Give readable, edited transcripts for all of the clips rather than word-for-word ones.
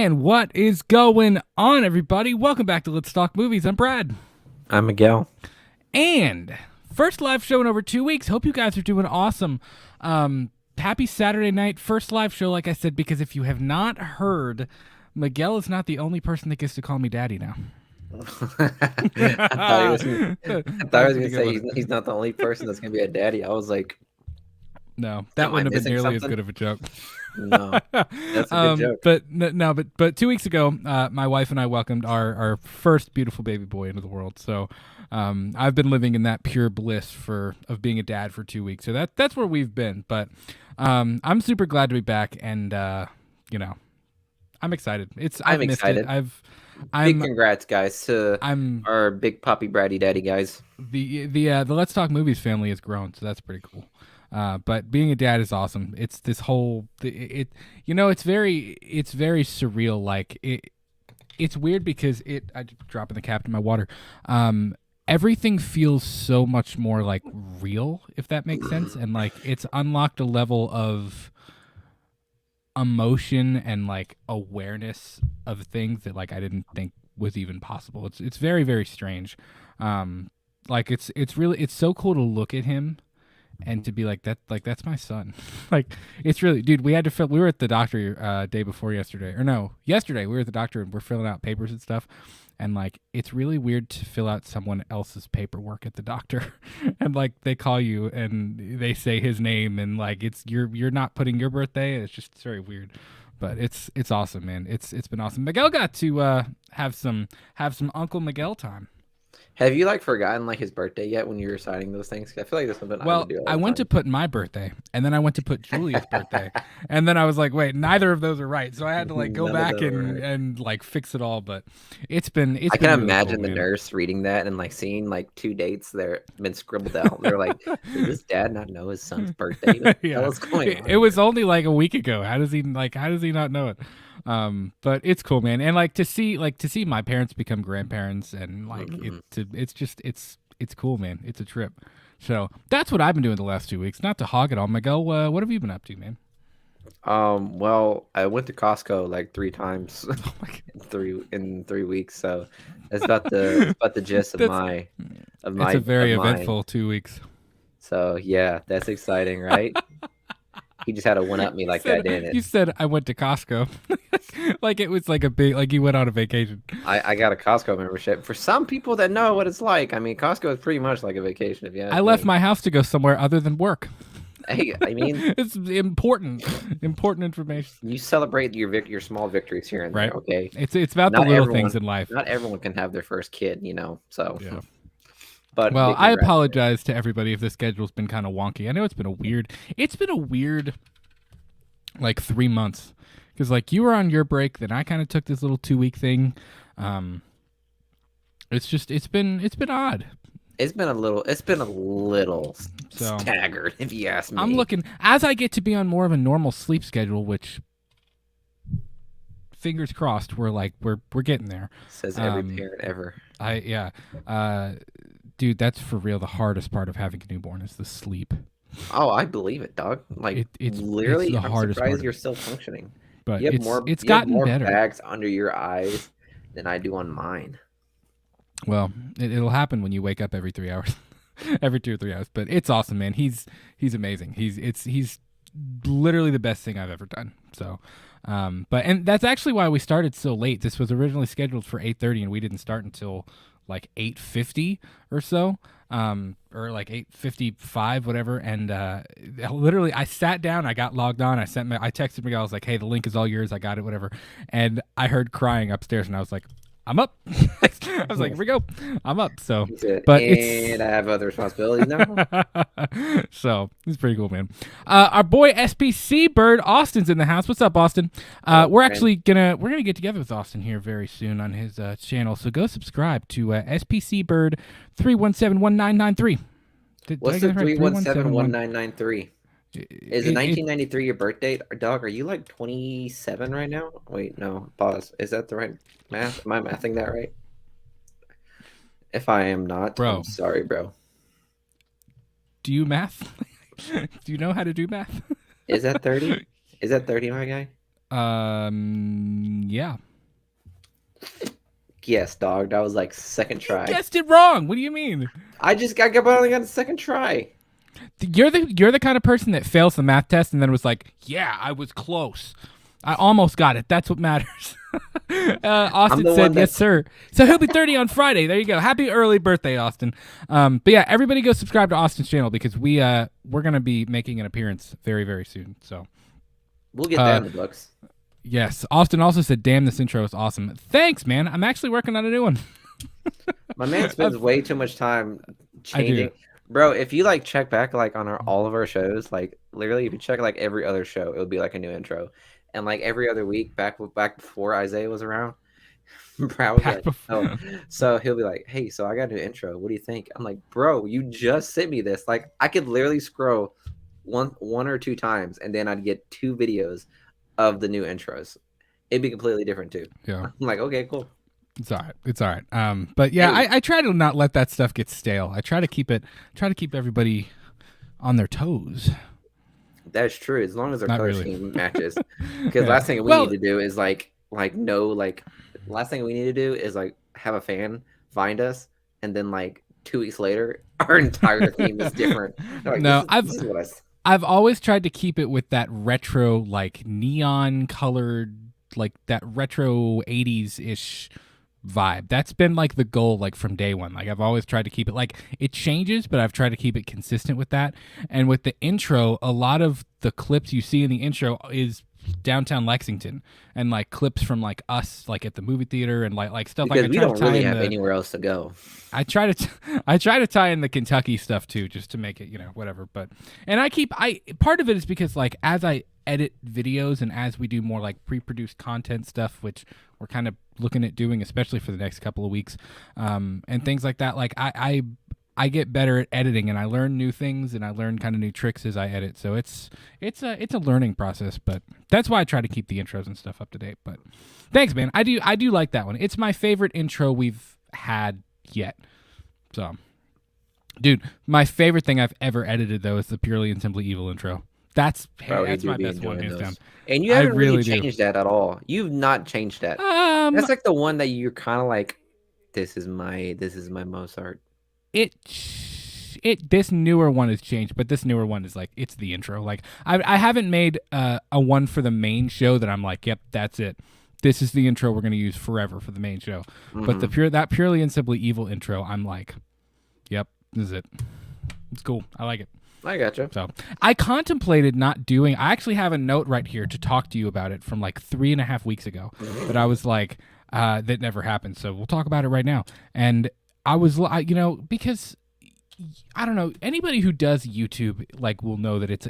And what is going on, everybody? Welcome back to Let's Talk Movies. I'm Brad. I'm Miguel. And first live show in over 2 weeks. Hope you guys are doing awesome. Happy Saturday night. First live show, like I said, because if you have not heard, Miguel is not the only person that gets to call me daddy now. I thought he was going to say he's not the only person that's going to be a daddy. I was like, no, that wouldn't have been nearly as good of a joke. No, that's a good joke. But 2 weeks ago, my wife and I welcomed our first beautiful baby boy into the world. So I've been living in that pure bliss of being a dad for 2 weeks. So that's where we've been. But I'm super glad to be back, and I'm excited. I'm excited. Big congrats, guys, to our big Poppy Bratty Daddy guys. The Let's Talk Movies family has grown, so that's pretty cool. But being a dad is awesome. It's this whole it's very surreal. Like it's weird because I just dropping the cap in my water. Everything feels so much more like real, if that makes sense, and like it's unlocked a level of emotion and like awareness of things that like I didn't think was even possible. It's very, very strange. Like it's so cool to look at him and to be like that, like that's my son. Like it's really, dude, we were at the doctor day before yesterday, yesterday we were at the doctor and we're filling out papers and stuff, and like it's really weird to fill out someone else's paperwork at the doctor and like they call you and they say his name and like you're not putting your birthday. It's very weird, but it's awesome, man. It's been awesome. Miguel got to have some Uncle Miguel time. Have you like forgotten like his birthday yet when you were signing those things? I feel like that's something I would do all the time. Went to put my birthday, and then I went to put Julia's birthday, and then I was like, wait, neither of those are right. So I had to like go back and like fix it all. But it's been. I can imagine the nurse reading that and like seeing like 2 dates that been scribbled out. They're like, does this dad not know his son's birthday? Yeah. What's going on? It was only like a week ago. How does he not know it? But it's cool, man. And like to see my parents become grandparents and like it's cool, man. It's a trip. So that's what I've been doing the last 2 weeks. Not to hog it all, Miguel. What have you been up to, man? Well, I went to Costco like 3 times in 3 weeks. So that's about the gist of my. It's a very eventful 2 weeks. So yeah, that's exciting, right? He just had to one-up me like that, didn't it? You said I went to Costco. Like it was like a big, like you went on a vacation. I got a Costco membership. For some people that know what it's like, I mean, Costco is pretty much like a vacation. If you ask me. Left my house to go somewhere other than work. Hey, I mean, it's important information. You celebrate your small victories here and there, right? Okay, it's about the little things in life. Not everyone can have their first kid, So yeah. But well, I apologize to everybody if the schedule's been kind of wonky. I know it's been a weird like 3 months, because like you were on your break, then I kind of took this little 2-week thing. It's been odd. It's been a little staggered, if you ask me. I'm looking as I get to be on more of a normal sleep schedule, which fingers crossed we're getting there. Says every parent ever. Dude, that's for real. The hardest part of having a newborn is the sleep. Oh, I believe it, dog. Like it's literally the hardest part. You're still functioning. But you have gotten more better. Bags under your eyes than I do on mine. Well, it'll happen when you wake up every 3 hours, every 2 or 3 hours. But it's awesome, man. He's amazing. He's literally the best thing I've ever done. So, and that's actually why we started so late. This was originally scheduled for 8:30, and we didn't start until like 8:50 or so, or like 8:55, whatever. And literally, I sat down, I got logged on, I texted Miguel, I was like, "Hey, the link is all yours. I got it, whatever." And I heard crying upstairs, and I was like, "I'm up." I was like, "Here we go, I'm up." So, but I have other responsibilities now. So it's pretty cool, man. Our boy SPC Bird Austin's in the house. What's up, Austin? We're actually gonna get together with Austin here very soon on his channel. So go subscribe to SPC Bird 3171993. What's the 3171993? Is it 1993 your birth date? Dog, are you like 27 right now? Wait, no, pause. Is that the right math? Am I mathing that right? If I am not, bro, I'm sorry, bro. Do you math? Do you know how to do math? Is that 30? Is that 30, my guy? Yeah. Yes, dog. That was like second try. You guessed it wrong. What do you mean? I only got a second try. You're the kind of person that fails the math test and then was like, yeah, I was close. I almost got it. That's what matters. Austin said, yes, sir. So he'll be 30 on Friday. There you go. Happy early birthday, Austin. But yeah, everybody go subscribe to Austin's channel because we're going to be making an appearance very, very soon. So we'll get that in the books. Yes. Austin also said, damn, this intro is awesome. Thanks, man. I'm actually working on a new one. My man spends way too much time changing. Bro, if you like check back like on all of our shows, like literally if you check like every other show, it would be like a new intro. And like every other week back before Isaiah was around, bro, was like, oh. So he'll be like, hey, so I got a new intro. What do you think? I'm like, bro, you just sent me this. Like I could literally scroll one or two times and then I'd get 2 videos of the new intros. It'd be completely different too. Yeah. I'm like, okay, cool. It's all right. It's all right. But yeah, I try to not let that stuff get stale. I try to keep everybody on their toes. That's true. As long as their color scheme matches. Because last thing we need to do is last thing we need to do is like have a fan find us and then like 2 weeks later our entire theme is different. Like, no, I've always tried to keep it with that retro, like neon colored, like that retro 80s-ish vibe. That's been like the goal, like from day one. Like I've always tried to keep it, like it changes, but I've tried to keep it consistent with that. And with the intro, a lot of the clips you see in the intro is downtown Lexington and like clips from like us, like at the movie theater and like stuff. Because like we don't really have anywhere else to go. I try to tie in the Kentucky stuff too, just to make it, whatever. But part of it is because like as I edit videos and as we do more like pre-produced content stuff, which we're kind of looking at doing, especially for the next couple of weeks, and things like that. Like I get better at editing and I learn new things and I learn kind of new tricks as I edit. So it's a learning process, but that's why I try to keep the intros and stuff up to date. But thanks, man. I do like that one. It's my favorite intro we've had yet. So, dude, my favorite thing I've ever edited though is the Purely and Simply Evil intro. That's my best one, hands down. And you haven't really changed that at all. You've not changed that. That's like the one that you're kind of like, this is my Mozart. This newer one has changed, but this newer one is like, it's the intro. Like I haven't made a one for the main show that I'm like, yep, that's it. This is the intro we're going to use forever for the main show. Mm-hmm. But that Purely and Simply Evil intro, I'm like, yep, this is it. It's cool. I like it. I gotcha. So I contemplated not doing. I actually have a note right here to talk to you about it from like 3.5 weeks ago, but I was like, that never happened. So we'll talk about it right now. And I was, because I don't know, anybody who does YouTube like will know that it's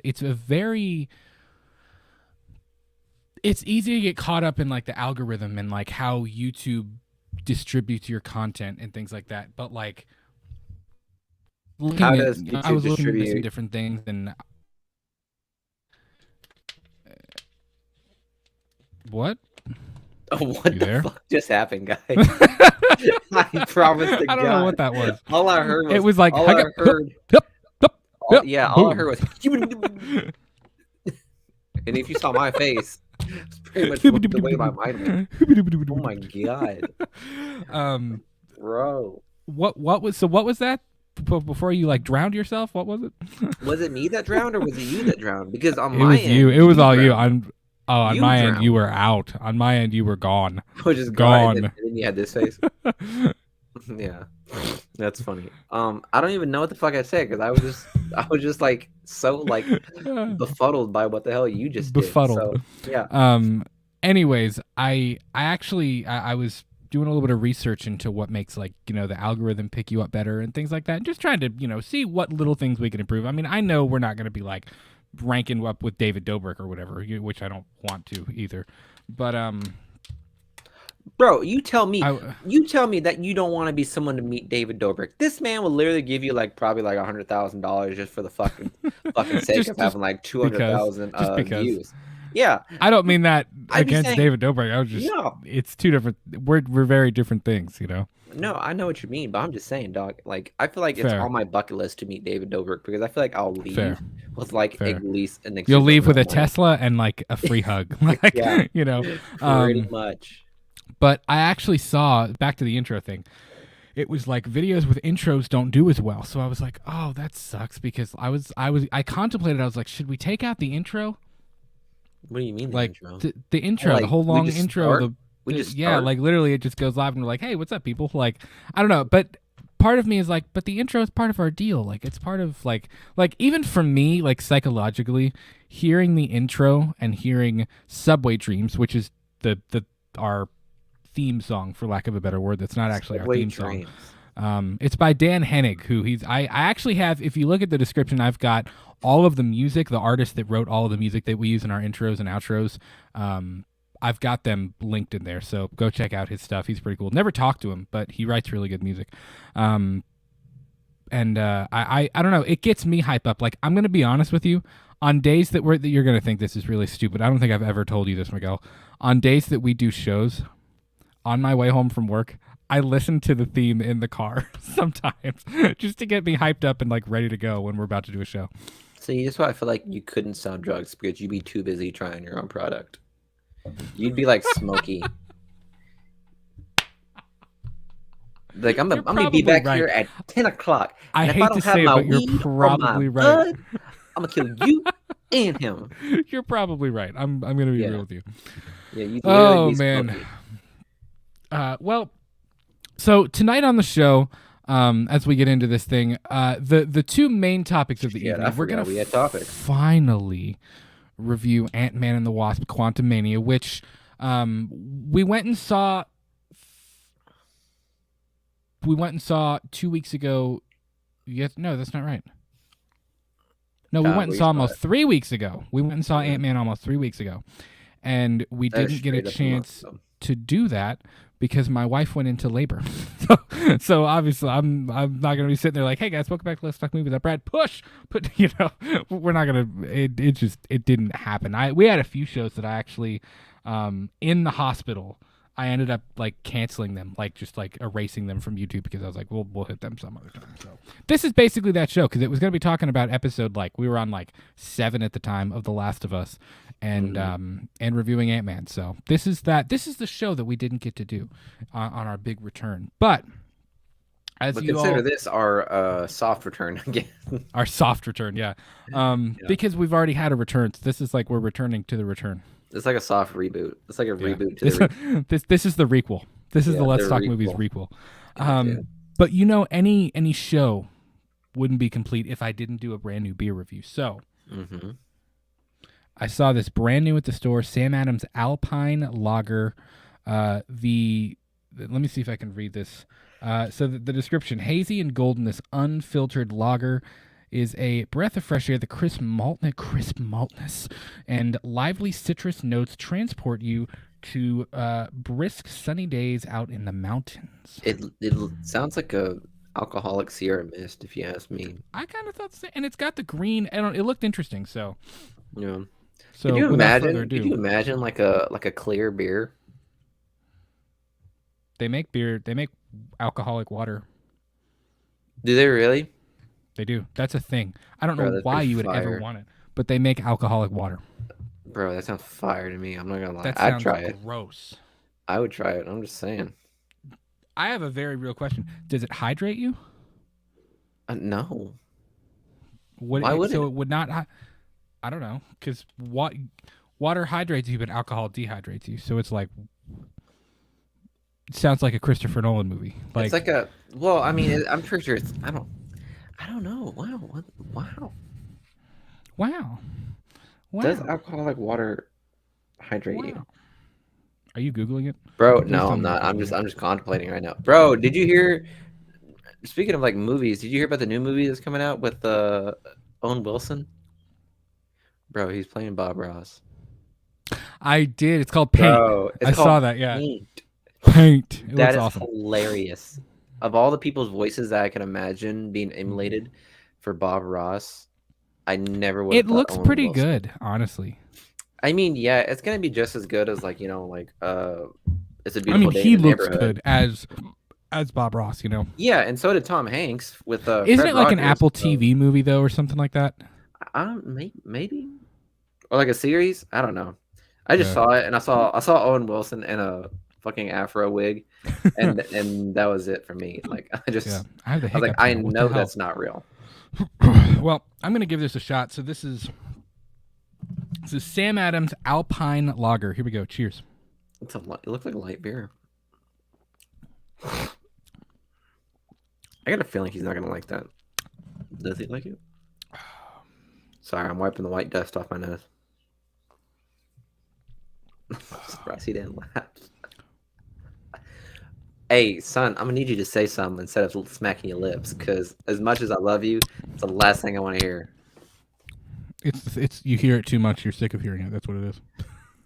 easy to get caught up in like the algorithm and like how YouTube distributes your content and things like that. But like, how does YouTube I was looking distribute at some different things and what? Oh, what the fuck just happened, guys? I promise to God. I don't know what that was. All I heard was it was like all I heard. All I heard was and if you saw my face, it's pretty much the way my mind went. Oh my God. Bro. What was that? Before you like drowned yourself, what was it? Was it me that drowned or was it you that drowned? Because on my end, it was all you. On my end, you were out. On my end, you were gone. I was just gone. And then you had this face. Yeah, that's funny. I don't even know what the fuck I said because I was just like so like befuddled by what the hell you just did. Befuddled. So, yeah. Anyways, I actually was doing a little bit of research into what makes like the algorithm pick you up better and things like that, and just trying to see what little things we can improve. I mean, I know we're not going to be like ranking up with David Dobrik or whatever, which I don't want to either. But bro, you tell me that you don't want to be someone to meet David Dobrik. This man will literally give you like probably like $100,000 just for the fucking sake of having like 200,000 views. Yeah, I don't mean that against David Dobrik. I was just it's two different. We're very different things, No, I know what you mean, but I'm just saying, dog. Like, I feel like it's Fair, on my bucket list to meet David Dobrik because I feel like I'll fair, leave with like fair. at least an You'll exorbitant leave with amount a of money. Tesla and like a free hug, like Yeah, you know. pretty much. But I actually saw back to the intro thing. It was like videos with intros don't do as well, so I was like, oh, that sucks because I contemplated. I was like, should we take out the intro? What do you mean the Like intro? the intro, the Like whole we long just intro. start? We just Yeah, start? like literally, it just goes live and we're like, hey, what's up, people? Like, I don't know, but part of me is like, but the intro is part of our deal. Like, it's part of like even for me, like psychologically, hearing the intro and hearing Subway Dreams, which is the our theme song for lack of a better word. That's not actually our theme song. It's by Dan Hennig, who I actually have, if you look at the description, I've got all of the music, the artist that wrote all of the music that we use in our intros and outros. I've got them linked in there, so go check out his stuff. He's pretty cool. Never talked to him, but he writes really good music. I don't know, it gets me hype up. Like, I'm gonna be honest with you, on days that you're gonna think this is really stupid. I don't think I've ever told you this, Miguel. On days that we do shows, on my way home from work, I listen to the theme in the car sometimes just to get me hyped up and like ready to go when we're about to do a show. See, that's why I feel like you couldn't sell drugs because you'd be too busy trying your own product. You'd be like Smokey. Like I'm gonna be back here at 10 o'clock. I hate to say it, but you're probably right. I'm gonna kill you and him. You're probably right. I'm gonna be real with you. Yeah, you. Oh man. Well, so tonight on the show, as we get into this thing, the two main topics of the evening, we're gonna finally review Ant-Man and the Wasp: Quantumania, which we went and saw 2 weeks ago. Yes, no, that's not right. No, we went and saw almost 3 weeks ago. We went and saw Ant-Man almost 3 weeks ago, and we didn't get a chance to do that because my wife went into labor. so obviously I'm not gonna be sitting there like, hey guys, welcome back to Let's Talk Movies. That Brad push, but we're not gonna. It didn't happen. We had a few shows that I actually in the hospital. I ended up like canceling them, like just like erasing them from YouTube because I was like, we'll hit them some other time. So this is basically that show because it was going to be talking about episode, like we were on like 7 at the time of The Last of Us, and reviewing Ant-Man. So this is the show that we didn't get to do on our big return. But consider this our soft return again. Our soft return, yeah. Because we've already had a return. So this is like we're returning to the return. It's like a soft reboot. It's like a reboot to the this is the requel. This is the Let's Talk Movies requel. But any show wouldn't be complete if I didn't do a brand new beer review. So I saw this brand new at the store, Sam Adams Alpine Lager. Let me see if I can read this. So the description: hazy and golden, this unfiltered lager is a breath of fresh air. The crisp maltness and lively citrus notes transport you to brisk sunny days out in the mountains. It sounds like a alcoholic Sierra Mist, if you ask me. I kind of thought the same. And it's got the green. It looked interesting. So yeah. So Could you imagine like a clear beer? They make beer. They make alcoholic water. Do they really? They do. That's a thing. I don't know why you would ever want it, but they make alcoholic water. Bro, that sounds fire to me. I'm not gonna lie. I'd try it. Gross. I would try it. I'm just saying. I have a very real question. Does it hydrate you? No. Why would it? So it would not. I don't know, because water hydrates you, but alcohol dehydrates you. So it's like. It sounds like a Christopher Nolan movie. It's like a. Well, I mean, I'm pretty sure it's. I don't know. Wow. Does alcoholic water hydrate you? Are you Googling it? Bro, no, I'm not. I'm just contemplating right now. Bro, did you hear? Speaking of like movies, did you hear about the new movie that's coming out with Owen Wilson? Bro, he's playing Bob Ross. I did. It's called Paint. Bro, I saw that. Yeah. Paint. That is awesome. Hilarious. Of all the people's voices that I can imagine being emulated for Bob Ross, I never would. It looks pretty good, honestly. I mean, yeah, it's gonna be just as good as like It's a Beautiful Day. He looks good as as Bob Ross, you know. Yeah, and so did Tom Hanks with Isn't Fred it like an Rogers. Apple TV movie though, or something like that? Maybe, or like a series. I don't know. I just Yeah. saw it, and I saw Owen Wilson in a fucking afro wig, and that was it for me. Like Yeah. I have the I was like, hiccups I now. What the know hell? that's not real. Well, I'm gonna give this a shot. So this is Sam Adams Alpine Lager. Here we go. Cheers. It looks like a light beer. I got a feeling he's not gonna like that. Does he like it? Sorry, I'm wiping the white dust off my nose. I'm surprised he didn't laugh. Hey, son, I'm gonna need you to say something instead of smacking your lips, because as much as I love you, it's the last thing I want to hear. It's you hear it too much, you're sick of hearing it. That's what it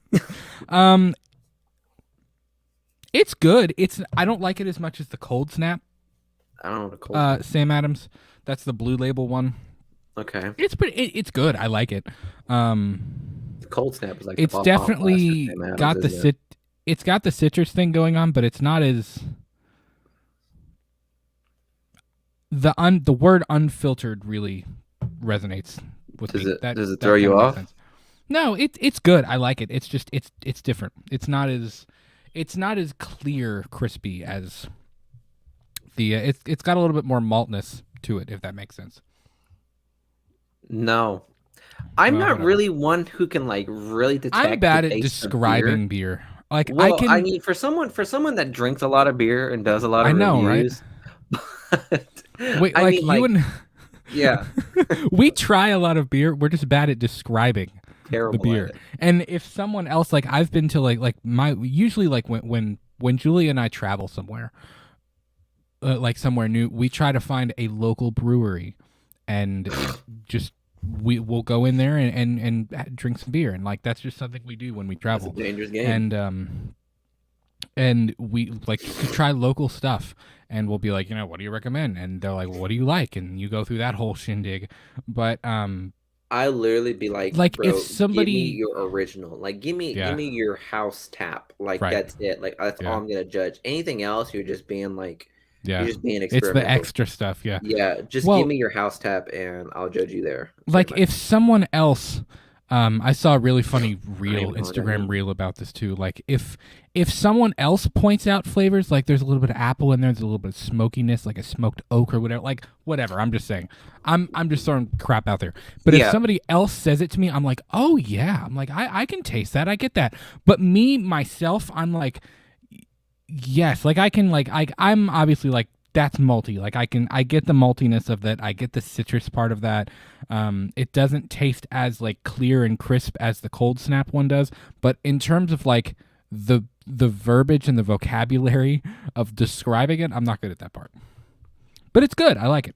is. It's good. I don't like it as much as the Cold Snap. I don't know what a Cold Sam Adams. That's the Blue Label one. Okay. It's good. I like it. The Cold Snap is like it's definitely got it's got the citrus thing going on, but it's not as the word unfiltered really resonates with me. Does it throw you off? No, it's good. I like it. It's just it's different. It's not as clear, crispy as the it's got a little bit more maltness to it, if that makes sense. No. I'm not really one who can like really detect. I'm bad at describing beer. Like well, I mean, for someone that drinks a lot of beer and does a lot of reviews, right? Wait, I mean, you and yeah, we try a lot of beer. We're just bad at describing the beer. And if someone else, like I've been to like usually like when Julie and I travel somewhere, like somewhere new, we try to find a local brewery and just we'll go in there and drink some beer, and like that's just something we do when we travel. It's a dangerous game. And we like to try local stuff, and we'll be like, what do you recommend? And they're like, well, what do you like? And you go through that whole shindig. But I literally be like bro, if somebody give me your original, like give me your house tap, like that's it, like that's all I'm gonna judge. Anything else, you're just being like. Yeah, you're just being experimental. It's the extra stuff. Yeah, just give me your house tap and I'll judge you there. Like if someone else, I saw a really funny Instagram reel about this too. Like if someone else points out flavors, like there's a little bit of apple in there's a little bit of smokiness, like a smoked oak or whatever. Like whatever. I'm just saying. I'm just throwing crap out there. But if somebody else says it to me, I'm like, oh yeah. I'm like, I can taste that. I get that. But me myself, I'm like. Yes, like I can I'm obviously like that's malty. Like I get the maltiness of that. I get the citrus part of that. It doesn't taste as like clear and crisp as the Cold Snap one does, but in terms of like the verbiage and the vocabulary of describing it, I'm not good at that part. But it's good. I like it.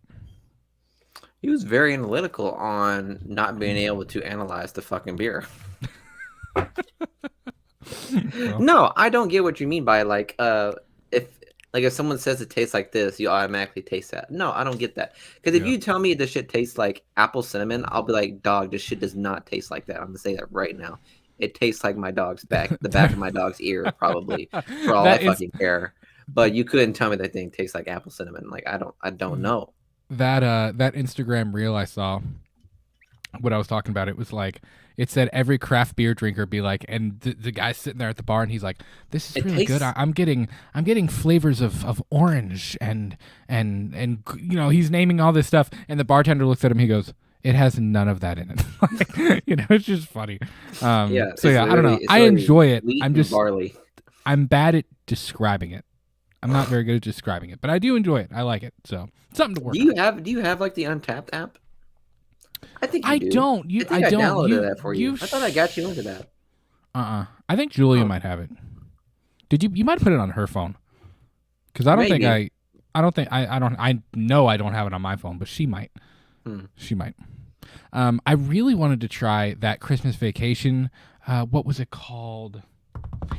He was very analytical on not being able to analyze the fucking beer. Well. No, I don't get what you mean by like if someone says it tastes like this, you automatically taste that. No, I don't get that. Because if you tell me this shit tastes like apple cinnamon, I'll be like, dog, this shit does not taste like that. I'm gonna say that right now. It tastes like my dog's back, the back of my dog's ear, probably, for all I fucking care. But you couldn't tell me that thing tastes like apple cinnamon. Like I don't know. That Instagram reel I saw, what I was talking about, it was like it said every craft beer drinker be like, and the guy's sitting there at the bar and he's like, this is really good. I'm getting flavors of orange and he's naming all this stuff, and the bartender looks at him, he goes, it has none of that in it. Like, it's just funny. So yeah, I don't know. I enjoy it. I'm just barley. I'm bad at describing it. I'm not very good at describing it, but I do enjoy it. I like it. So something to work on. Do you have like the Untapped app? I think I don't. I don't. Downloaded that for you. I thought I got you into that. I think Julia might have it. Did you? You might put it on her phone. Because I don't think I know I don't have it on my phone, but she might. She might. I really wanted to try that Christmas Vacation. What was it called?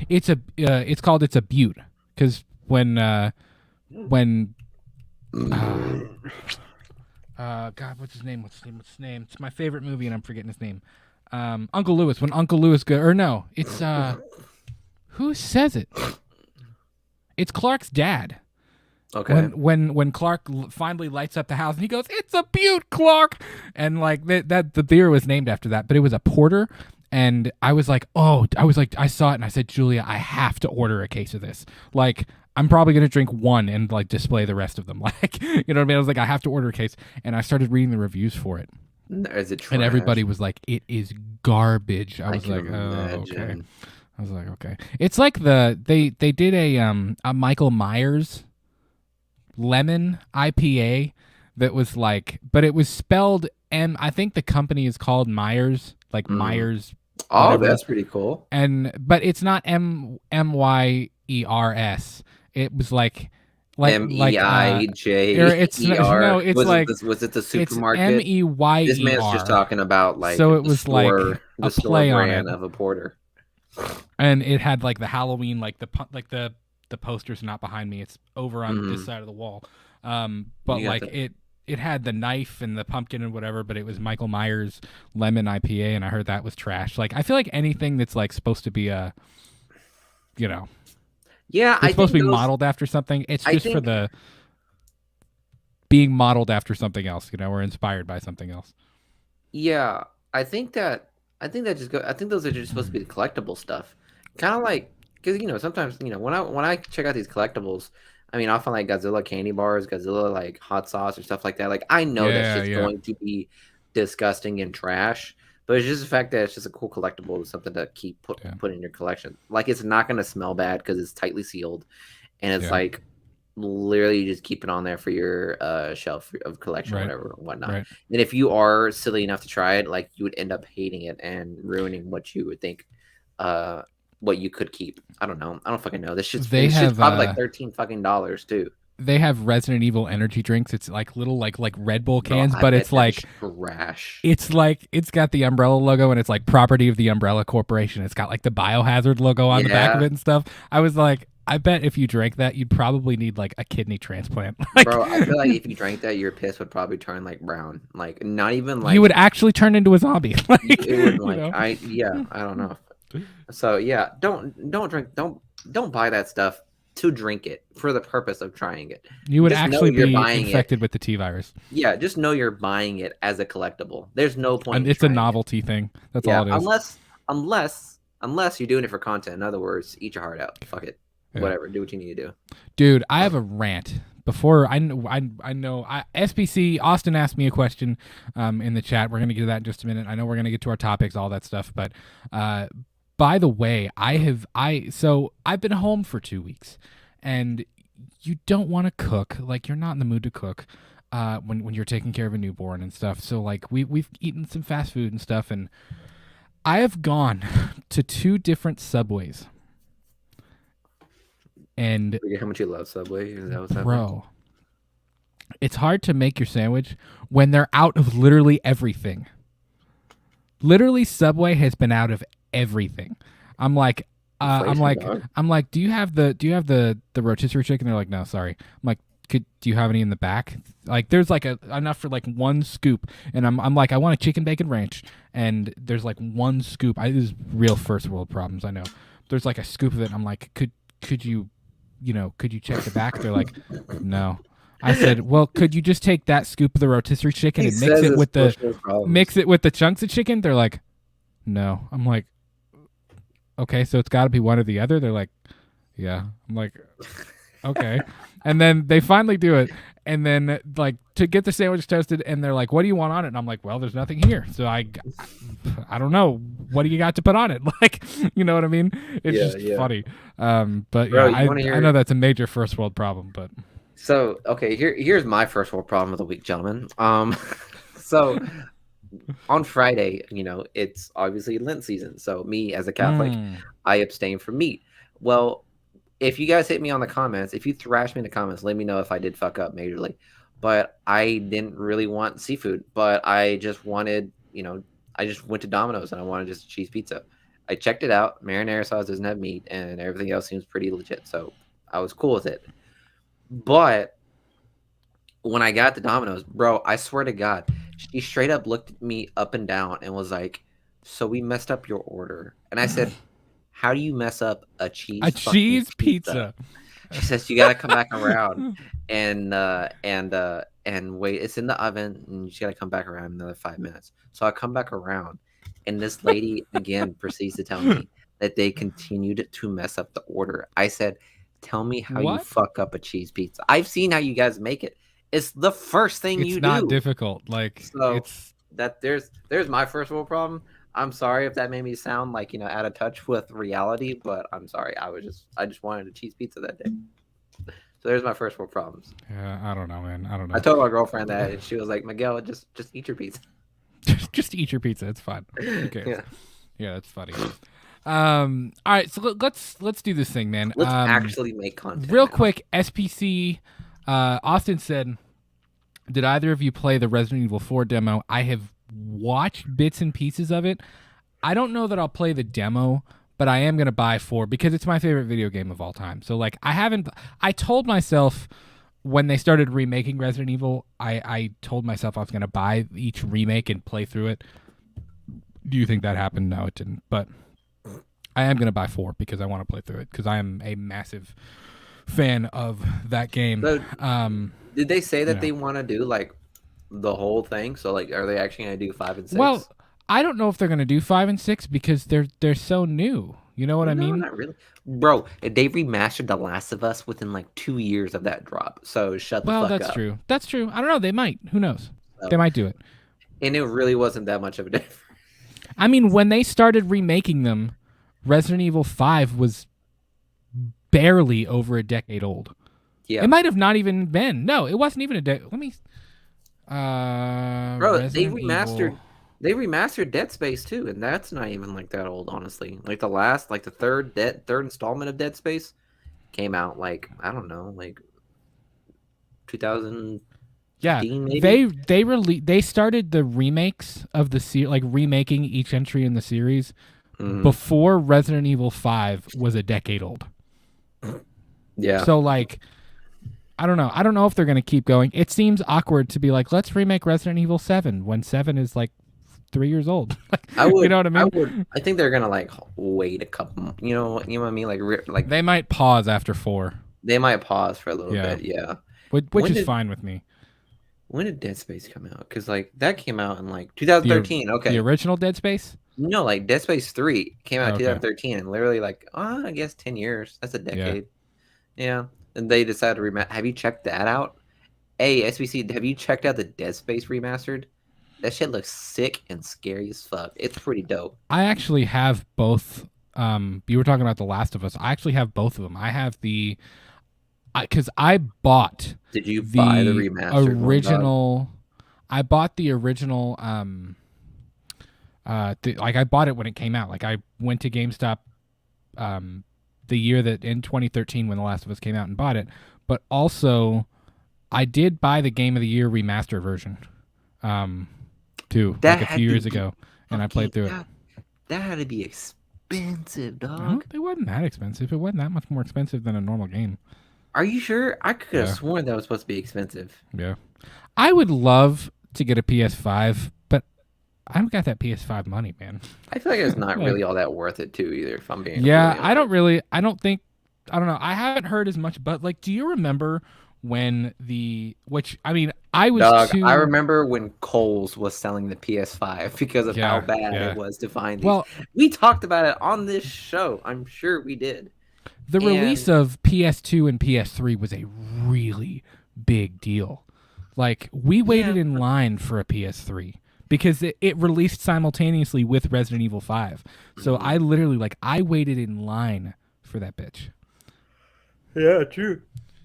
It's called It's a Butte. Because when God, what's his name? It's my favorite movie, and I'm forgetting his name. Uncle Lewis. When Uncle Lewis it's who says it? It's Clark's dad. Okay. When Clark finally lights up the house and he goes, "It's a Butte, Clark," and like that the beer was named after that, but it was a porter. And I was like, I saw it and I said, Julia, I have to order a case of this. Like, I'm probably gonna drink one and like display the rest of them. Like, you know what I mean? I was like, I have to order a case, and I started reading the reviews for it. Is it trash? And everybody was like, it is garbage. I was like, imagine. oh, okay. I was like, okay. It's like they did a Michael Myers lemon IPA that was like, but it was spelled I think the company is called Myers, like Myers. Oh, whatever. That's pretty cool. But it's not Myers. It was like MEIJER. It's no, it's was it the supermarket? It's MEYER. This man's just talking about like so it was store, like the a store play brand on it of a porter. And it had like the Halloween, like the poster's not behind me. It's over on this side of the wall. But like it had the knife and the pumpkin and whatever, but it was Michael Myers lemon IPA, and I heard that was trash. Like I feel like anything that's like supposed to be a, you know, it's supposed to be modeled after something. It's just for the being modeled after something else, you know, or inspired by something else. Yeah, I think those are just supposed to be the collectible stuff. Kind of like, because you know, sometimes, you know, when I check out these collectibles, I mean, I'll find like Godzilla candy bars, Godzilla like hot sauce or stuff like that. Like I know that's just going to be disgusting and trash, but it's just the fact that it's just a cool collectible, it's something to keep put in your collection. Like it's not going to smell bad because it's tightly sealed, and it's like literally you just keep it on there for your shelf of collection, whatever, whatnot. And if you are silly enough to try it, like you would end up hating it and ruining what you would think what you could keep. I don't know. I don't fucking know. This shit's probably like $13 too. They have Resident Evil energy drinks. It's like little like Red Bull cans, but it's like trash. It's like it's got the Umbrella logo and it's like property of the Umbrella Corporation. It's got like the Biohazard logo on the back of it and stuff. I was like, I bet if you drank that, you'd probably need like a kidney transplant. Bro, I feel like if you drank that, your piss would probably turn like brown. Like not even like you would actually turn into a zombie. Like, it would like I don't know. So yeah, don't drink, don't buy that stuff to drink it for the purpose of trying it. You would actually be infected with the T virus. Yeah, just know you're buying it as a collectible. There's no point. And it's a novelty thing. That's all it is. Unless you're doing it for content. In other words, eat your heart out. Fuck it. Yeah. Whatever. Do what you need to do. Dude, I have a rant. Before I know SBC Austin asked me a question in the chat. We're gonna get to that in just a minute. I know we're gonna get to our topics, all that stuff, but by the way, I've been home for 2 weeks, and you don't want to cook. Like you're not in the mood to cook when you're taking care of a newborn and stuff. So like we've eaten some fast food and stuff, and I have gone to 2 different Subways. And how much you love Subway? Is that what's bro, happening? It's hard to make your sandwich when they're out of literally everything. Literally, Subway has been out of everything. I'm like, do you have the rotisserie chicken? They're like, no, sorry. I'm like, do you have any in the back? Like, there's like enough for like 1 scoop, and I'm like, I want a chicken bacon ranch, and there's like 1 scoop. This is real first world problems, I know. There's like a scoop of it, and I'm like, could you check the back? They're like, no. I said, well, could you just take that scoop of the rotisserie chicken and mix it with the chunks of chicken? They're like, no. I'm like, okay, so it's got to be one or the other. They're like, yeah. I'm like, okay. And then they finally do it. And then like to get the sandwich toasted, and they're like, what do you want on it? And I'm like, well, there's nothing here. So I don't know. What do you got to put on it? Like, you know what I mean? It's just funny. But bro, yeah, I know that's a major first world problem, but. So, okay, here's my first world problem of the week, gentlemen. So on Friday, you know, it's obviously Lent season. So me as a Catholic, I abstain from meat. Well, if you guys hit me on the comments, if you thrash me in the comments, let me know if I did fuck up majorly. But I didn't really want seafood, but I just wanted, you know, I just went to Domino's and I wanted just a cheese pizza. I checked it out. Marinara sauce doesn't have meat, and everything else seems pretty legit. So I was cool with it. But when I got to Domino's, bro, I swear to God, she straight up looked at me up and down and was like, so we messed up your order. And I said, how do you mess up a cheese pizza? She says you gotta come back around and wait. It's in the oven, and you just gotta come back around another 5 minutes. So I come back around, and this lady again proceeds to tell me that they continued to mess up the order. I said, "Tell me how you What? fuck up a cheese pizza. I've seen how you guys make it. It's the first thing It's you not do." difficult. Like So it's that there's my first world problem. I'm sorry if that made me sound like, out of touch with reality, but I'm sorry. I just wanted a cheese pizza that day. So there's my first world problems. yeah, I don't know, man. I don't I know. told my girlfriend that, and she was like, "Miguel, just eat your pizza." Just eat your pizza. It's fine. Who cares? Yeah. Yeah, that's funny. All right, so let's do this thing, man. Let's actually make content. Real now. quick, SPC. Austin said, "Did either of you play the Resident Evil 4 demo? I have watched bits and pieces of it. I don't know that I'll play the demo, but I am gonna buy 4 because it's my favorite video game of all time. So like, I haven't. I told myself." When they started remaking Resident Evil, I told myself I was going to buy each remake and play through it. Do you think that happened? No, it didn't. But I am going to buy 4 because I want to play through it because I am a massive fan of that game. So, did they say that they want to do like the whole thing? So like, are they actually going to do 5 and 6? Well, I don't know if they're going to do 5 and 6 because they're so new. You know what I mean? Not really. Bro, they remastered The Last of Us within like 2 years of that drop. So shut the fuck up. Well, that's true. That's true. I don't know. They might. Who knows? So, they might do it. And it really wasn't that much of a difference. I mean, when they started remaking them, Resident Evil 5 was barely over a decade old. Yeah. It might have not even been. No, it wasn't even a decade. Let me... Bro, Resident They remastered Dead Space too, and that's not even like that old, honestly. Like the third installment of Dead Space came out like, I don't know, like 2015 maybe. They started the remakes of the series, like remaking each entry in the series before Resident Evil 5 was a decade old. Yeah. So like, I don't know. I don't know if they're going to keep going. It seems awkward to be like, let's remake Resident Evil 7 when 7 is like 3 years old. You know what I mean? I think they're gonna like wait a couple. You know what I mean? Like they might pause after 4. They might pause for a little bit. Yeah, which is fine with me. When did Dead Space come out? Because like that came out in like 2013. Okay, the original Dead Space. No, like Dead Space 3 came out in 2013, and literally like I guess 10 years. That's a decade. Yeah. And they decided to remaster. Have you checked that out? Hey, SBC, have you checked out the Dead Space remastered? That shit looks sick and scary as fuck. It's pretty dope. I actually have both. You were talking about The Last of Us. I actually have both of them. I have because I bought. Did you buy the remastered original? I bought the original. Like I bought it when it came out. Like I went to GameStop, the year that in 2013 when The Last of Us came out and bought it. But also, I did buy the Game of the Year remaster version. Too, like a few years ago, and I played through it. That had to be expensive, dog. It wasn't that expensive. It wasn't that much more expensive than a normal game. Are you sure? I could have sworn that was supposed to be expensive. Yeah. I would love to get a PS5, but I don't got that PS5 money, man. I feel like it's not really all that worth it, too, either, if I'm being I don't know. I haven't heard as much, but, like, do you remember when I remember when Kohl's was selling the PS5 because of how bad it was to find these. Well, we talked about it on this show. I'm sure we did. The release of PS2 and PS3 was a really big deal. Like, we waited in line for a PS3 because it released simultaneously with Resident Evil 5. So I literally, I waited in line for that bitch. Yeah, true.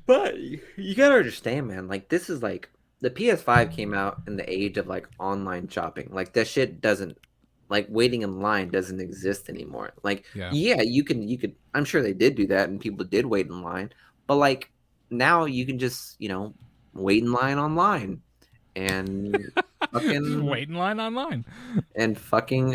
But you gotta understand, man, like, this is like, the PS5 came out in the age of, like, online shopping. Like, that shit doesn't, like, waiting in line doesn't exist anymore. Like, you could, I'm sure they did do that and people did wait in line. But, like, now you can just, wait in line online and fucking wait in line online and fucking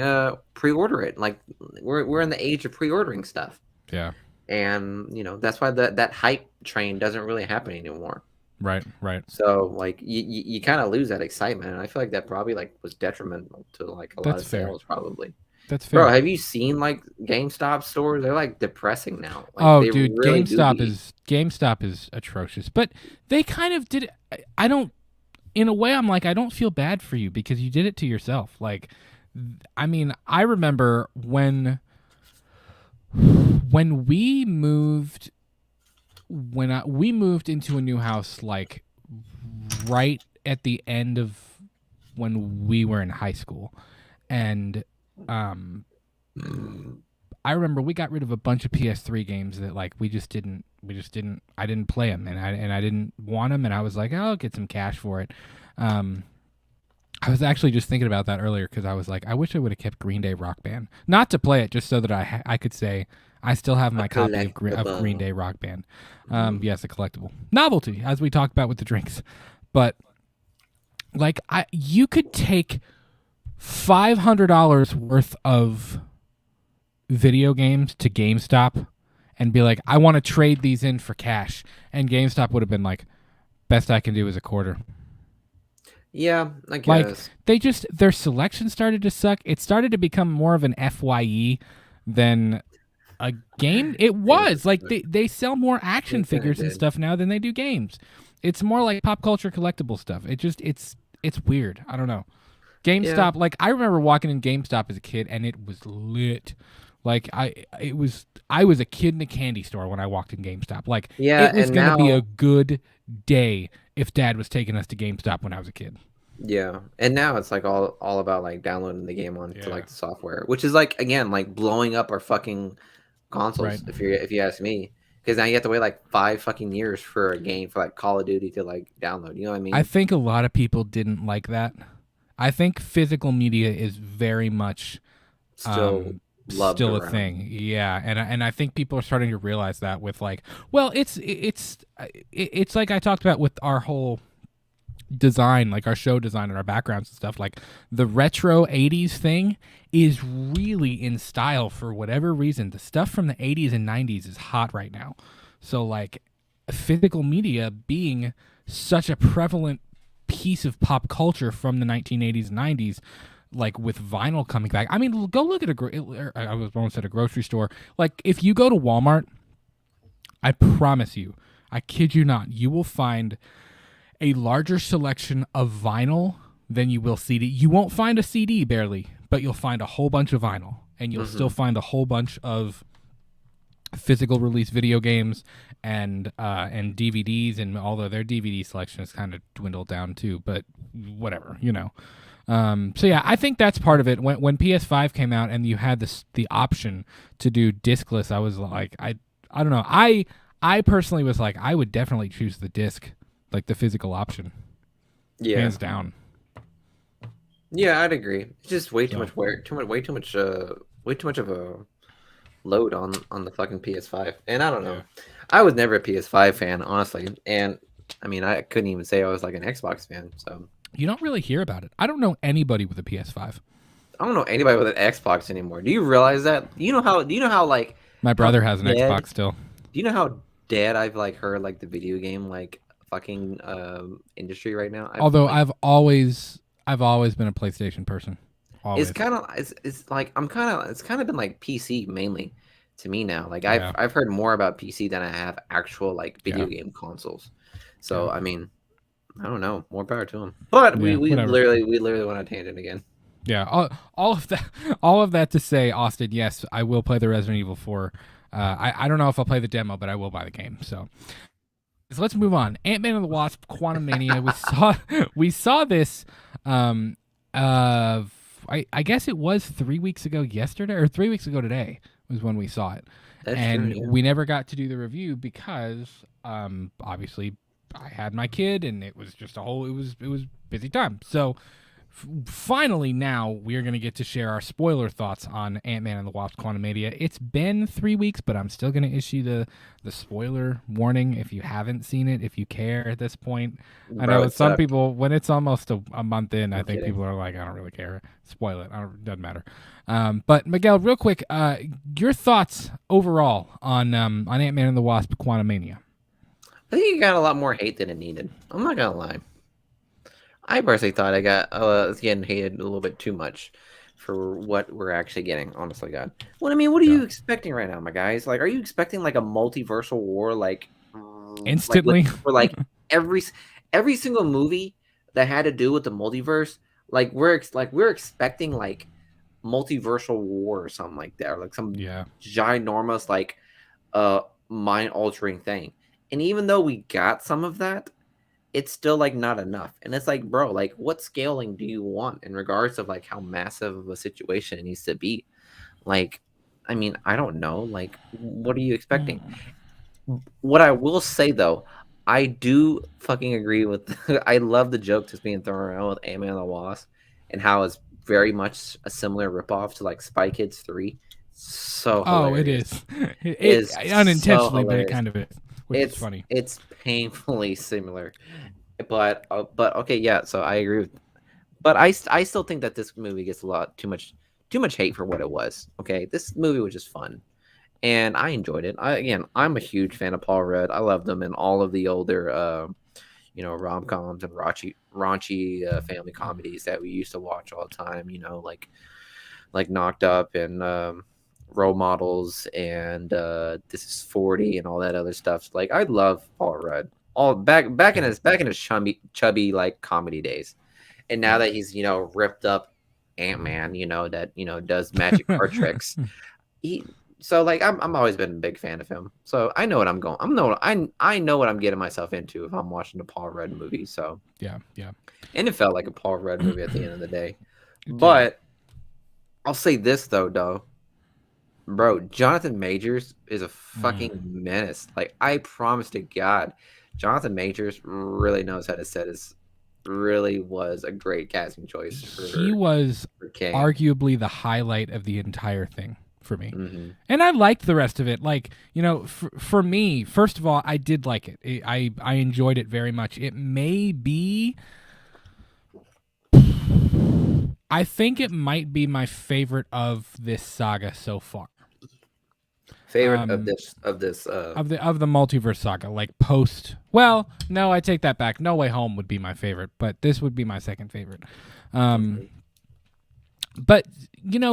pre-order it. Like, we're in the age of pre-ordering stuff. Yeah. And that's why that hype train doesn't really happen anymore. Right. So like you kind of lose that excitement, and I feel like that probably was detrimental to a lot of sales, probably. That's Bro, fair. have you seen like GameStop stores? They're like depressing now. Like Oh, they dude, really do be. GameStop is atrocious. But they kind of did. I don't. In a way, I'm like, I don't feel bad for you because you did it to yourself. Like, I mean, I remember when we moved we moved into a new house like right at the end of when we were in high school, and um I remember we got rid of a bunch of PS3 games that like we just didn't I didn't play them, and I didn't want them, and I was like, oh, I'll get some cash for it. um I was actually just thinking about that earlier because I was like, I wish I would have kept Green Day Rock Band, not to play it, just so that I could say I still have A my copy of Green collectible. Day Rock Band. Yes, a collectible novelty, as we talked about with the drinks. But like, you could take $500 worth of video games to GameStop and be like, I want to trade these in for cash, and GameStop would have been like, best I can do is a quarter. Yeah, I Like, guess. their selection started to suck. It started to become more of an FYE than a game. It They, was like they sell more action they kind of figures and did. stuff now than they do games. It's more like pop culture collectible stuff. It's weird. I don't know. Yeah. GameStop, like I remember walking in GameStop as a kid and it was lit. Like I was a kid in a candy store when I walked in GameStop. Like Yeah, it was and gonna be a now good day if Dad was taking us to GameStop when I was a kid. yeah. And now it's like all about like downloading the game onto Yeah. like the software, which is like again like blowing up our fucking Right. consoles if you ask me. Because now you have to wait like 5 fucking years for a game for like Call of Duty to like download. You know what I I mean? think a lot of people didn't like that. I think physical media is very much Still loved still a around. thing. Yeah, and I think people are starting to realize that with like, well, it's like I talked about with our whole design, like our show design and our backgrounds and stuff. Like the retro '80s thing is really in style for whatever reason. The stuff from the '80s and '90s is hot right now. So like physical media being such a prevalent piece of pop culture from the 1980s and '90s, like with vinyl coming back. I mean, go look at I was almost at a grocery store. Like if you go to Walmart, I promise you, I kid you not, you will find a larger selection of vinyl than you will CD. You won't find a CD barely, but you'll find a whole bunch of vinyl, and you'll still Hmm. find a whole bunch of physical release video games and DVDs, and although their DVD selection has kind of dwindled down too, but whatever, you know. So yeah, I think that's part of it. When PS5 came out and you had the option to do discless, I was like, I don't know. I personally was like, I would definitely choose the disc, like the physical option, Yeah. hands down. Yeah, I'd agree. It's just way too So much wear, way too much of a load on the fucking PS5. And I don't yeah, know. I was never a PS5 fan, honestly. And I mean, I couldn't even say I was like an Xbox fan. So you don't really hear about it. I don't know anybody with a PS5. I don't know anybody with an Xbox anymore. Do you realize that? Do you know how like My how brother has an dead Xbox still. do you know how dead I've like heard like the video game like fucking industry right now? I've Although like I've always been a PlayStation person, it's always. kind of it's like it's kind of been like PC mainly to me now. Like Yeah, I've heard more about PC than I have actual like yeah, video game consoles. yeah, So I mean, I don't know. More power to them. But yeah. Whatever. we literally went on a tangent again. Yeah, all of that, all of that to say, Austin. Yes, I will play the Resident Evil 4. I don't know if I'll play the demo, but I will buy the game. So let's move on. Ant-Man and the Wasp: Quantumania. We saw this. Um, uh, I guess it was 3 weeks ago yesterday, or 3 weeks ago today was when we saw it, That's true. and Yeah. we never got to do the review because obviously I had my kid and it was just it was busy time. So finally now we are going to get to share our spoiler thoughts on Ant-Man and the Wasp: Quantumania. It's been 3 weeks, but I'm still going to issue the spoiler warning if you haven't seen it, if you care at this point. I Bro, know it some sucked. people, when it's almost a month in, I I'm think kidding. people are like, I don't really care. Spoil it. Doesn't matter. But Miguel, real quick, your thoughts overall on Ant-Man and the Wasp: Quantumania. I think it got a lot more hate than it needed. I'm not gonna lie. I personally thought I got it's getting hated a little bit too much. for what we're actually getting. Honestly, God. Well, I mean, what are Yeah. you expecting right now, my guys? Like, are you expecting like a multiversal war, like Instantly. for like every every single movie that had to do with the multiverse? Like we're expecting like multiversal war or something like that, or like some Yeah. ginormous like mind altering thing. And even though we got some of that, it's still like not enough. And it's like, bro, like what scaling do you want in regards of like how massive of a situation it needs to be? Like, I mean, I don't know. Like, what are you expecting? What I will say though, I do fucking agree with. I love the joke that's being thrown around with Ant-Man and the Wasp, and how it's very much a similar ripoff to like Spy Kids 3. So Oh, it hilarious. is. It It is so unintentionally, but it hilarious. kind of is, which is funny. It's painfully similar. But okay, yeah. So I agree with. But I still think that this movie gets a lot too much hate for what it was. Okay, this movie was just fun, and I enjoyed it. I'm a huge fan of Paul Rudd. I love them in all of the older, rom coms and raunchy family comedies that we used to watch all the time. Like Knocked Up and Role Models and This Is 40 and all that other stuff. Like I love Paul Rudd. All back in Yeah. his chubby like comedy days. And now that he's, ripped up Ant-Man, that, does magic card tricks. He so like I'm always been a big fan of him. So I know what I'm going. I know what I'm getting myself into if I'm watching a Paul Rudd movie. So Yeah. Yeah. and it felt like a Paul Rudd movie at the end of the day. It did. But I'll say this though, bro, Jonathan Majors is a Mm. fucking menace. Like I promise to God, Jonathan Majors really knows how to set his. Really was a great casting choice He was for Kang. arguably the highlight of the entire thing for me. Mm-hmm. And I liked the rest of it. Like, for me, first of all, I did like it. I enjoyed it very much. It may be, I think it might be my favorite of this saga so far. Favorite of this Of the multiverse saga, like post. Well, no, I take that back. No Way Home would be my favorite, but this would be my second favorite. But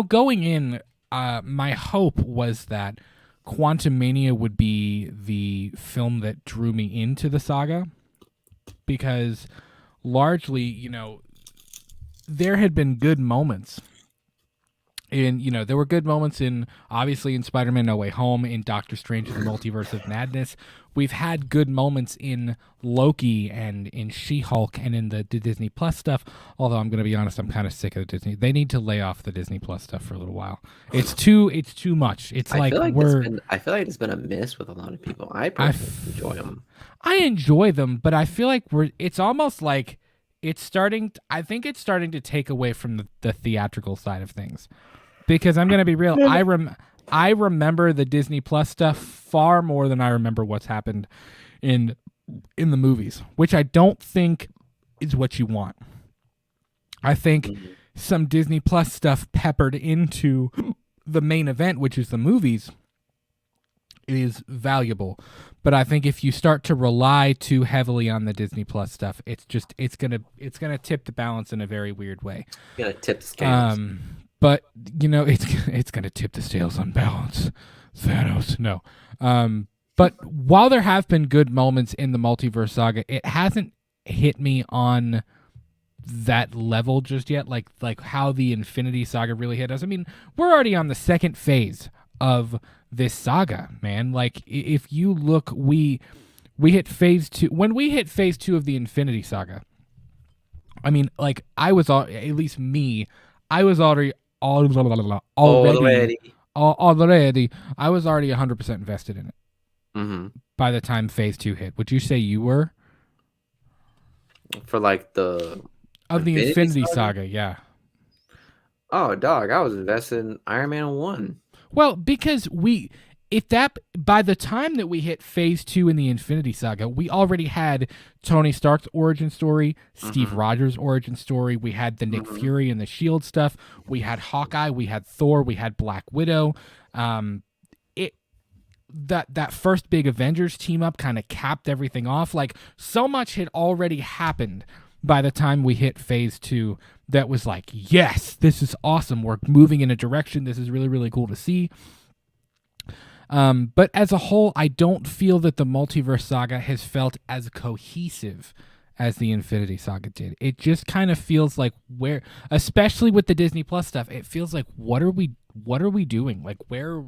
going in, my hope was that Quantumania would be the film that drew me into the saga, because largely, there had been good moments. And, there were good moments obviously in Spider-Man No Way Home, in Doctor Strange and the Multiverse of Madness. We've had good moments in Loki and in She-Hulk and in the Disney Plus stuff. Although I'm going to be honest, I'm kind of sick of the Disney. They need to lay off the Disney Plus stuff for a little while. It's too much. It's I feel like it's been a miss with a lot of people. I personally enjoy them. I enjoy them, but I feel like it's almost like I think it's starting to take away from the theatrical side of things. Because I'm going to be real, I remember the Disney Plus stuff far more than I remember what's happened in the movies, which I don't think is what you want. I think some Disney Plus stuff peppered into the main event, which is the movies, is valuable. But I think if you start to rely too heavily on the Disney Plus stuff, it's gonna tip the balance in a very weird way. It's gonna tip the scales. But it's gonna tip the scales on balance. Thanos, no. But while there have been good moments in the multiverse saga, it hasn't hit me on that level just yet. Like how the Infinity Saga really hit us. I mean, we're already on the second phase of this saga, man. Like if you look, we hit phase 2. When we hit phase 2 of the Infinity Saga, I mean, like I was at least me, I was already I was already 100% invested in it. Mm-hmm. By the time phase 2 hit. Would you say you were? For like the Infinity Saga, yeah. Oh, dog, I was invested in Iron Man 1. Well, because by the time that we hit phase 2 in the Infinity Saga, we already had Tony Stark's origin story, Steve Rogers' origin story. We had the Nick Fury and the S.H.I.E.L.D. stuff. We had Hawkeye. We had Thor. We had Black Widow. That first big Avengers team up kind of capped everything off. Like so much had already happened by the time we hit phase 2 that was like, yes, this is awesome. We're moving in a direction. This is really, really cool to see. But as a whole, I don't feel that the Multiverse Saga has felt as cohesive as the Infinity Saga did. It just kind of feels like especially with the Disney Plus stuff, it feels like what are we doing? Like where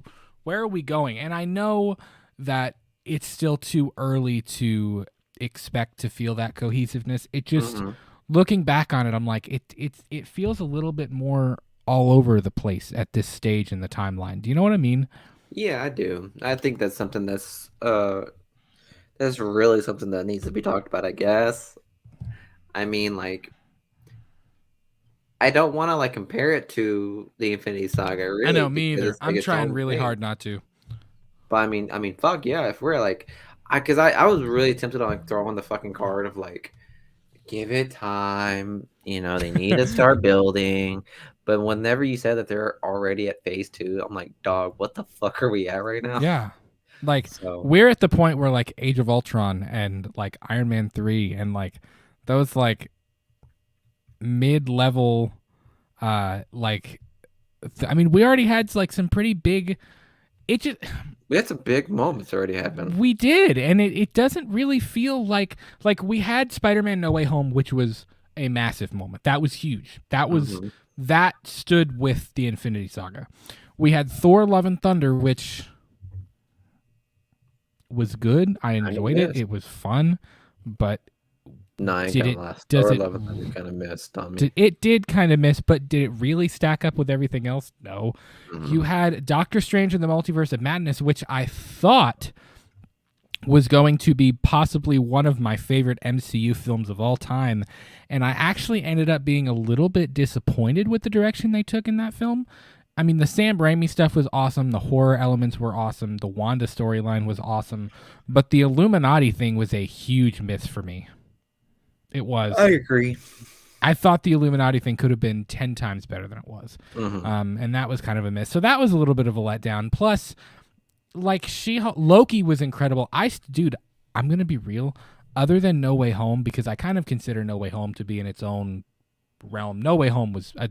are we going? And I know that it's still too early to expect to feel that cohesiveness. It just looking back on it, I'm like it feels a little bit more all over the place at this stage in the timeline. Do you know what I mean? Yeah, I do. I think that's something that's really something that needs to be talked about, I guess. I mean, like, I don't want to like compare it to the Infinity Saga, really. I know, me because either. it's like I'm its trying own really thing. hard not to. But I mean, fuck yeah! If we're like, because I was really tempted to like throw on the fucking card of like, give it time. You know, they need to start building. But whenever you said that they're already at phase 2, I'm like, dog, what the fuck are we at right now? Yeah. Like So we're at the point where like Age of Ultron and like Iron Man 3 and like those like mid-level like I mean we already had like some pretty big it just we had some big moments already happen. we did and it doesn't really feel like we had Spider-Man No Way Home, which was a massive moment. That was huge. That stood with the Infinity Saga. We had Thor Love and Thunder, which was good. I enjoyed it. It was fun, but Nine kind of last. Does Or it 11 kind of missed on me. It did kind of miss, but did it really stack up with everything else? No. You had Doctor Strange in the Multiverse of Madness, which I thought was going to be possibly one of my favorite MCU films of all time, and I actually ended up being a little bit disappointed with the direction they took in that film. I mean, the Sam Raimi stuff was awesome. The horror elements were awesome. The Wanda storyline was awesome. But the Illuminati thing was a huge miss for me. It was. I agree. I thought the Illuminati thing could have been 10 times better than it was. And that was kind of a miss. So that was a little bit of a letdown. Plus, like, Loki was incredible. Dude, I'm going to be real. Other than No Way Home, because I kind of consider No Way Home to be in its own realm, No Way Home was a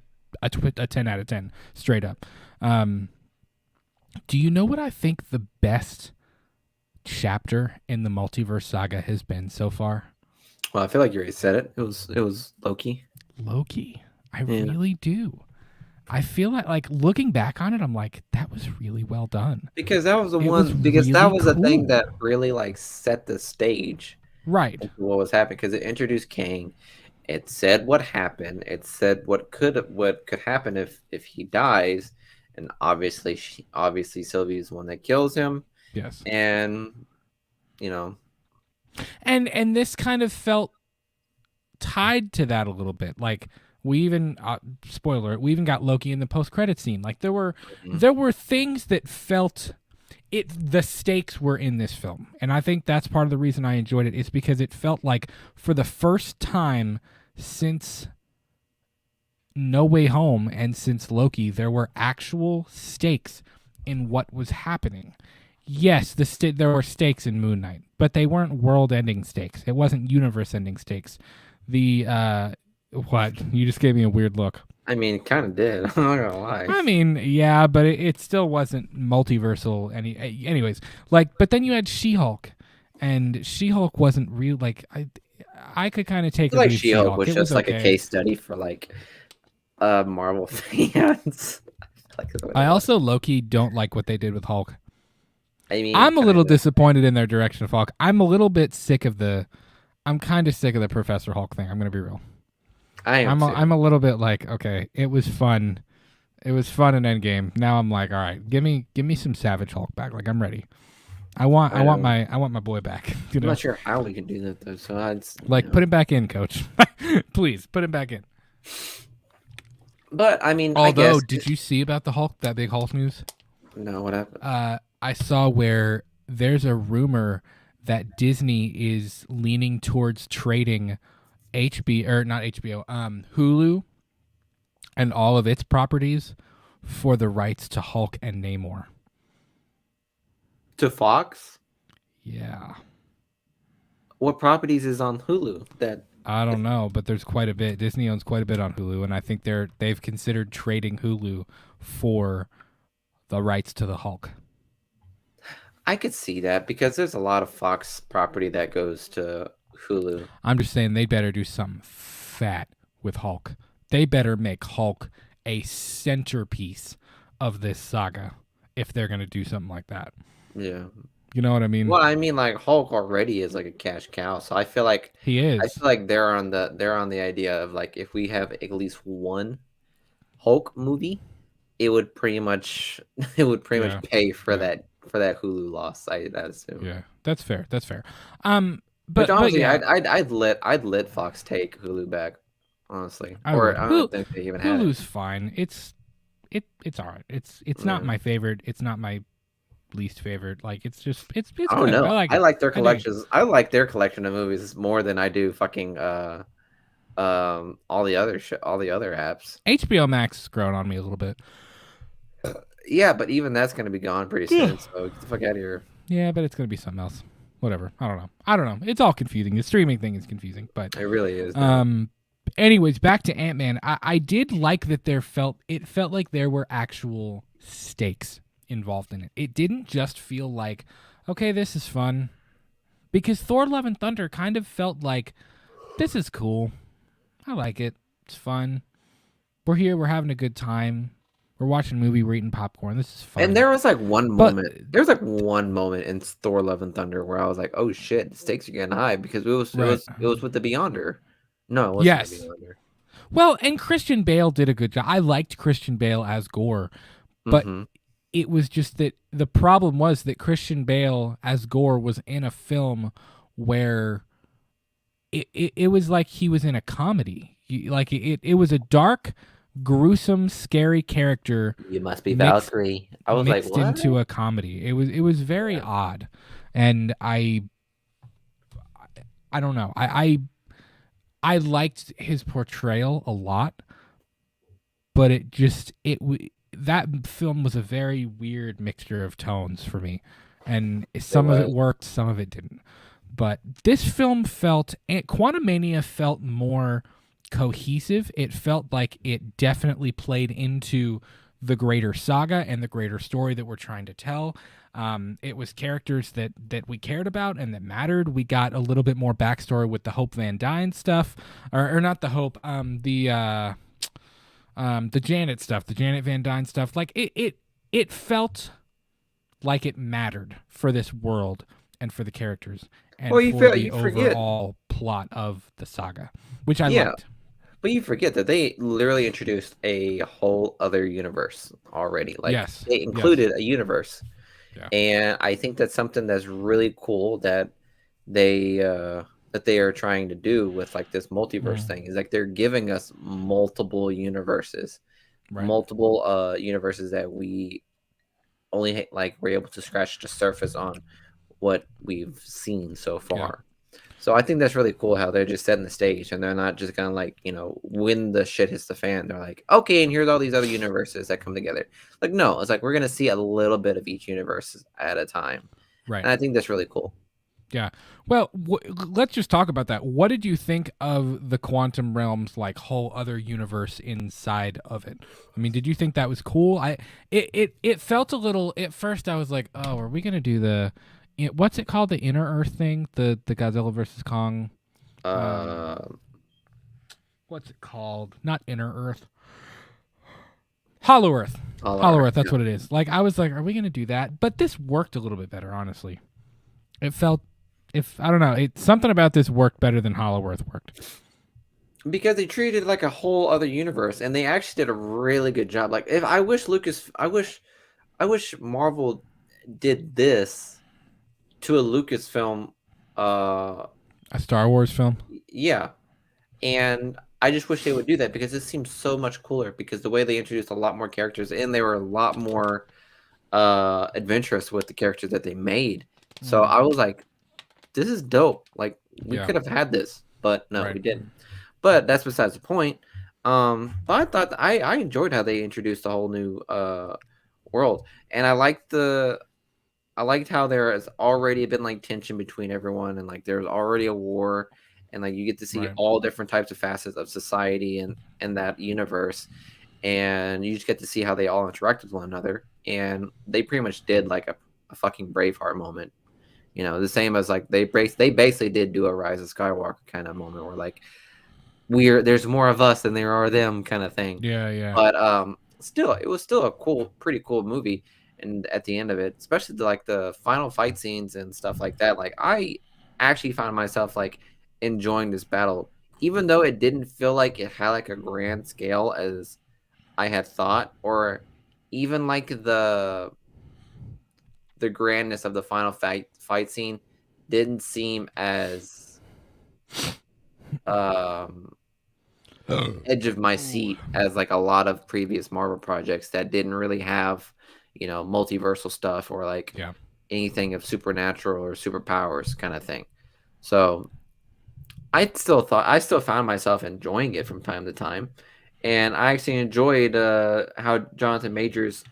10 out of 10, straight up. Do you know what I think the best chapter in the Multiverse Saga has been so far? Well, I feel like you already said it. It was Loki. Loki. I really do. I feel like looking back on it, I'm like, that was really well done. Because that was the one. Because that was the thing that really like set the stage, right? What was happening? Because it introduced Kang. It said what happened. It said what could happen if he dies, and obviously Sylvie's the one that kills him. Yes, and you know. And this kind of felt tied to that a little bit. Like we even spoiler, we even got Loki in the post-credit scene. Like there were things that felt the stakes were in this film. And I think that's part of the reason I enjoyed it, is because it felt like for the first time since No Way Home and since Loki, there were actual stakes in what was happening. Yes, there were stakes in Moon Knight, but they weren't world-ending stakes. It wasn't universe-ending stakes. What? You just gave me a weird look. I mean, it kind of did. I'm not gonna lie. I mean, yeah, but it still wasn't multiversal. Anyways, but then you had She-Hulk, and She-Hulk wasn't real. Like I could kind of take like She-Hulk was just like a case study for like Marvel fans. I also low-key don't like what they did with Hulk. I mean, I'm a little disappointed in their direction of Hulk. I'm a little bit sick of I'm kind of sick of the Professor Hulk thing. I'm gonna be real. I'm a little bit like, okay, it was fun. It was fun in Endgame. Now I'm like, all right, give me some Savage Hulk back. Like I'm ready. I want my boy back. You know? I'm not sure how we can do that though. So put him back in, Coach. Please put him back in. But I mean, did you see about the Hulk? That big Hulk news? No, what happened? I saw where there's a rumor that Disney is leaning towards trading Hulu and all of its properties for the rights to Hulk and Namor. To Fox? Yeah. What properties is on Hulu that I don't know, but there's quite a bit. Disney owns quite a bit on Hulu, and I think they've considered trading Hulu for the rights to the Hulk. I could see that because there's a lot of Fox property that goes to Hulu. I'm just saying they better do something fat with Hulk. They better make Hulk a centerpiece of this saga if they're going to do something like that. Yeah. You know what I mean? Well, I mean, like Hulk already is like a cash cow, so I feel like He is. they're on the idea of like if we have at least one Hulk movie, it would pretty much Yeah. pay for Yeah. that Hulu loss. I'd assume. Yeah. That's fair. That's fair. Which But honestly, yeah, I'd let Fox take Hulu back, honestly, I or would. I don't think they even had it. Hulu's fine. It's all right. It's not Yeah. my favorite. It's not my least favorite. Like it's I don't good. I know. like I it. like their I dig it. collections. I like their collection of movies more than I do fucking all the other all the other apps. HBO Max has grown on me a little bit. Yeah, but even that's gonna be gone pretty soon. So get the fuck out of here. Yeah, but it's gonna be something else. Whatever. I don't know. I don't know. It's all confusing. The streaming thing is confusing. But It really is now. anyways, back to Ant-Man. I did like that it felt like there were actual stakes involved in it. It didn't just feel like, okay, this is fun. Because Thor Love and Thunder kind of felt like this is cool. I like it. It's fun. We're here, we're having a good time. We're watching a movie, we're eating popcorn. This is fun. And there was like one But moment. There was like one moment in Thor: Love and Thunder where I was like, "Oh shit, the stakes are getting high," because right. it was with the Beyonder. No, it wasn't the Yes. Beyonder. Well, and Christian Bale did a good job. I liked Christian Bale as Gore, but Mm-hmm. it was just that the problem was that Christian Bale as Gore was in a film where it was like he was in a comedy. Like it was a dark, gruesome, scary character You must be mixed Valkyrie. I was like, mixed what? into a comedy. It was very Yeah. odd, and I don't know. I liked his portrayal a lot, but that film was a very weird mixture of tones for me, and It some of it was. worked, some of it didn't. But this film Quantumania felt more cohesive. It felt like it definitely played into the greater saga and the greater story that we're trying to tell. It was characters that we cared about and that mattered. We got a little bit more backstory with the Hope Van Dyne stuff, or not the Hope, the Janet stuff, the Janet Van Dyne stuff. Like it felt like it mattered for this world and for the characters and Well, for the you forget. overall plot of the saga, which I Yeah, liked. but you forget that they literally introduced a whole other universe already. Like Yes. they Yes. included a universe, Yeah. and I think that's something that's really cool they uh that they are trying to do with like this multiverse thing. Is like they're giving us multiple universes, Right. multiple universes that we only like we're able to scratch the surface on what we've seen so Yeah. far. So I think that's really cool how they're just setting the stage and they're not just gonna like, when the shit hits the fan, they're like, okay, and here's all these other universes that come together. Like, no, it's like we're gonna see a little bit of each universe at a time. Right. And I think that's really cool. Yeah. Well, let's just talk about that. What did you think of the quantum realms, like whole other universe inside of it? I mean, did you think that was cool? It felt a little. At first, I was like, oh, are we gonna do what's it called, the Inner Earth thing, the Godzilla versus Kong? Um, Uh, what's it called? Not Inner Earth. Hollow Earth. all Hollow our Earth. That's yeah. what it is. Like I was like, are we gonna do that? But this worked a little bit better, honestly. It felt, if I don't know, something about this worked better than Hollow Earth worked. Because they treated it like a whole other universe, and they actually did a really good job. Like, if I wish Marvel did this to a Lucasfilm. A Star Wars film. Yeah, and I just wish they would do that because it seems so much cooler. Because the way they introduced a lot more characters, and they were a lot more adventurous with the characters that they made. So I was like, this is dope. Like we Yeah. could have had this, but no, Right. we didn't. But that's besides the point. But I thought I enjoyed how they introduced a whole new world, and I liked how there has already been like tension between everyone, and like there's already a war, and like you get to see Right. all different types of facets of society and that universe, and you just get to see how they all interact with one another. And they pretty much did like a fucking Braveheart moment, the same as like they basically did do a Rise of Skywalker kind of moment where like there's more of us than there are them kind of thing. Yeah, yeah. But still, it was still a pretty cool movie. And at the end of it, especially like the final fight scenes and stuff like that, like I actually found myself like enjoying this battle, even though it didn't feel like it had like a grand scale as I had thought, or even like the grandness of the final fight scene didn't seem as edge of my seat as like a lot of previous Marvel projects that didn't really have, multiversal stuff or like anything of supernatural or superpowers kind of thing. So I still found myself enjoying it from time to time, and I actually enjoyed how Jonathan Majors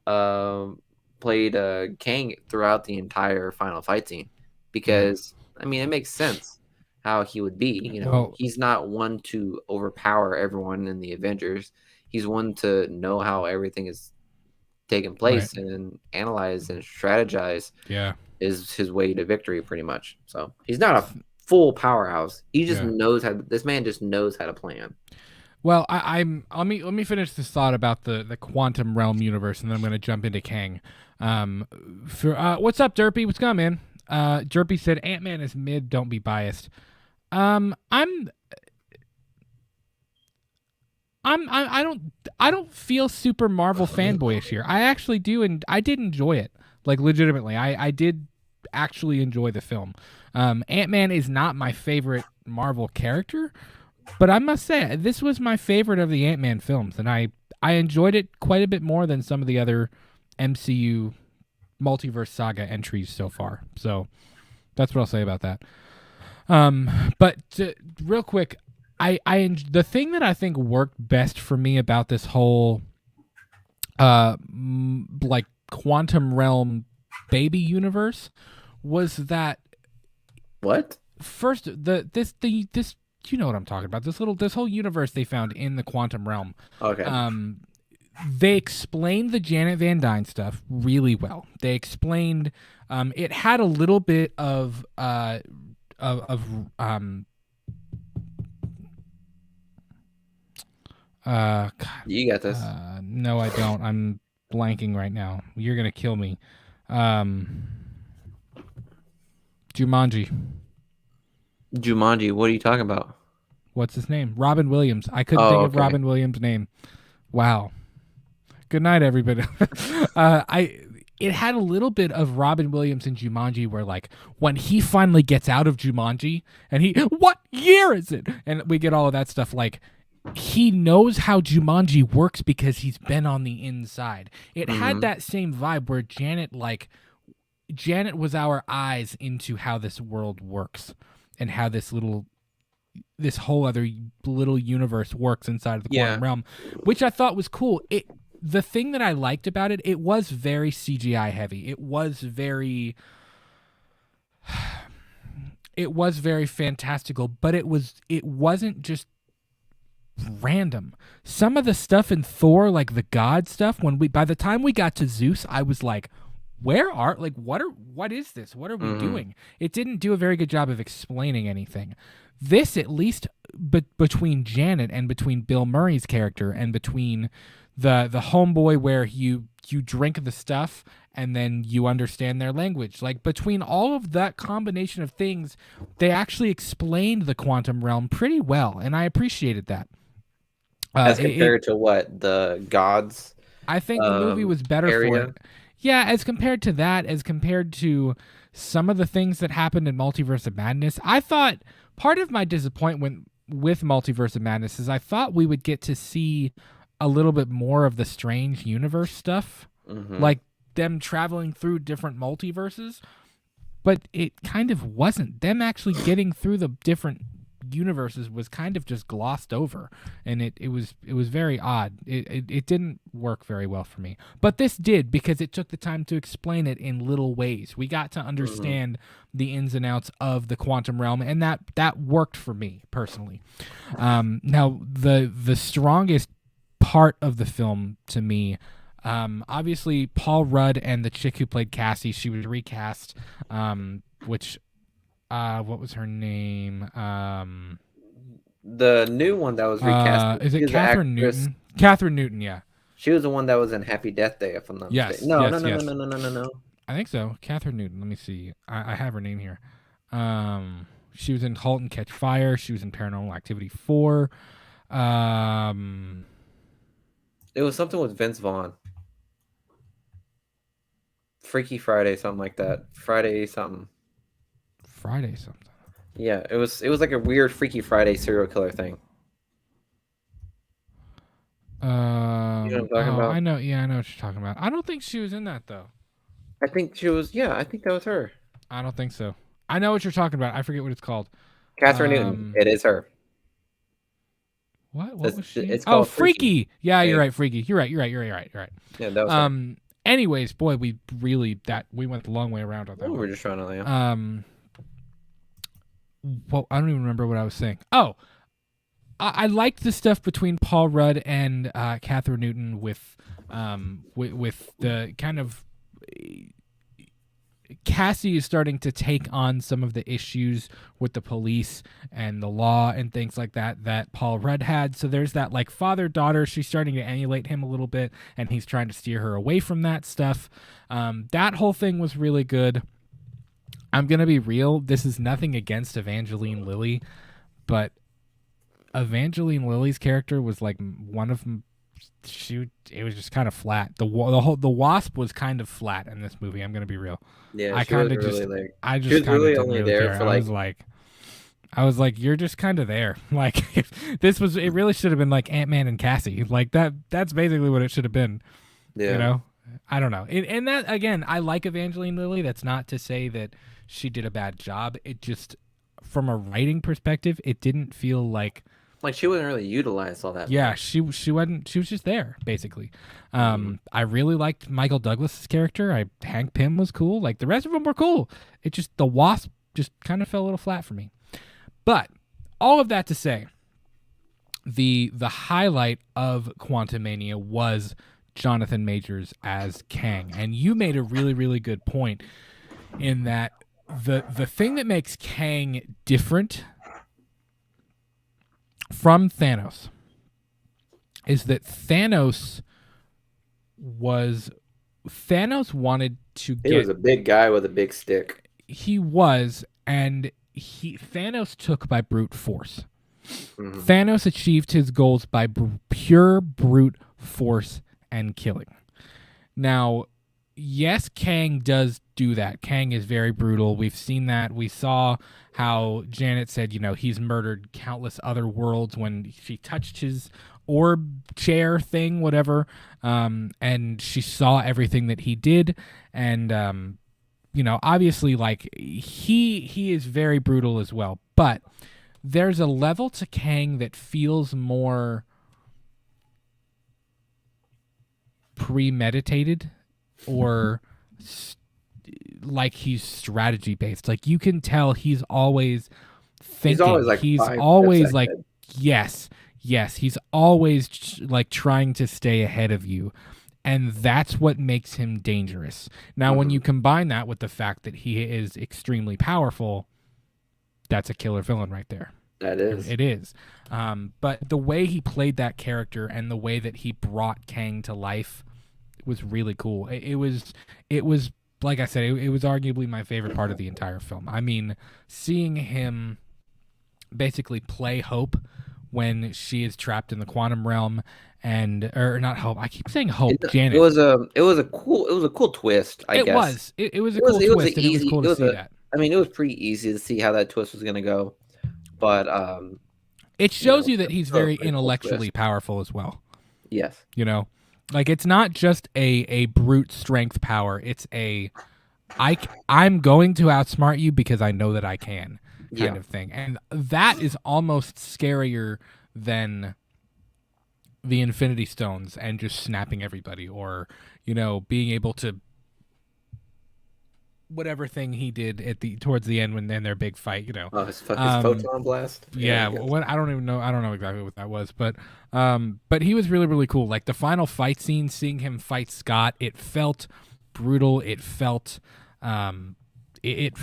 played Kang throughout the entire final fight scene, because I mean it makes sense how he would be. Well, he's not one to overpower everyone in the Avengers. He's one to know how everything is taking place and analyze and strategize. Yeah, is his way to victory pretty much. So he's not a full powerhouse. He just knows how. This man just knows how to plan. Well, let me finish this thought about the quantum realm universe, and then I'm going to jump into Kang. What's up, Derpy? What's going on, man? Derpy said Ant-Man is mid. Don't be biased. I don't feel super Marvel fanboyish here. I actually do, and I did enjoy it. Like legitimately, I did actually enjoy the film. Ant-Man is not my favorite Marvel character, but I must say this was my favorite of the Ant-Man films, and I enjoyed it quite a bit more than some of the other MCU multiverse saga entries so far. So that's what I'll say about that. Real quick, the thing that I think worked best for me about this whole like quantum realm baby universe was that first this you know what I'm talking about, this whole universe they found in the quantum realm. Okay. They explained the Janet Van Dyne stuff really well. They explained it had a little bit of God, you got this. No, I don't. I'm blanking right now. You're gonna kill me. Jumanji. What are you talking about? What's his name? Robin Williams. I couldn't think of Robin Williams' name. Wow. Good night, everybody. It had a little bit of Robin Williams in Jumanji, where like when he finally gets out of Jumanji and what year is it? And we get all of that stuff. Like he knows how Jumanji works because he's been on the inside. It had that same vibe where Janet was our eyes into how this world works and how this whole other little universe works inside of the quantum realm, which I thought was cool. The thing that I liked about it was very CGI heavy. It was very fantastical, but it wasn't just random. Some of the stuff in Thor, like the god stuff, by the time we got to Zeus, I was like, what is this? What are we doing? It didn't do a very good job of explaining anything. This, at least between Janet and between Bill Murray's character and between the homeboy where you drink the stuff and then you understand their language, like between all of that combination of things, they actually explained the quantum realm pretty well, and I appreciated that. As compared to what? The gods? I think the movie was better for it. Yeah, as compared to that, as compared to some of the things that happened in Multiverse of Madness, I thought part of my disappointment with Multiverse of Madness is I thought we would get to see a little bit more of the strange universe stuff, like them traveling through different multiverses, but it kind of wasn't. Them actually getting through the different universes was kind of just glossed over, and it was very odd. It didn't work very well for me, but this did because it took the time to explain it in little ways. We got to understand the ins and outs of the quantum realm, and that worked for me personally. Now the strongest part of the film to me, obviously Paul Rudd and the chick who played Cassie, she was recast, which what was her name? The new one that was recast. Is it Catherine Newton? Catherine Newton, yeah. She was the one that was in Happy Death Day, if I'm not mistaken. No. I think so. Catherine Newton. Let me see. I have her name here. She was in *Halt and Catch Fire*. She was in *Paranormal Activity 4*. It was something with Vince Vaughn. Freaky Friday, something like that. Friday something. Yeah, it was like a weird Freaky Friday serial killer thing. You know what I'm talking about? I know what you're talking about. I don't think she was in that though. I think she was. Yeah, I think that was her. I don't think so. I know what you're talking about. I forget what it's called. Catherine Newton. It is her. What was she? It's called Freaky. Yeah, you're right. Freaky. You're right. Yeah, that was her. Anyways, boy, we went the long way around on that. We were just trying to. Well, I don't even remember what I was saying. Oh, I liked the stuff between Paul Rudd and Catherine Newton with the kind of Cassie is starting to take on some of the issues with the police and the law and things like that Paul Rudd had. So there's that like father-daughter. She's starting to emulate him a little bit, and he's trying to steer her away from that stuff. That whole thing was really good. I'm going to be real. This is nothing against Evangeline Lilly, but Evangeline Lilly's character was like one of them. It was just kind of flat. The Wasp was kind of flat in this movie. I'm gonna be real. Yeah, I kind of just really like. I just she was really only really there care. for like. I was like, you're just kind of there. Like, it really should have been like Ant-Man and Cassie. Like that. That's basically what it should have been. Yeah. You know, I don't know. And that again, I like Evangeline Lilly. That's not to say that she did a bad job. It just, from a writing perspective, it didn't feel like she wasn't really utilized all that. Yeah, much. she wasn't. She was just there, basically. I really liked Michael Douglas's character. Hank Pym was cool. Like the rest of them were cool. It just the Wasp just kind of fell a little flat for me. But all of that to say, the highlight of Quantumania was Jonathan Majors as Kang, and you made a really really good point in that the thing that makes Kang different from Thanos is that Thanos wanted to get... He was a big guy with a big stick. He was, and Thanos took by brute force. Mm-hmm. Thanos achieved his goals by pure brute force and killing. Now, yes, Kang does do that. Kang is very brutal. We've seen that. We saw how Janet said, he's murdered countless other worlds when she touched his orb chair thing, whatever. And she saw everything that he did. And, obviously, like, he is very brutal as well. But there's a level to Kang that feels more premeditated, or like he's strategy based. Like you can tell he's always thinking. He's always like yes. He's always like trying to stay ahead of you, and that's what makes him dangerous. Now, when you combine that with the fact that he is extremely powerful, that's a killer villain right there. That is. It is. But the way he played that character and the way that he brought Kang to life was really cool. It was like I said, it was arguably my favorite part of the entire film. I mean, seeing him basically play Hope when she is trapped in the quantum realm, or not Hope. I keep saying Hope. Janet. It was a cool twist. I guess it was a cool twist. And it was cool to see that. I mean, it was pretty easy to see how that twist was gonna go, but it shows you that he's very intellectually powerful as well. Yes. Like it's not just a brute strength power. It's I'm going to outsmart you because I know that I can. kind of thing. And that is almost scarier than the Infinity Stones and just snapping everybody, or, you know, being able to whatever thing he did at the towards the end when then their big fight, you know. His photon blast. Yeah, what I don't know exactly what that was, but he was really, really cool. Like the final fight scene, seeing him fight Scott, it felt brutal. It felt it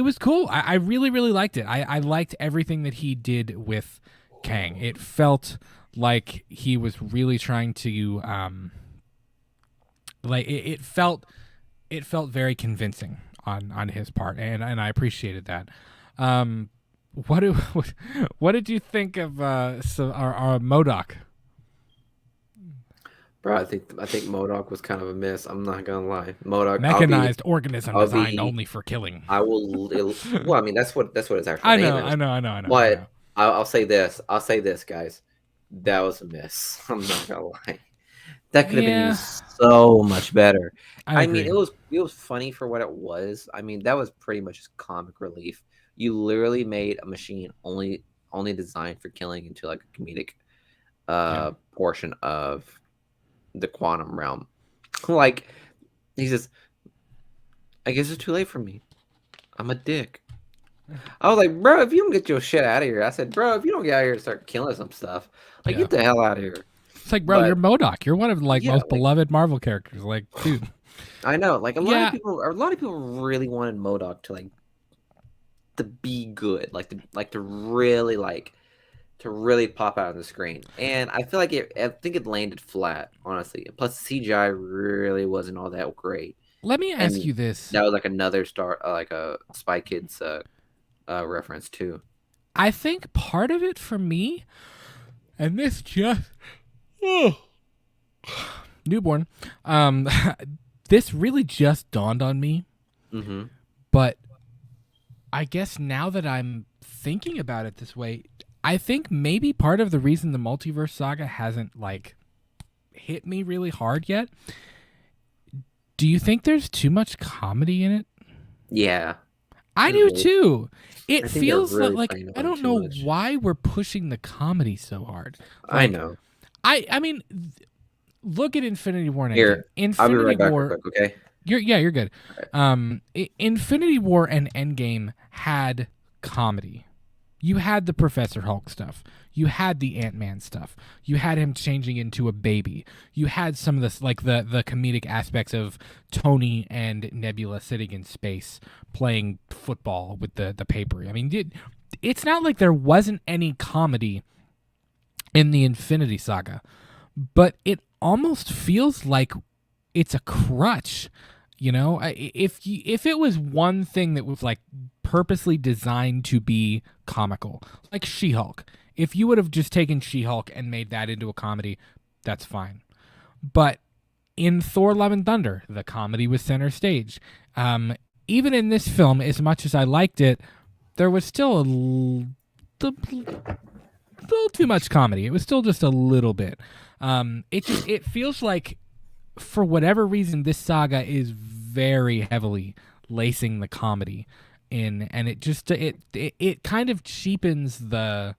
was cool. I really, really liked it. I liked everything that he did with Kang. It felt like he was really trying to like it felt very convincing on his part, and I appreciated that. What did you think of our MODOK? Bro, I think MODOK was kind of a miss. I'm not gonna lie. MODOK, mechanized organism designed only for killing. Well, I mean that's what its actual I name know, is. I know. But I'll say this. I'll say this, guys. That was a miss. I'm not gonna lie. That could have been used so much better. I mean, it was funny for what it was. I mean, that was pretty much just comic relief. You literally made a machine only designed for killing into like a comedic portion of the quantum realm. Like, he says, I guess it's too late for me. I'm a dick. I was like, bro, if you don't get your shit out of here. I said, bro, if you don't get out of here and start killing some stuff, like, get the hell out of here. It's like, bro, you're MODOK. You're one of most beloved Marvel characters. Like, dude. I know. Like a lot of people really wanted MODOK to be good, to really pop out on the screen. And I feel like I think it landed flat, honestly. Plus, CGI really wasn't all that great. Let me ask you this. That was like another like a Spy Kids reference too. I think part of it for me, and this just newborn, this really just dawned on me. Mm-hmm. But I guess now that I'm thinking about it this way, I think maybe part of the reason the multiverse saga hasn't like hit me really hard yet. Do you think there's too much comedy in it? Yeah. I do too. It feels like I don't know why we're pushing the comedy so hard. Like, I know. I mean, look at Infinity War and Here, Endgame. I'll be right back real quick, okay? You're good. Right. Infinity War and Endgame had comedy. You had the Professor Hulk stuff. You had the Ant-Man stuff. You had him changing into a baby. You had some of this, like the comedic aspects of Tony and Nebula sitting in space playing football with the paper. I mean, it's not like there wasn't any comedy in the Infinity Saga, but it almost feels like it's a crutch. You know, if it was one thing that was like purposely designed to be comical, like She-Hulk, if you would have just taken She-Hulk and made that into a comedy, that's fine. But in Thor: Love and Thunder, the comedy was center stage. Even in this film, as much as I liked it, there was still a little too much comedy. It was still just a little bit. It feels like, for whatever reason, this saga is very heavily lacing the comedy in, and it kind of cheapens the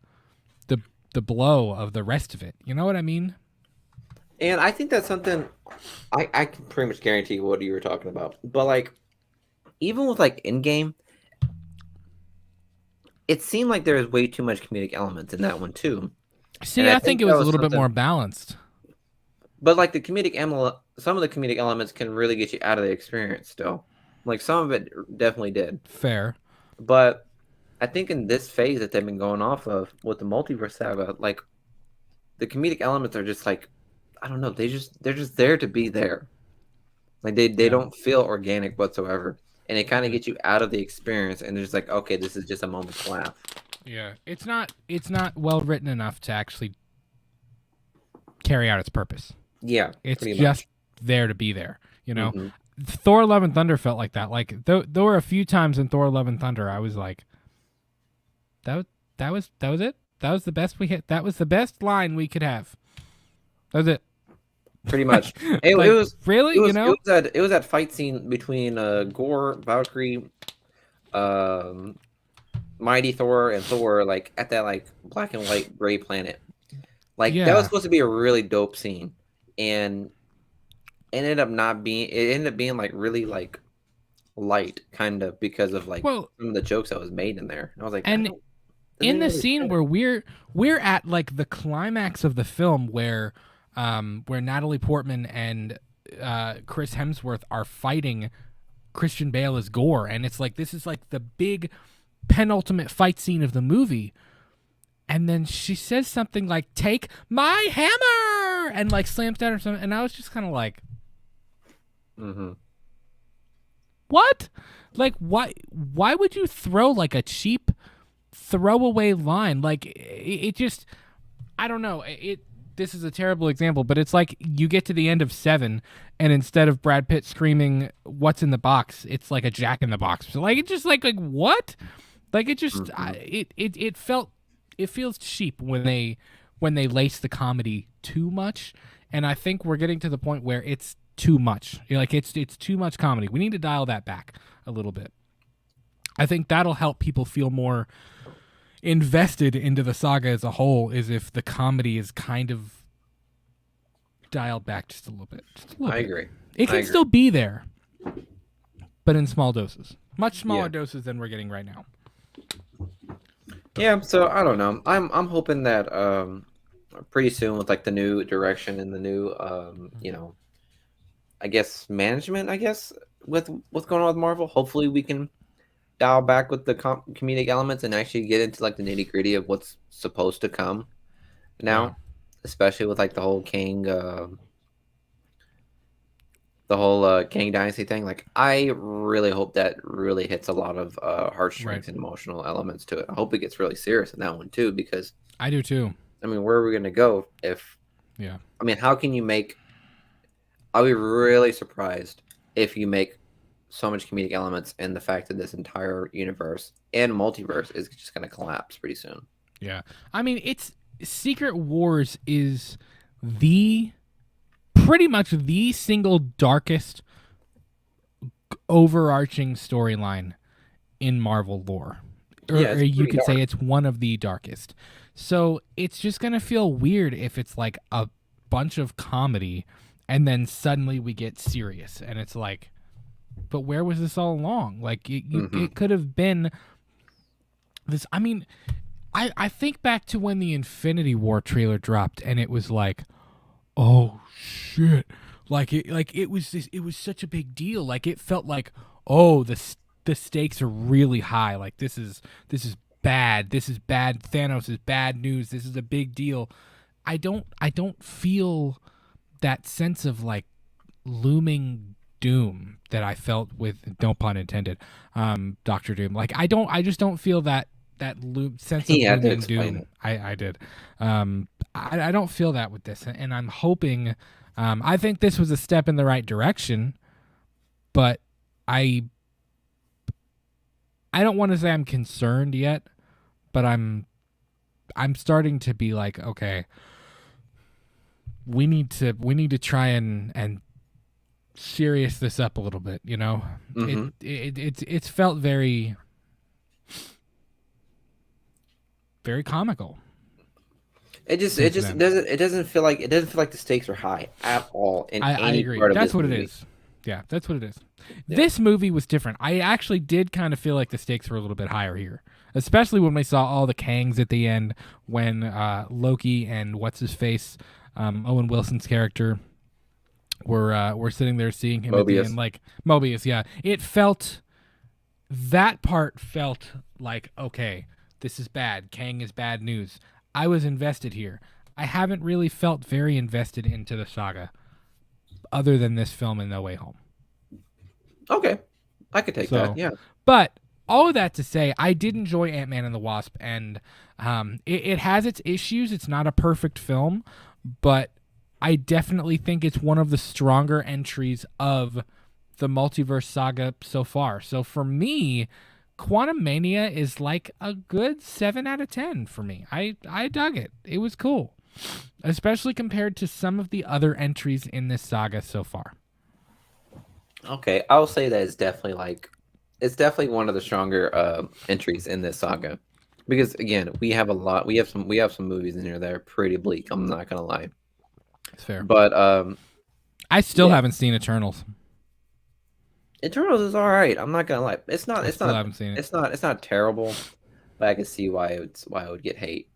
blow of the rest of it. You know what I mean? And I think that's something I can pretty much guarantee what you were talking about. But like, even with like Endgame, it seemed like there was way too much comedic elements in that one too. See, I think it was a little bit more balanced. But like some of the comedic elements can really get you out of the experience still. Like some of it definitely did. Fair. But I think in this phase that they've been going off of with the multiverse saga, like the comedic elements are just like, I don't know, they're just there to be there. Like they don't feel organic whatsoever. And it kind of gets you out of the experience, and it's like, okay, this is just a moment to laugh. Yeah. It's not well written enough to actually carry out its purpose. Yeah, it's just there to be there, you know. Mm-hmm. Thor: Love and Thunder felt like that. Like there were a few times in Thor: Love and Thunder I was like, that was it. That was the best we hit. That was the best line we could have. That was it. Pretty much. It was really, you know, it was that fight scene between Gore, Valkyrie, Mighty Thor and Thor like at that like black and white gray planet. Like that was Yeah. supposed to be a really dope scene, and ended up not being. It ended up being like really like light, kind of because of like Well, some of the jokes that was made in there. And I was like, I and don't. Doesn't in even the really scene fit. where we're at like the climax of the film where Natalie Portman and Chris Hemsworth are fighting Christian Bale as Gore, and it's like this is like the big penultimate fight scene of the movie, and then she says something like "Take my hammer" and like slams down or something, and I was just kind of like, Mm-hmm. what? Like why would you throw like a cheap throwaway line? Like it just I don't know. This is a terrible example, but it's like you get to the end of Seven, and instead of Brad Pitt screaming "What's in the box," it's like a Jack in the Box. So like it just like what? Like it just Mm-hmm. it feels cheap when they lace the comedy too much, and I think we're getting to the point where it's too much. Like it's too much comedy. We need to dial that back a little bit. I think that'll help people feel more invested into the saga as a whole is if the comedy is kind of dialed back just a little bit. Just a little I bit. agree. It I can agree. still be there, but in small doses. Much Yeah. smaller doses than we're getting right now. Yeah. So I don't know. I'm hoping that pretty soon with like the new direction and the new I guess management. I guess with what's going on with Marvel. Hopefully we can dial back with the comedic elements and actually get into like the nitty gritty of what's supposed to come Yeah. now, especially with like the whole Kang Dynasty thing. Like, I really hope that really hits a lot of Right. heartstrings and emotional elements to it. I hope it gets really serious in that one too, because I do too. I mean, where are we going to go if? Yeah. I mean, how can you make? I'll be really surprised if you make so much comedic elements and the fact that this entire universe and multiverse is just going to collapse pretty soon. Yeah. I mean, it's Secret Wars is the pretty much the single darkest overarching storyline in Marvel lore. Yeah, Or it's you pretty could say dark. it's one of the darkest. So it's just going to feel weird if it's like a bunch of comedy and then suddenly we get serious. And it's like, but where was this all along? Like, Hmm. it could have been this. I mean, I think back to when the Infinity War trailer dropped and it was like, oh shit, it was it was such a big deal. Like it felt like, oh, the stakes are really high. Like this is bad. This is bad. Thanos is bad news. This is a big deal. I don't feel that sense of like looming doom that I felt with, no pun intended, Doctor Doom. Like I just don't feel that sense of He had to looming explain doom. it. I did. I don't feel that with this, and I'm hoping. I think this was a step in the right direction, but I I don't want to say I'm concerned yet, but I'm starting to be like, okay, we need to try and serious this up a little bit. You know, Hmm. it's felt very very comical. It Towards the just end. doesn't feel like the stakes are high at all in I any agree. part of That's this what it movie. is. Yeah, that's what it is. Yeah. This movie was different. I actually did kind of feel like the stakes were a little bit higher here, especially when we saw all the Kangs at the end when Loki and what's his face, Owen Wilson's character, were sitting there seeing him at the end, Mobius. like Mobius. Yeah, it felt that part felt like okay, this is bad. Kang is bad news. I was invested here. I haven't really felt very invested into the saga other than this film and No Way Home. Okay, I could take that. So, Yeah. but all of that to say, I did enjoy Ant-Man and the Wasp, and it has its issues. It's not a perfect film, but I definitely think it's one of the stronger entries of the multiverse saga so far. So for me, Quantumania is like a good 7 out of 10 for me. I dug it. It was cool, especially compared to some of the other entries in this saga so far. Okay, I'll say that it's definitely like it's definitely one of the stronger entries in this saga, because again, we have some movies in here that are pretty bleak. I'm not gonna lie. It's fair, but I still haven't seen Eternals. Eternals is all right. I'm not gonna lie. It's not. I It's still not. haven't seen it. It's not terrible, but I can see why it would get hate.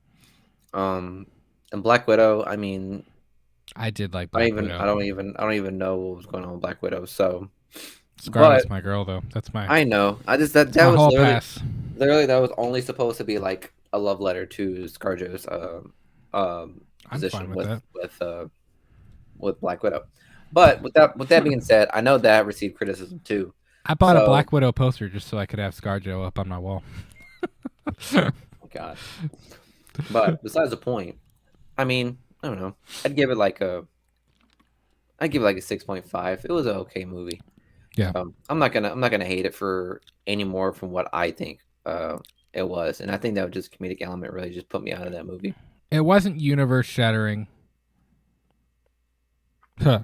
And Black Widow. I mean, I did like Black Widow. I don't even know what was going on with Black Widow. So Scarlett's my girl, though. That's my. I know. I just that was literally that was only supposed to be like a love letter to ScarJo's position with Black Widow. But with that being said, I know that received criticism too. I bought a Black Widow poster just so I could have ScarJo up on my wall. Oh God. But besides the point, I mean, I don't know. I'd give it like a 6.5. It was an okay movie. Yeah. I'm not gonna hate it for any more from what I think it was, and I think that was just comedic element really just put me out of that movie. It wasn't universe shattering. Huh.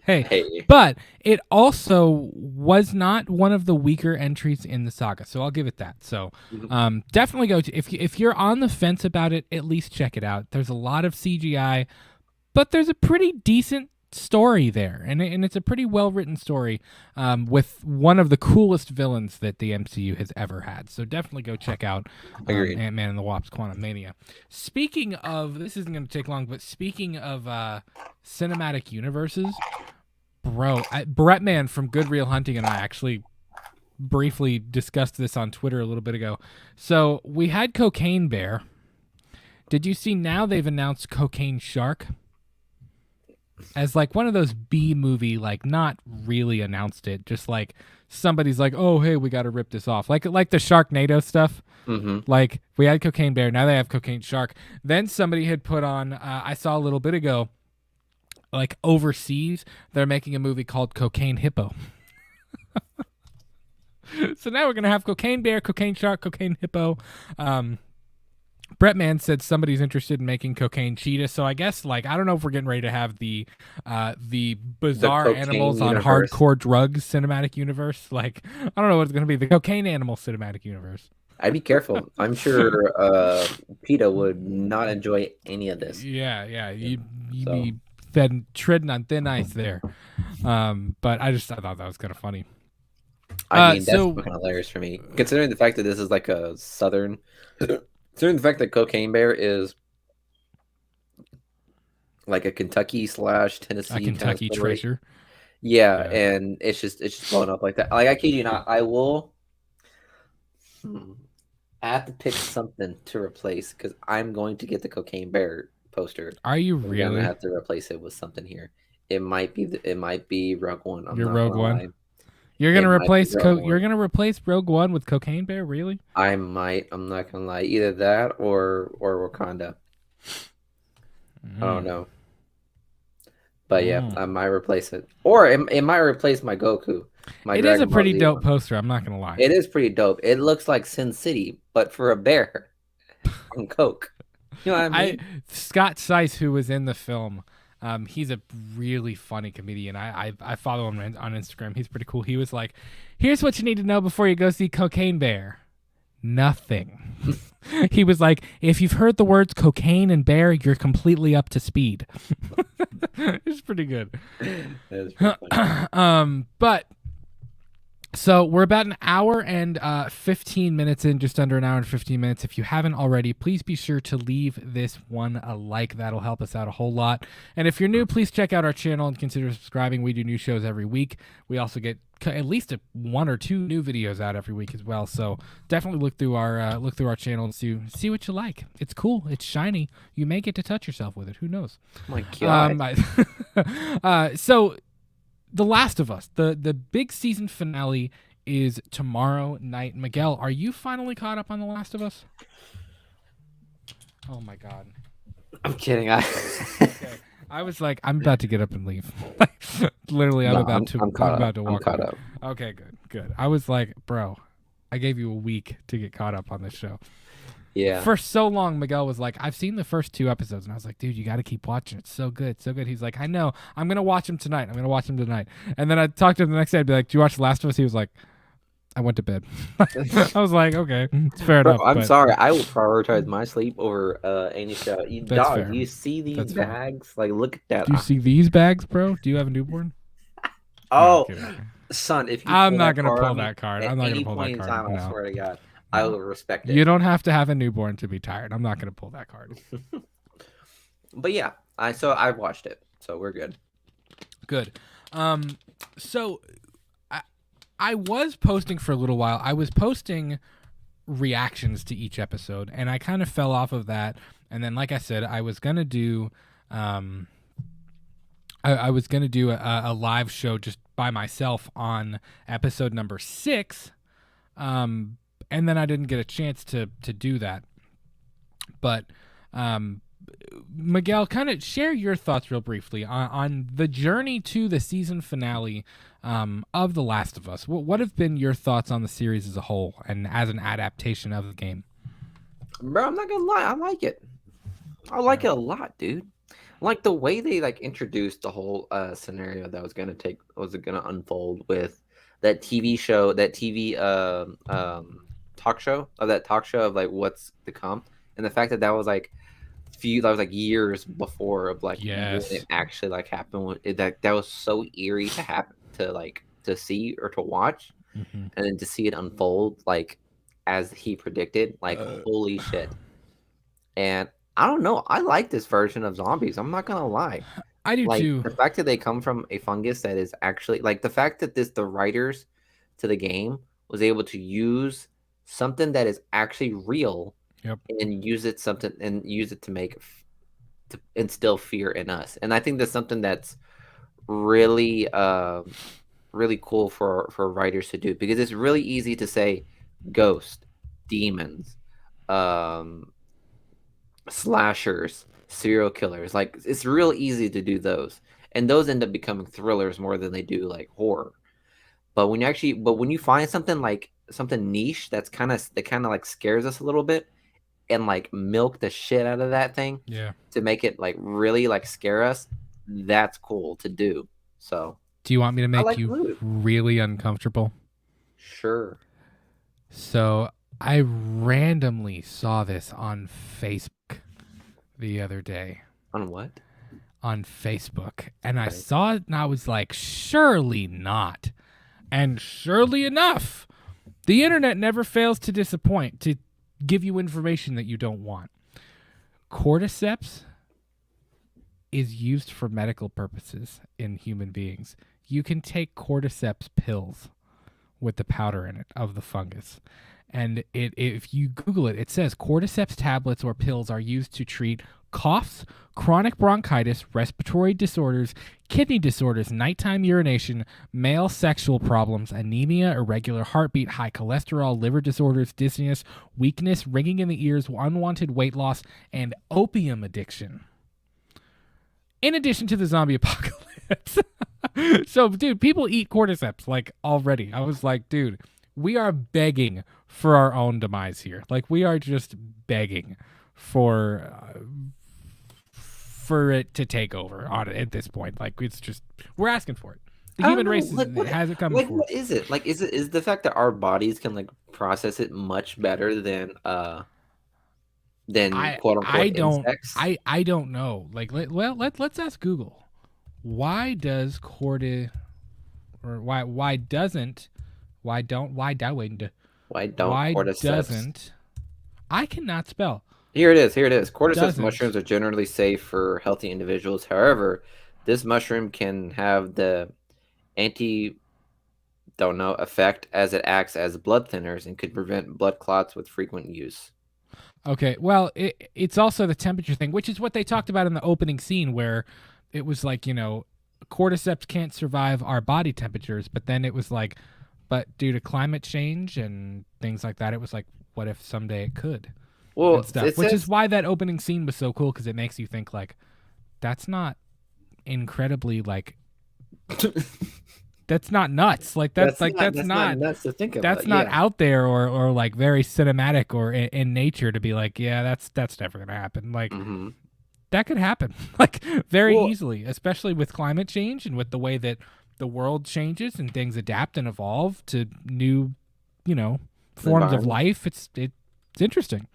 Hey. But it also was not one of the weaker entries in the saga, so I'll give it that. So definitely go to, if you're on the fence about it, at least check it out. There's a lot of CGI, but there's a pretty decent story there, and it's a pretty well written story with one of the coolest villains that the MCU has ever had. So definitely go check out Ant-Man and the Wasp: Quantumania. Speaking of, this isn't going to take long, but speaking of cinematic universes, bro, Brettman from Good Real Hunting and I actually briefly discussed this on Twitter a little bit ago. So we had Cocaine Bear. Did you see now they've announced Cocaine Shark? As like one of those B movie, like not really announced it, just like somebody's like, oh hey, we got to rip this off, like the Sharknado stuff. Like we had Cocaine Bear, now they have Cocaine Shark. Then somebody had put on, I saw a little bit ago, like overseas they're making a movie called Cocaine Hippo. So now we're gonna have Cocaine Bear, Cocaine Shark, Cocaine Hippo. Brettman said somebody's interested in making Cocaine Cheetah, so I guess like I don't know if we're getting ready to have the bizarre animals on hardcore drugs cinematic universe. Like I don't know what it's gonna be. The cocaine animal cinematic universe. I'd be careful. I'm sure PETA would not enjoy any of this. Yeah. You'd be treading on thin ice there. But I thought that was kind of funny. I mean, that's fucking hilarious for me, considering the fact that this is like a southern. Considering the fact that Cocaine Bear is like a Kentucky / Tennessee, a Kentucky treasure. Yeah, and it's just blowing up like that. Like I kid you not, I will. I have to pick something to replace because I'm going to get the Cocaine Bear poster. Are you really? I'm gonna have to replace it with something here. It might be Rogue One. Your Rogue One. You're gonna replace Rogue One with Cocaine Bear, really? I might. I'm not gonna lie. Either that or Wakanda. I don't know. But yeah, I might replace it, or it might replace my Goku. It is a pretty dope poster. I'm not gonna lie. It is pretty dope. It looks like Sin City, but for a bear on coke. You know what I mean? Scott Seiss, who was in the film. He's a really funny comedian. I follow him on Instagram. He's pretty cool. He was like, here's what you need to know before you go see Cocaine Bear. Nothing. He was like, if you've heard the words cocaine and bear, you're completely up to speed. It's pretty good. That is pretty funny. But so we're about an hour and 15 minutes in, just under an hour and 15 minutes. If you haven't already, please be sure to leave this one a like. That'll help us out a whole lot. And if you're new, please check out our channel and consider subscribing. We do new shows every week. We also get at least one or two new videos out every week as well. So definitely look through our channel and see what you like. It's cool. It's shiny. You may get to touch yourself with it. Who knows? Oh my God. So The Last of Us, the big season finale is tomorrow night. Miguel, are you finally caught up on The Last of Us? Oh my God. I'm kidding. Okay. I was like, I'm about to get up and leave. Literally, I'm about to walk up. Okay, good. I was like, bro, I gave you a week to get caught up on this show. Yeah. For so long, Miguel was like, I've seen the first 2 episodes. And I was like, dude, you got to keep watching. It's so good. So good. He's like, I know. I'm going to watch him tonight. And then I talked to him the next day. I'd be like, do you watch The Last of Us? He was like, I went to bed. I was like, okay, it's fair Bro, enough. I'm but sorry. I will prioritize my sleep over any show. That's Dog, fair. do you see these That's fair. bags? Like, look at that. Do you see these bags, bro? Do you have a newborn? Oh, No, son, if you I'm pull not that gonna card pull on me that card. at I'm not any gonna pull point that in card. time, I No. swear to God, I will respect it. You don't have to have a newborn to be tired. I'm not gonna pull that card. But yeah, I watched it, so we're good. Good. So I was posting for a little while. I was posting reactions to each episode, and I kind of fell off of that. And then, like I said, I was gonna do, I was gonna do a live show just by myself on episode number 6, and then I didn't get a chance to do that. But Miguel, kind of share your thoughts real briefly on the journey to the season finale of The Last of Us. What have been your thoughts on the series as a whole and as an adaptation of the game? Bro, I'm not gonna lie, I like it. I like it a lot, dude. Like the way they like introduced the whole scenario that was gonna unfold with that TV show, that TV talk show of like what's to come, and the fact that was like years before of like when it actually like happened. That was so eerie to happen to see or to watch, and then to see it unfold like as he predicted. Like holy shit! And I don't know. I like this version of zombies. I'm not gonna lie. I do too. The fact that they come from a fungus that is actually like the fact that the writers to the game was able to use something that is actually real. Yep. And use it to instill fear in us. And I think that's something that's really really cool for writers to do, because it's really easy to say ghost, demons, slashers, serial killers. Like it's real easy to do those, and those end up becoming thrillers more than they do like horror. But when you find something niche that kind of like scares us a little bit, and like milk the shit out of that thing, to make it like really like scare us, that's cool to do. So do you want me to make you really uncomfortable? Sure. So I randomly saw this on Facebook the other day. On what? On Facebook. And I saw it and I was like, surely not. And surely enough, the internet never fails to disappoint, to give you information that you don't want. Cordyceps is used for medical purposes in human beings. You can take cordyceps pills with the powder in it of the fungus. And if you Google it, it says cordyceps tablets or pills are used to treat coughs, chronic bronchitis, respiratory disorders, kidney disorders, nighttime urination, male sexual problems, anemia, irregular heartbeat, high cholesterol, liver disorders, dizziness, weakness, ringing in the ears, unwanted weight loss, and opium addiction. In addition to the zombie apocalypse. So, dude, people eat cordyceps like already. I was like, dude, we are begging for our own demise here. Like, we are just begging for it to take over on it at this point. Like, it's just, we're asking for it. The human race has it coming. Like, what is it? Like, is the fact that our bodies can like process it much better than quote unquote insects? I don't know. Like, let's ask Google. Why does cordyceps I cannot spell. Here it is. Cordyceps mushrooms are generally safe for healthy individuals. However, this mushroom can have the effect as it acts as blood thinners and could prevent blood clots with frequent use. Okay, well, it's also the temperature thing, which is what they talked about in the opening scene, where it was like, cordyceps can't survive our body temperatures, but then it was like, but due to climate change and things like that, it was like, what if someday it could? Well, which is why that opening scene was so cool, because it makes you think like, that's not incredibly like that's not nuts. Like that's not nuts to think that's about. not Yeah. out there or like very cinematic or in nature to be like, yeah, that's never gonna happen. Like Mm-hmm. that could happen like very Well, easily, especially with climate change and with the way that the world changes and things adapt and evolve to new, you know, forms of environment. life. It's interesting.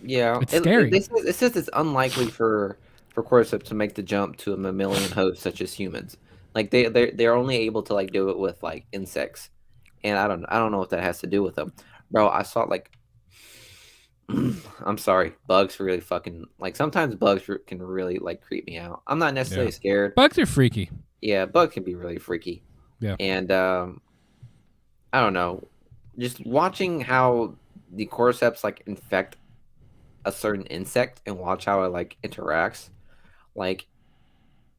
Yeah, It's scary. it says it's unlikely for cordyceps to make the jump to a mammalian host such as humans. Like they're only able to like do it with like insects, and I don't know what that has to do with them, bro. I saw like I'm sorry, bugs really fucking like sometimes can really like creep me out. I'm not Yeah. necessarily scared. Bugs are freaky. Yeah, bugs can be really freaky, Yeah. and I don't know, just watching how the cordyceps like infect a certain insect and watch how it like interacts, like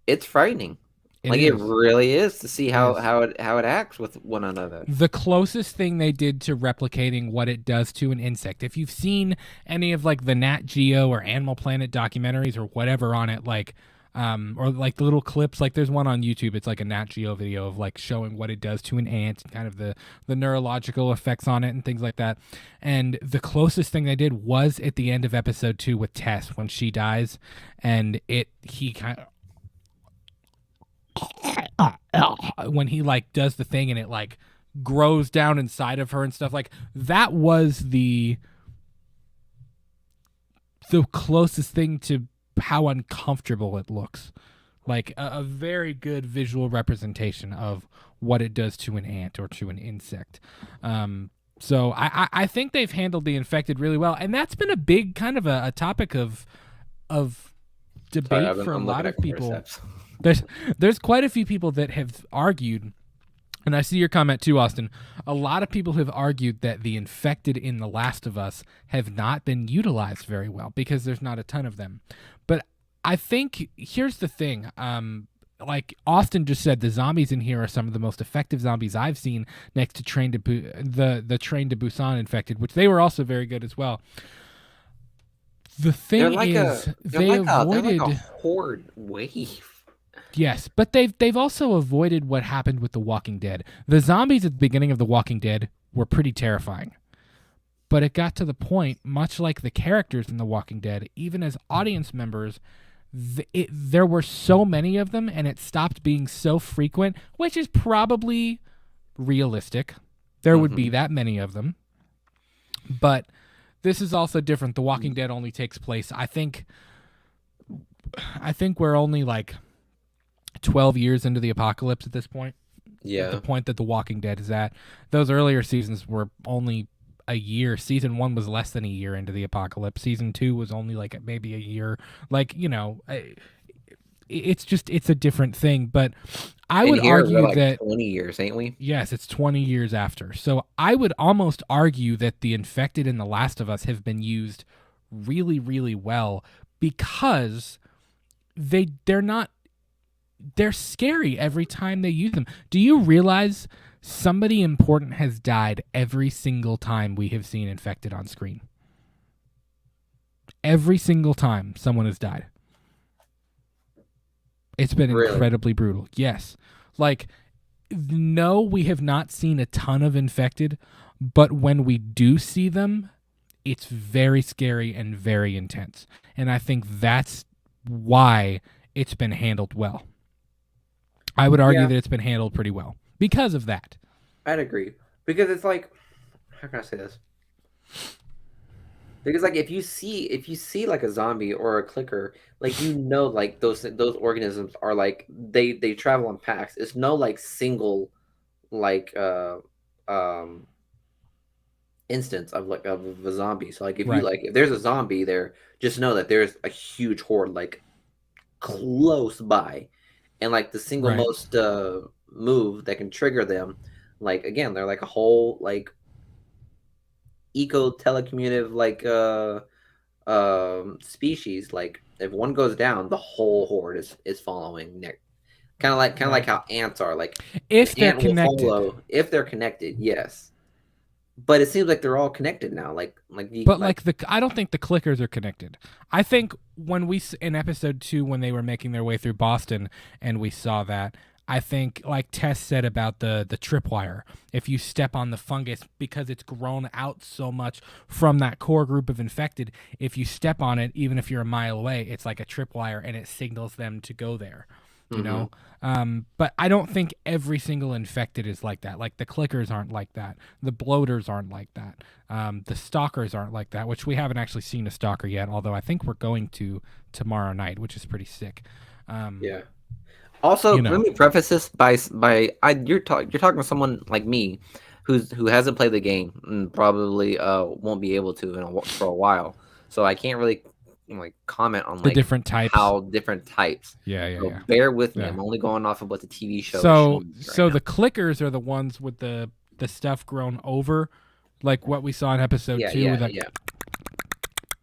it's frightening. It Like it is. really is to see It is. how it acts with one another. The closest thing they did to replicating what it does to an insect. If you've seen any of like the Nat Geo or Animal Planet documentaries or whatever on it, like or like the little clips, like there's one on YouTube. It's like a Nat Geo video of like showing what it does to an ant and kind of the neurological effects on it and things like that. And the closest thing they did was at the end of episode 2 with Tess when she dies, and he kind of when he like does the thing and it like grows down inside of her and stuff, like that was the closest thing to how uncomfortable it looks, like a very good visual representation of what it does to an ant or to an insect. So I think they've handled the infected really well, and that's been a big kind of a topic of Sorry, debate for a I'm lot looking of at people. cordyceps. There's quite a few people that have argued, and I see your comment too, Austin. A lot of people have argued that the infected in The Last of Us have not been utilized very well because there's not a ton of them. But I think here's the thing. Like Austin just said, the zombies in here are some of the most effective zombies I've seen next to the Train to Busan infected, which they were also very good as well. The thing is, they avoided they're like a horde wave. yes, but they've also avoided what happened with The Walking Dead. The zombies at the beginning of The Walking Dead were pretty terrifying. But it got to the point, much like the characters in The Walking Dead, even as audience members, there were so many of them and it stopped being so frequent, which is probably realistic. There would be that many of them. But this is also different. The Walking Dead only takes place, I think we're only like 12 years into the apocalypse at this point. Yeah. The point that The Walking Dead is at. Those earlier seasons were only a year. Season 1 was less than a year into the apocalypse. Season 2 was only like maybe a year. Like, you know, it's a different thing. But I would argue like that 20 years, ain't we? Yes, it's 20 years after. So I would almost argue that the infected in The Last of Us have been used really, really well because they're scary every time they use them. Do you realize somebody important has died every single time we have seen infected on screen? Every single time someone has died. It's been incredibly brutal. Yes. Like, no, we have not seen a ton of infected, but when we do see them, it's very scary and very intense. And I think that's why it's been handled well. I would argue that it's been handled pretty well because of that. I'd agree. Because it's like, how can I say this? Because like if you see like a zombie or a clicker, like you know like those organisms are like they travel in packs. It's no like single like instance of like of a zombie. So like if you like if there's a zombie there, just know that there's a huge horde like close by. And like the single most move that can trigger them, like again, they're like a whole like eco telecommunicative like species. Like if one goes down, the whole horde is following. Kind of like how ants are. Like if the they're ant connected, will follow if they're connected. Yes, but it seems like they're all connected now. I don't think the clickers are connected. I think when we in episode 2 when they were making their way through Boston and we saw that, I think, like Tess said about the tripwire, if you step on the fungus because it's grown out so much from that core group of infected, if you step on it, even if you're a mile away, it's like a tripwire and it signals them to go there. You know, but I don't think every single infected is like that. Like the clickers aren't like that. The bloaters aren't like that. The stalkers aren't like that, which we haven't actually seen a stalker yet. Although I think we're going to tomorrow night, which is pretty sick. Yeah. Also, let me preface this you're talking to someone like me, who hasn't played the game and probably won't be able to for a while. So I can't really like comment on the different types. How different types. Yeah. Bear with me. I'm only going off of what the TV show. So the clickers are the ones with the stuff grown over, like what we saw in episode 2 with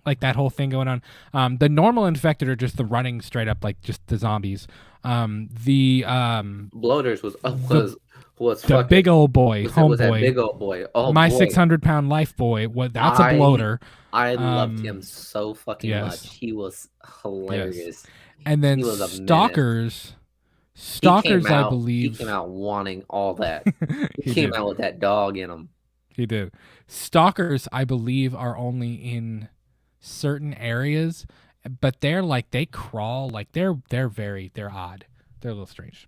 like that whole thing going on. The normal infected are just the running straight up, like just the zombies. The bloaters was the big old boy, homeboy, big old boy. Oh, my 600-pound life boy. That's a bloater. I loved him so fucking much. He was hilarious. Yes. And then stalkers. I believe he came out wanting all that. He came out with that dog in him. He did. Stalkers, I believe, are only in certain areas, but they're like they crawl, like they're odd. They're a little strange.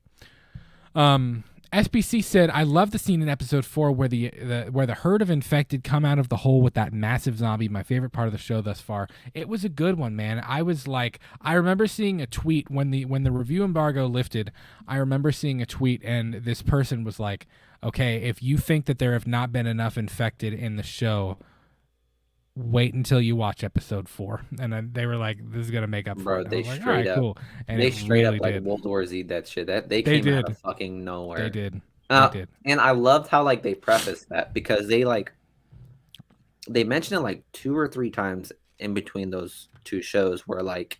SBC said, I love the scene in episode 4 where the herd of infected come out of the hole with that massive zombie. My favorite part of the show thus far. It was a good one, man. I remember seeing a tweet when the review embargo lifted. I remember seeing a tweet and this person was like, okay, if you think that there have not been enough infected in the show, wait until you watch episode 4. And then they were like, this is gonna make up for it. They straight up cool. And they straight really up like World War Z that shit. That they came out of fucking nowhere. They did. And I loved how like they prefaced that, because they mentioned it like 2 or 3 times in between those 2 shows, where like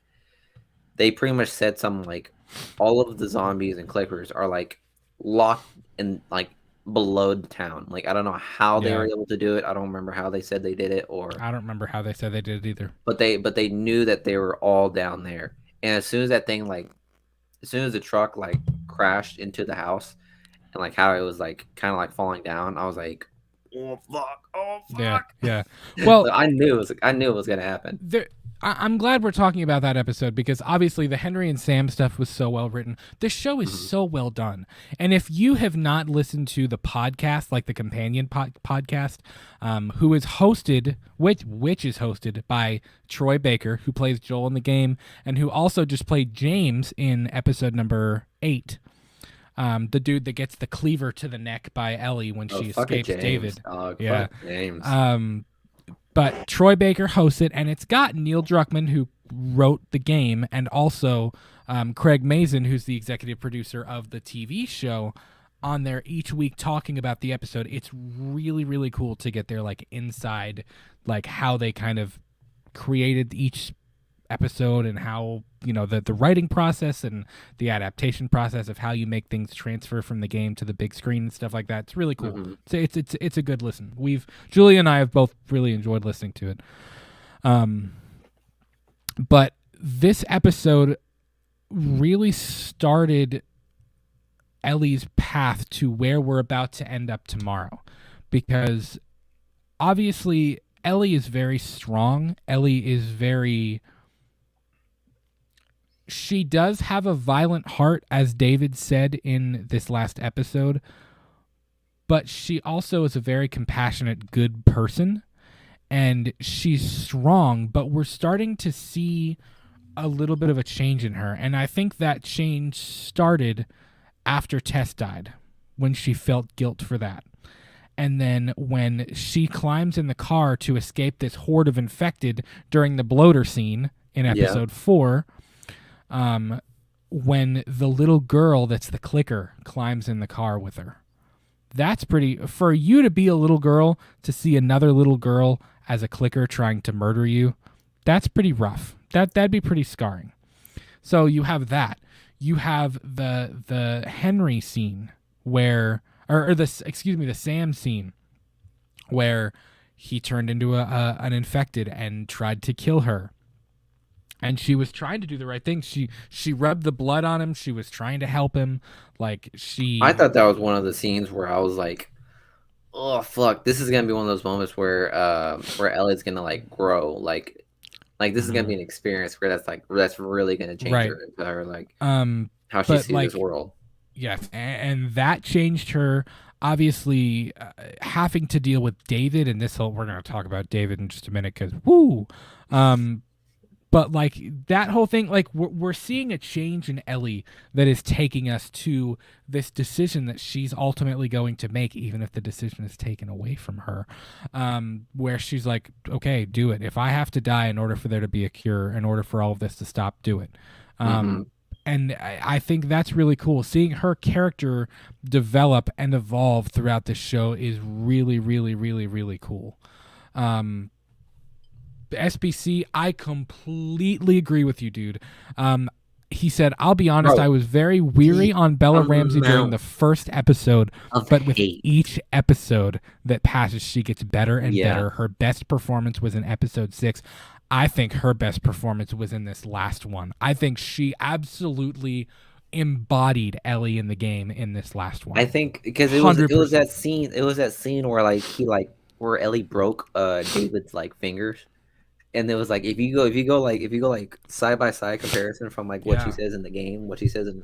they pretty much said something like all of the zombies and clickers are like locked in like below the town. Like I don't know how they were able to do it. I don't remember how they said they did it, or I don't remember how they said they did it either. But they knew that they were all down there. And as soon as the truck like crashed into the house, and like how it was like kind of like falling down, I was like, oh fuck. Yeah. Well, so I knew it was gonna happen. I'm glad we're talking about that episode, because obviously the Henry and Sam stuff was so well written. The show is so well done. And if you have not listened to the podcast, like the companion podcast, who is hosted, which is hosted by Troy Baker, who plays Joel in the game, and who also just played James in episode number 8. The dude that gets the cleaver to the neck by Ellie when she escapes David. Fuck James. But Troy Baker hosts it, and it's got Neil Druckmann, who wrote the game, and also Craig Mazin, who's the executive producer of the TV show, on there each week talking about the episode. It's really, really cool to get their like inside, like how they kind of created each episode, and how, you know, the writing process and the adaptation process of how you make things transfer from the game to the big screen and stuff like that. It's really cool. It's a good listen. Julie and I have both really enjoyed listening to it. But this episode really started Ellie's path to where we're about to end up tomorrow, because obviously Ellie is very strong. Ellie is she does have a violent heart, as David said in this last episode, but she also is a very compassionate, good person, and she's strong, but we're starting to see a little bit of a change in her, and I think that change started after Tess died, when she felt guilt for that. And then when she climbs in the car to escape this horde of infected during the bloater scene in episode 4, when the little girl that's the clicker climbs in the car with her. That's pretty, for you to be a little girl, to see another little girl as a clicker trying to murder you, that's pretty rough. That'd be pretty scarring. So you have that. You have the Henry scene where, or the Sam scene where he turned into an infected and tried to kill her. and she was trying to do the right thing. She rubbed the blood on him. She was trying to help him. Like I she thought that was one of the scenes where I was like, oh fuck, this is gonna be one of those moments where Ellie's gonna like grow, like this is gonna be an experience where that's really gonna change right. her into her like Um, how she but sees this like world. yes, and that changed her. Obviously, having to deal with David, and this whole we're going to talk about David in just a minute because woo. But like that whole thing, like we're seeing a change in Ellie that is taking us to this decision that she's ultimately going to make, even if the decision is taken away from her. Where she's like, okay, do it. If I have to die in order for there to be a cure, in order for all of this to stop, do it. And I think that's really cool. Seeing her character develop and evolve throughout this show is really, really, really, really cool. SBC, I completely agree with you, dude. He said, I'll be honest, Bro, I was very weary on Bella Ramsey during the first episode, but with each episode that passes, she gets better and better. Her best performance was in episode 6. I think her best performance was in this last one. I think she absolutely embodied Ellie in the game in this last one. I think because it was that scene where like where Ellie broke David's like fingers. And it was like if you go like side by side comparison from like what she says in the game, what she says in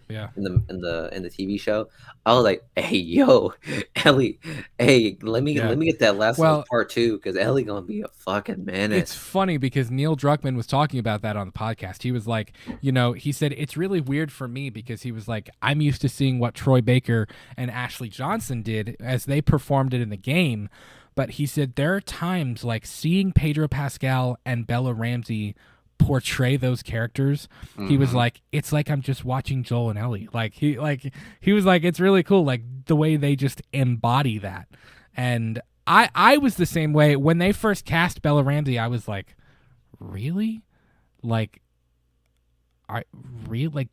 the TV show, I was like, hey yo, Ellie, hey, let me get that last one part 2 because Ellie gonna be a fucking menace. It's funny because Neil Druckmann was talking about that on the podcast. He was like, he said it's really weird for me because he was like, I'm used to seeing what Troy Baker and Ashley Johnson did as they performed it in the game. But he said there are times like seeing Pedro Pascal and Bella Ramsey portray those characters. He was like, it's like I'm just watching Joel and Ellie. He was like, it's really cool, like the way they just embody that. And I was the same way when they first cast Bella Ramsey. I was like, really, like,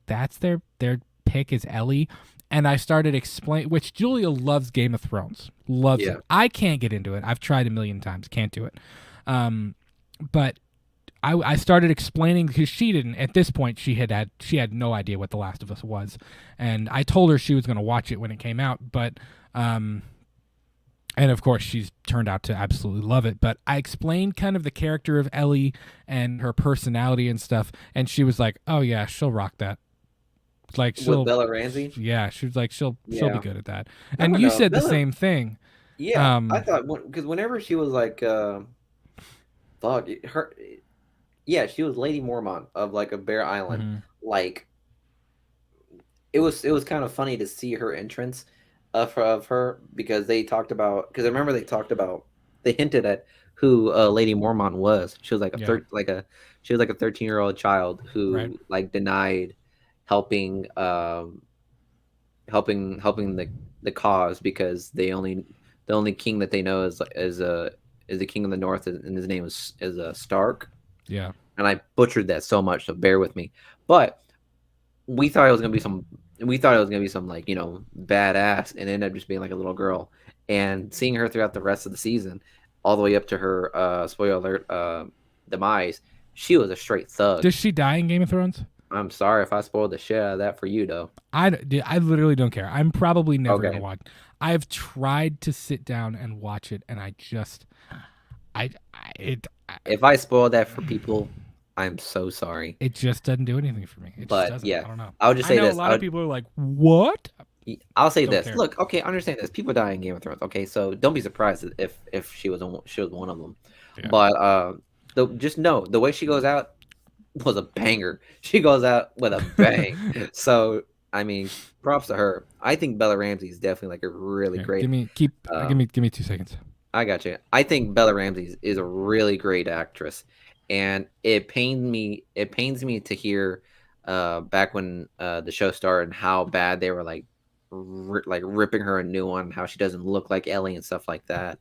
that's their pick is Ellie. And I started explaining, which Julia loves Game of Thrones. Loves it. I can't get into it. I've tried a million times. Can't do it. But I started explaining because she didn't. At this point, she had no idea what The Last of Us was. And I told her she was going to watch it when it came out. But, and of course, she's turned out to absolutely love it. But I explained kind of the character of Ellie and her personality and stuff. And she was like, oh, yeah, she'll rock that. Like with Bella Ramsey, she was like she'll be good at that. And you said the same thing. Yeah, I thought because whenever she was like, she was Lady Mormont of like a Bear Island. Like, it was kind of funny to see her entrance of her because they talked about because I remember they hinted at who Lady Mormont was. She was like a 13-year-old child who like denied helping the cause because the only king that they know is the king of the north and his name is Stark. Yeah. And I butchered that so much, so bear with me. But we thought it was gonna be some like, badass, and it ended up just being like a little girl. And seeing her throughout the rest of the season, all the way up to her spoiler alert demise, she was a straight thug. Does she die in Game of Thrones? I'm sorry if I spoiled the shit out of that for you, though. I literally don't care. I'm probably never gonna watch. I've tried to sit down and watch it, and I just, if I spoiled that for people, I'm so sorry. It just doesn't do anything for me. It just doesn't. I don't know. I'll just say this. A lot of people are like, "What?" I'll say this. Care. Look, okay, understand this. People die in Game of Thrones. Okay, so don't be surprised if she was one of them. Yeah. But just know the way she goes out was a banger. She goes out with a bang. So I mean, props to her. I think Bella Ramsey is definitely like a really great. Give me 2 seconds. I got you. I think Bella Ramsey is a really great actress, and it pains me to hear back when the show started and how bad they were like ripping her a new one, how she doesn't look like Ellie and stuff like that,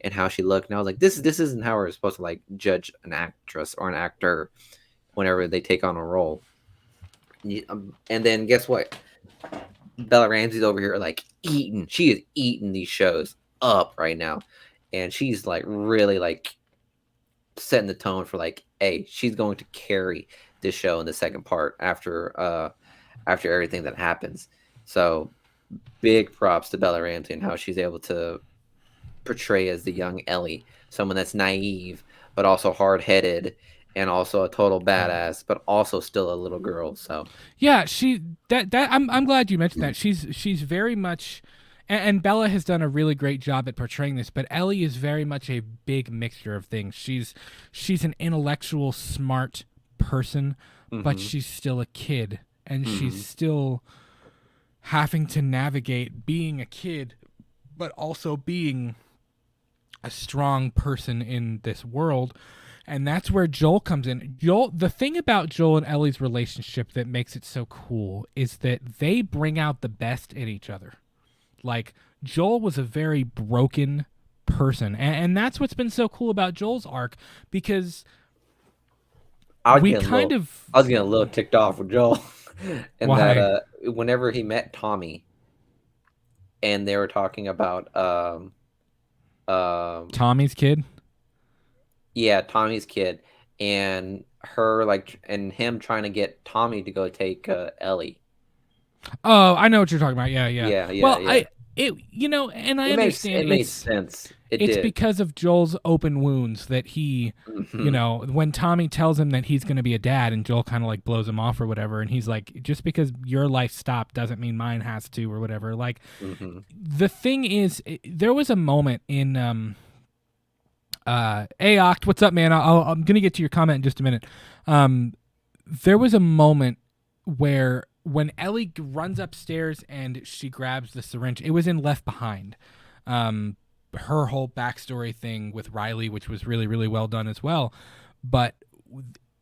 and how she looked. And I was like, this isn't how we're supposed to like judge an actress or an actor whenever they take on a role. And then guess what? Bella Ramsey's over here like eating. She is eating these shows up right now, and she's like really like setting the tone for like hey, she's going to carry this show in the second part after everything that happens. So big props to Bella Ramsey and how she's able to portray as the young Ellie, someone that's naive but also hard-headed and also a total badass, but also still a little girl. So yeah, I'm glad you mentioned that. She's very much, and Bella has done a really great job at portraying this. But Ellie is very much a big mixture of things. She's an intellectual, smart person, but she's still a kid, and she's still having to navigate being a kid, but also being a strong person in this world. And that's where Joel comes in. The thing about Joel and Ellie's relationship that makes it so cool is that they bring out the best in each other. Like, Joel was a very broken person. And that's what's been so cool about Joel's arc, because I was getting a little ticked off with Joel. And why? that whenever he met Tommy and they were talking about Tommy's kid? Yeah, Tommy's kid, and her and him trying to get Tommy to go take Ellie. Oh, I know what you're talking about. Yeah. Well, yeah. I understand it made sense. It's because of Joel's open wounds that he, when Tommy tells him that he's going to be a dad, and Joel kind of like blows him off or whatever, and he's like, just because your life stopped doesn't mean mine has to or whatever. Like, the thing is, there was a moment in Oct, what's up, man? I'm gonna get to your comment in just a minute. There was a moment where when Ellie runs upstairs and she grabs the syringe, it was in Left Behind. Her whole backstory thing with Riley, which was really, really well done as well. But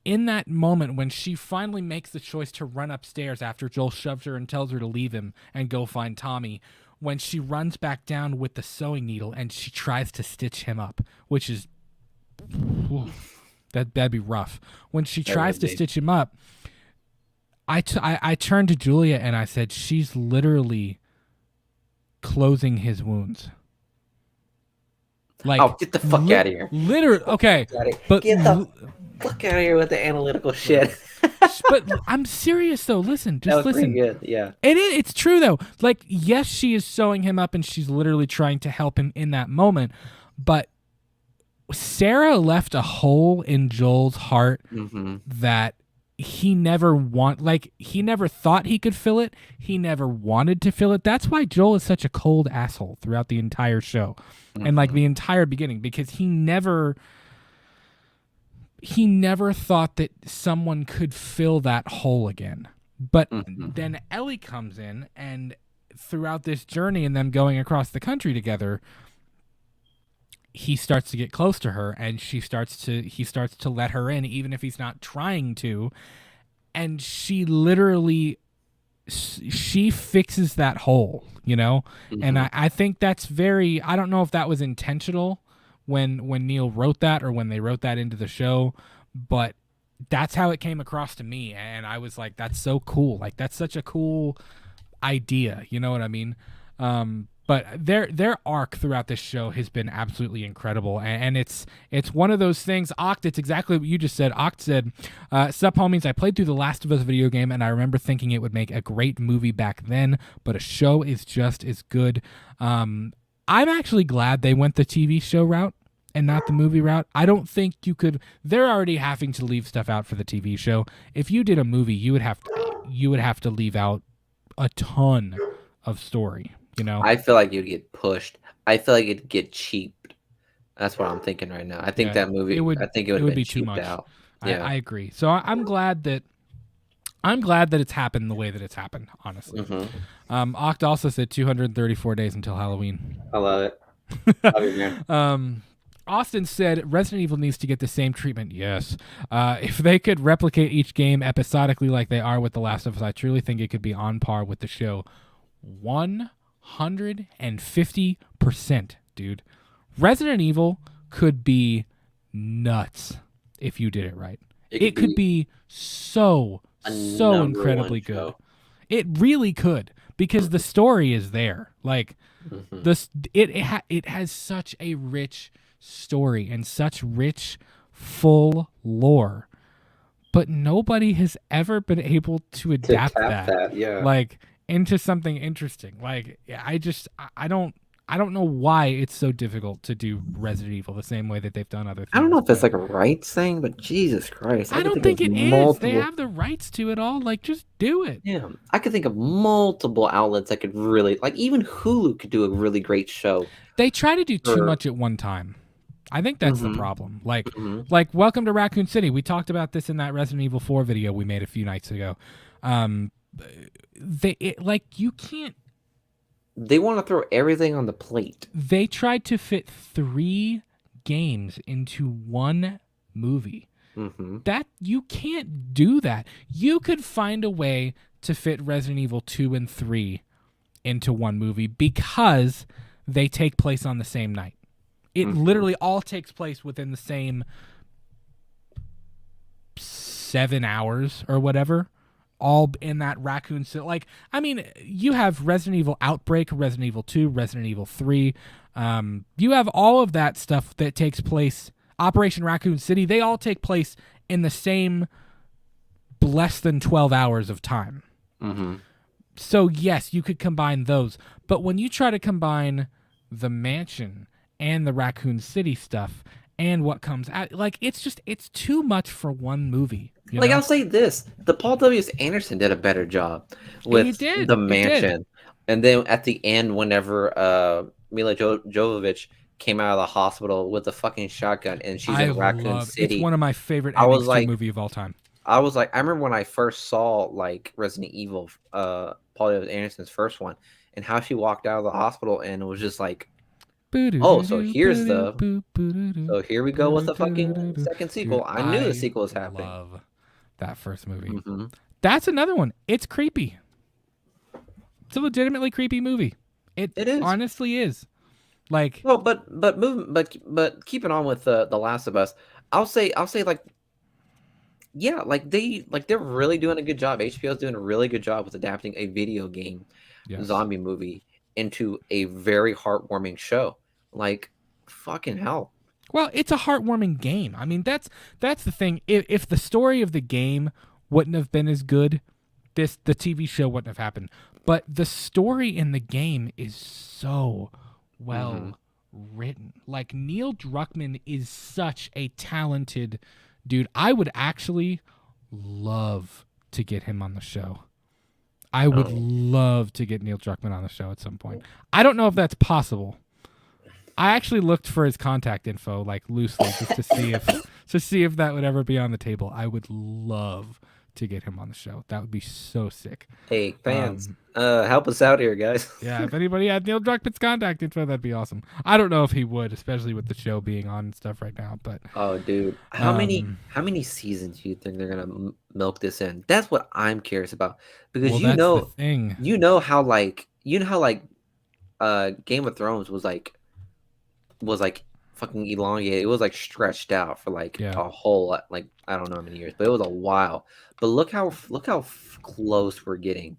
in that moment when she finally makes the choice to run upstairs after Joel shoves her and tells her to leave him and go find Tommy, when she runs back down with the sewing needle and she tries to stitch him up, which is that'd be rough. When she tries to stitch him up, I turned to Julia and I said, she's literally closing his wounds. Like, oh, get the fuck out of here! Literally, okay, but get the fuck out of here with the analytical shit. But I'm serious though. Listen, just listen. Good. Yeah. It's true though. Like, yes, she is sewing him up and she's literally trying to help him in that moment. But Sarah left a hole in Joel's heart that he never he never thought he could fill it. He never wanted to fill it. That's why Joel is such a cold asshole throughout the entire show and like the entire beginning, because he never thought that someone could fill that hole again. But then Ellie comes in, and throughout this journey and them going across the country together, he starts to get close to her, and he starts to let her in, even if he's not trying to. And she literally, she fixes that hole, And I think that's I don't know if that was intentional when Neil wrote that or when they wrote that into the show, but that's how it came across to me. And I was like, that's so cool. Like, that's such a cool idea. You know what I mean? But their arc throughout this show has been absolutely incredible, and it's one of those things. Oct, it's exactly what you just said. Oct said, "Sup, homies, I played through the Last of Us video game, and I remember thinking it would make a great movie back then, but a show is just as good." I'm actually glad they went the TV show route and not the movie route. I don't think you could. They're already having to leave stuff out for the TV show. If you did a movie, you would have to leave out a ton of story. I feel like you'd get pushed. I feel like it'd get cheaped. That's what I'm thinking right now. I think that movie. I think it would be too much. Out. Yeah, I agree. So I'm glad that it's happened the way that it's happened. Honestly, Oct also said 234 days until Halloween. I love it. Love it, man. Austin said Resident Evil needs to get the same treatment. Yes. If they could replicate each game episodically like they are with The Last of Us, I truly think it could be on par with the show. 150%, dude. Resident Evil could be nuts if you did it right. It could be so incredibly good. It really could, because the story is there. Like, it has such a rich story and such rich full lore, but nobody has ever been able to adapt that yeah. like into something interesting. Like I don't know why it's so difficult to do Resident Evil the same way that they've done other things. I don't know if it's like a rights thing, but Jesus Christ, I don't think it is. They have the rights to it all. Like, just do it. Yeah, I could think of multiple outlets that could really, like, even Hulu could do a really great show. They try to do too much at one time. I think that's the problem. Like Welcome to Raccoon City. We talked about this in that Resident Evil 4 video we made a few nights ago. You can't. They want to throw everything on the plate. They tried to fit 3 games into one movie. That you can't do that. You could find a way to fit Resident Evil 2 and 3 into one movie because they take place on the same night. It literally all takes place within the same 7 hours or whatever, all in that Raccoon City. Like, I mean, you have Resident Evil Outbreak, Resident Evil 2, Resident Evil 3. You have all of that stuff that takes place. Operation Raccoon City, they all take place in the same less than 12 hours of time. So, yes, you could combine those. But when you try to combine the mansion and the Raccoon City stuff and what comes out, like, it's too much for one movie. Like, I'll say this. The Paul W.S. Anderson did a better job with the mansion. And then at the end, whenever Mila Jovovich came out of the hospital with a fucking shotgun and she's in Raccoon City. It's one of my favorite endings to a movie of all time. I was like, I remember when I first saw like Resident Evil, Paul W.S. Anderson's first one, and how she walked out of the hospital and it was just like, oh, so here we go with the fucking second sequel. Dude, I knew the sequel was happening. I love that first movie. That's another one. It's creepy. It's a legitimately creepy movie. It is. Honestly is. Like, well, but keeping on with the Last of Us, I'll say like, yeah, like they're really doing a good job. HBO's doing a really good job with adapting a video game zombie movie into a very heartwarming show. Like, fucking hell. Well, it's a heartwarming game. I mean, that's the thing. If the story of the game wouldn't have been as good, the TV show wouldn't have happened. But the story in the game is so well written. Like, Neil Druckmann is such a talented dude. I would actually love to get him on the show. I would love to get Neil Druckmann on the show at some point. I don't know if that's possible. I actually looked for his contact info, like, loosely, just to see if that would ever be on the table. I would love to get him on the show. That would be so sick. Hey, fans, help us out here, guys. Yeah, if anybody had Neil Druckmann's contact info, that'd be awesome. I don't know if he would, especially with the show being on and stuff right now. But oh, dude, how many seasons do you think they're gonna milk this in? That's what I'm curious about, because you know how Game of Thrones was like fucking elongated. It was like stretched out for like a whole, like, I don't know how many years, but it was a while. But look how close we're getting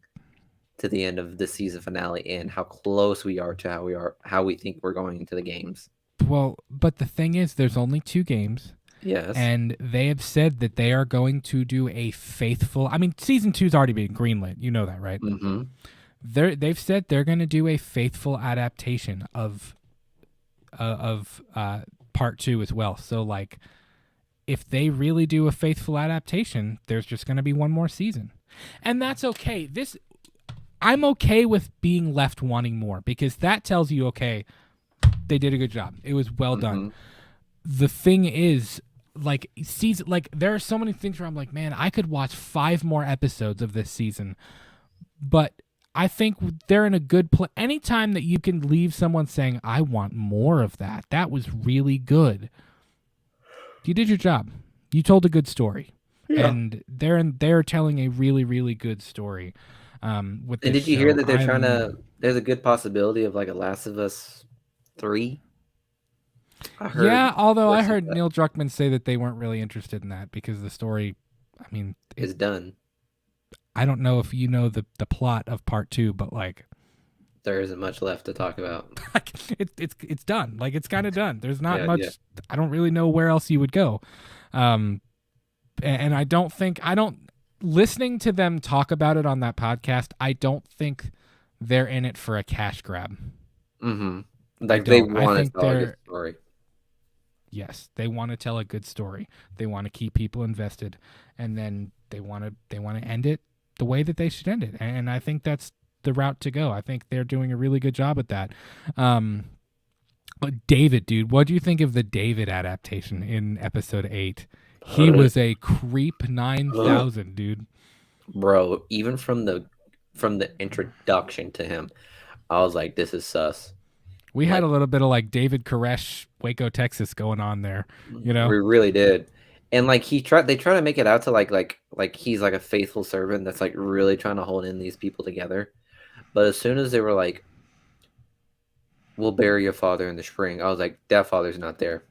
to the end of the season finale and how close we are to how we think we're going into the games. Well, but the thing is, there's only 2 games. Yes. And they have said that they are going to do a faithful, I mean, season 2's already been greenlit. You know that, right? They've said they're going to do a faithful adaptation of part 2 as well. So, like, if they really do a faithful adaptation, there's just going to be one more season, and that's okay. I'm okay with being left wanting more, because that tells you, okay, they did a good job. It was well done. The thing is, like, season, like, there are so many things where I'm like, man, I could watch 5 more episodes of this season, but I think they're in a good place. Anytime that you can leave someone saying, I want more of that, that was really good. You did your job. You told a good story. Yeah. And they're telling a really, really good story. With this did you hear that there's a good possibility of like a Last of Us 3? Although I heard Neil Druckmann say that they weren't really interested in that because the story, I mean, is done. I don't know if you know the plot of part 2, but like, There isn't much left to talk about. It's done. Like, it's kind of done. There's not Yeah, much. yeah. I don't really know where else you would go. And I don't listening to them talk about it on that podcast, I don't think they're in it for a cash grab. Mm-hmm. Like, they want to tell a good story. Yes, they want to tell a good story. They want to keep people invested, and then they want to end it the way that they should end it. And I think that's the route to go. I think they're doing a really good job at that. But David, dude, what do you think of the David adaptation in episode 8? He was a creep 9,000, dude. Bro, even from the introduction to him, I was like, this is sus. We had a little bit of like David Koresh, Waco, Texas going on there, you know? We really did. And like they try to make it out to like he's like a faithful servant that's like really trying to hold in these people together. But as soon as they were like, we'll bury your father in the spring, I was like, that father's not there.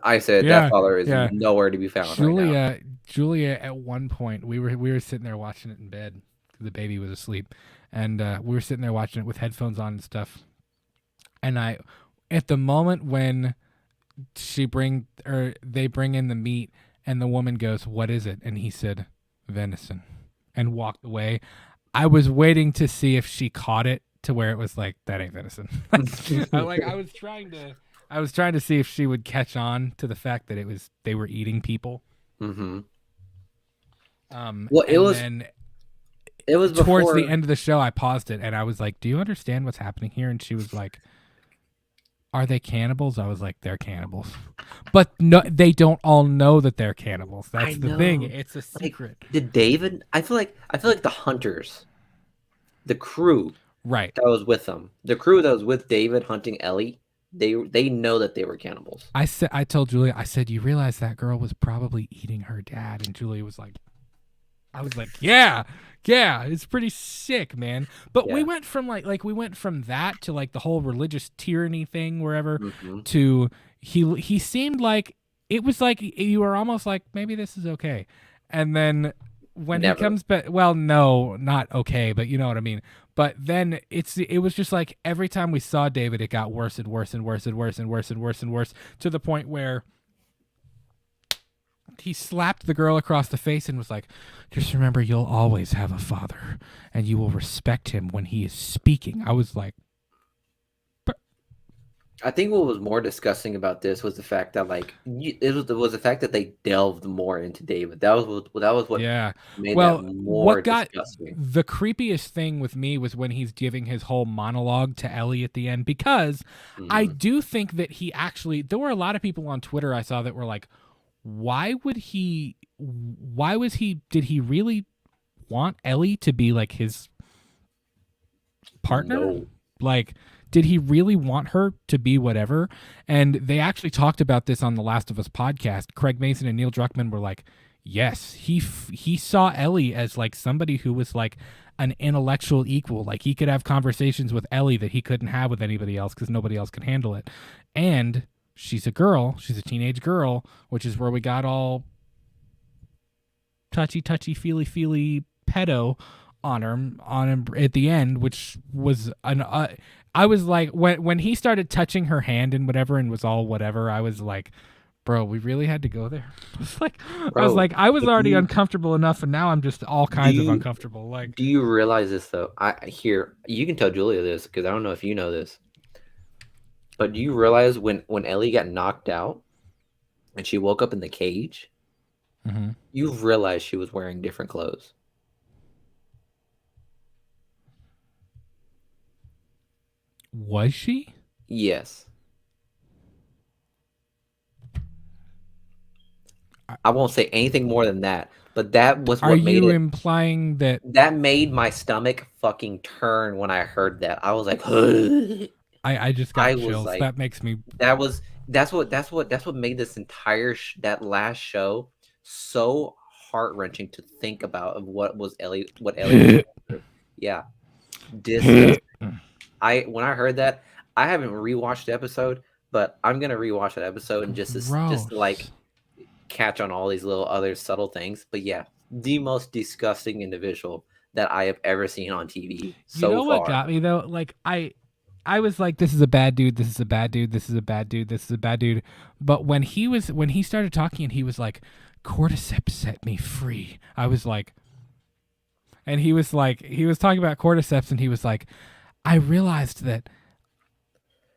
I said that father is nowhere to be found right now. Julia, at one point, we were sitting there watching it in bed. The baby was asleep. And we were sitting there watching it with headphones on and stuff. And at the moment when they bring in the meat and the woman goes, "What is it?" And he said, "Venison," and walked away. I was waiting to see if she caught it to where it was like, that ain't venison. I was trying to see if she would catch on to the fact that they were eating people. Mm-hmm. Well, it was towards the end of the show. I paused it and I was like, "Do you understand what's happening here?" And she was like, "Are they cannibals?" I was like, "They're cannibals," but no, they don't all know that they're cannibals. That's the thing; it's a secret. Like, did David? I feel like the hunters, the crew, right, that was with them, the crew that was with David hunting Ellie, they know that they were cannibals. I told Julia, I said, "You realize that girl was probably eating her dad," and Julia was like, I was like, yeah, it's pretty sick, man. But we went from we went from that to like the whole religious tyranny thing, wherever, to he seemed like it was like you were almost like, maybe this is okay. And then when he comes back, well, no, not okay, but you know what I mean. But then it was just like every time we saw David, it got worse and worse and worse and worse and worse and worse and worse to the point where he slapped the girl across the face and was like, "Just remember, you'll always have a father, and you will respect him when he is speaking." I was like, I think what was more disgusting about this was the fact that it was the fact that they delved more into David. That was what made that more disgusting. The creepiest thing with me was when he's giving his whole monologue to Ellie at the end, because I do think that there were a lot of people on Twitter I saw that were like, did he really want Ellie to be like his partner? No. Like, did he really want her to be whatever? And they actually talked about this on the Last of Us podcast. Craig Mason and Neil Druckmann were like, yes, he saw Ellie as like somebody who was like an intellectual equal. Like, he could have conversations with Ellie that he couldn't have with anybody else because nobody else could handle it. And she's a girl. She's a teenage girl, which is where we got all touchy, feely pedo on him at the end, which was I was like, when he started touching her hand and whatever and was all whatever, I was like, bro, we really had to go there. I was already uncomfortable enough, and now I'm just all kinds of uncomfortable. Like, do you realize this though? You can tell Julia this because I don't know if you know this. But do you realize when Ellie got knocked out and she woke up in the cage, you realize she was wearing different clothes? Was she? Yes. I won't say anything more than that, but that was what made it. Are you implying that made my stomach fucking turn when I heard that? I was like, I just got chills. Like, that makes me. That's what made this entire that last show so heart wrenching to think about, of what Ellie. Yeah, when I heard that, I haven't rewatched the episode, but I'm gonna rewatch that episode and just like catch on all these little other subtle things. But yeah, the most disgusting individual that I have ever seen on TV You so know what far. got me though? Like I was like, this is a bad dude. This is a bad dude. This is a bad dude. This is a bad dude. But when he started talking and he was like, cordyceps set me free. I was like, and he was talking about cordyceps and he was like, I realized that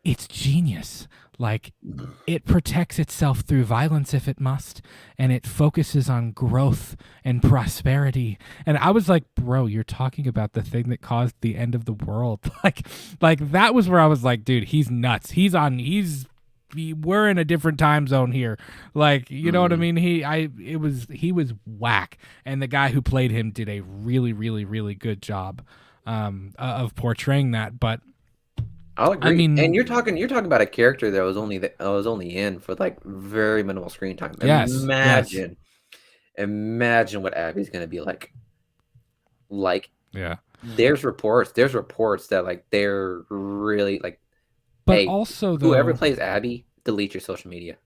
it's genius. Like, it protects itself through violence if it must, and it focuses on growth and prosperity. And I was like, bro, you're talking about the thing that caused the end of the world. like that was where I was like, dude, he's nuts. We're in a different time zone here. Like, you know what I mean? He was whack. And the guy who played him did a really, really, really good job of portraying that. But I'll agree. I mean, and you're talking about a character that was only in for like very minimal screen time. yes, Imagine what Abby's gonna be like. Like, yeah. There's reports that like they're really like, but hey, also whoever though, plays Abby, delete your social media.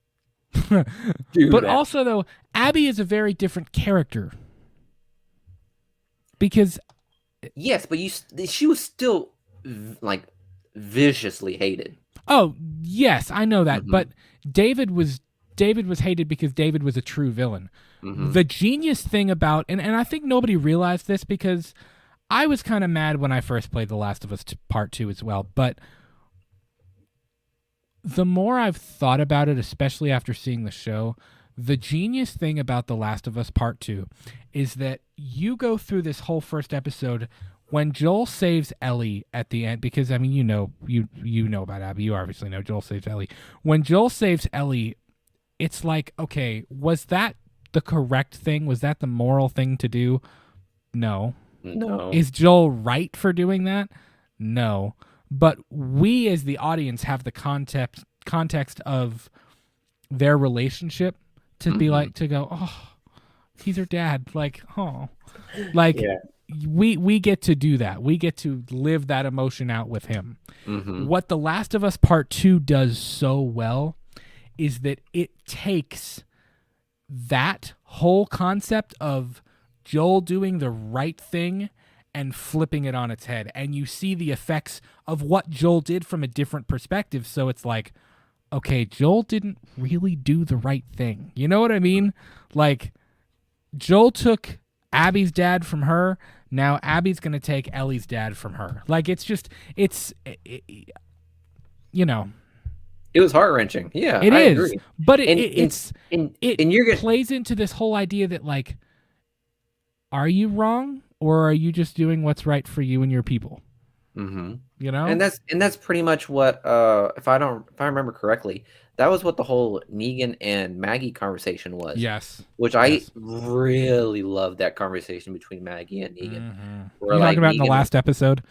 but also though, Abby is a very different character because yes, but she was still like viciously hated. Oh yes, I know that, but David was hated because David was a true villain. The genius thing about and I think nobody realized this because I was kind of mad when I first played The Last of Us Part 2 as well, but the more I've thought about it, especially after seeing the show, the genius thing about The Last of Us Part 2 is that you go through this whole first episode when Joel saves Ellie at the end, because I mean, you know about Abby, you obviously know Joel saves Ellie. When Joel saves Ellie, it's like, okay, was that the correct thing? Was that the moral thing to do? No. Is Joel right for doing that? No. But we as the audience have the context of their relationship to be like, to go, oh, he's her dad. Like, oh, like Yeah. we get to do that. We get to live that emotion out with him. What The Last of Us Part 2 does so well is that it takes that whole concept of Joel doing the right thing and flipping it on its head. And you see the effects of what Joel did from a different perspective. So it's like, okay, Joel didn't really do the right thing. You know what I mean? Like, Joel took Abby's dad from her. Now Abby's going to take Ellie's dad from her. Like, it's just, you know. It was heart-wrenching. Yeah, I is. Agree. But it plays into this whole idea that, like, are you wrong or are you just doing what's right for you and your people? You know? And that's pretty much what if I remember correctly, that was what the whole Negan and Maggie conversation was. Yes. Which I really loved, that conversation between Maggie and Negan. Where, you talking about Negan, in the last episode?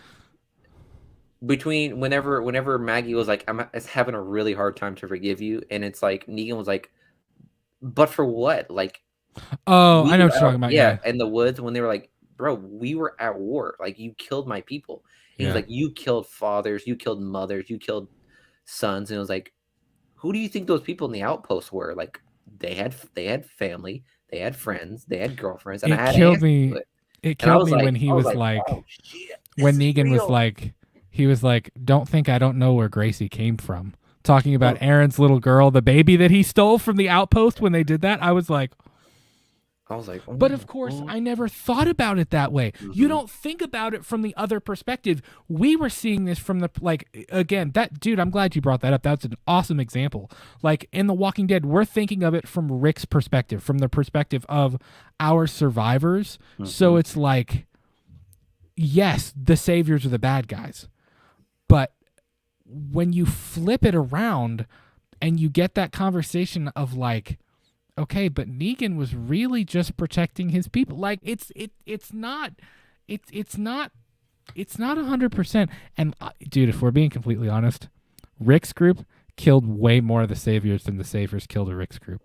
Between whenever Maggie was like, I'm having a really hard time to forgive you, and it's like Negan was like, but for what? Like, oh, I know what you're talking about. Yeah, in the woods when they were like, bro, we were at war. Like, you killed my people. He was like, you killed fathers, you killed mothers, you killed sons, and it was like, who do you think those people in the outpost were? Like, they had family, they had friends, they had girlfriends, and it killed me. It killed me when he was like, oh, shit, when Negan was like, he was like, don't think I don't know where Gracie came from. Talking about Aaron's little girl, the baby that he stole from the outpost when they did that. I was like, oh, but of course, I never thought about it that way. You don't think about it from the other perspective. We were seeing this from the, like, again, that dude, I'm glad you brought that up. That's an awesome example. Like, in The Walking Dead, we're thinking of it from Rick's perspective, from the perspective of our survivors. So it's like, yes, the saviors are the bad guys. But when you flip it around and you get that conversation of like, okay, but Negan was really just protecting his people. Like, it's not 100%. And dude, if we're being completely honest, Rick's group killed way more of the saviors than the saviors killed a Rick's group.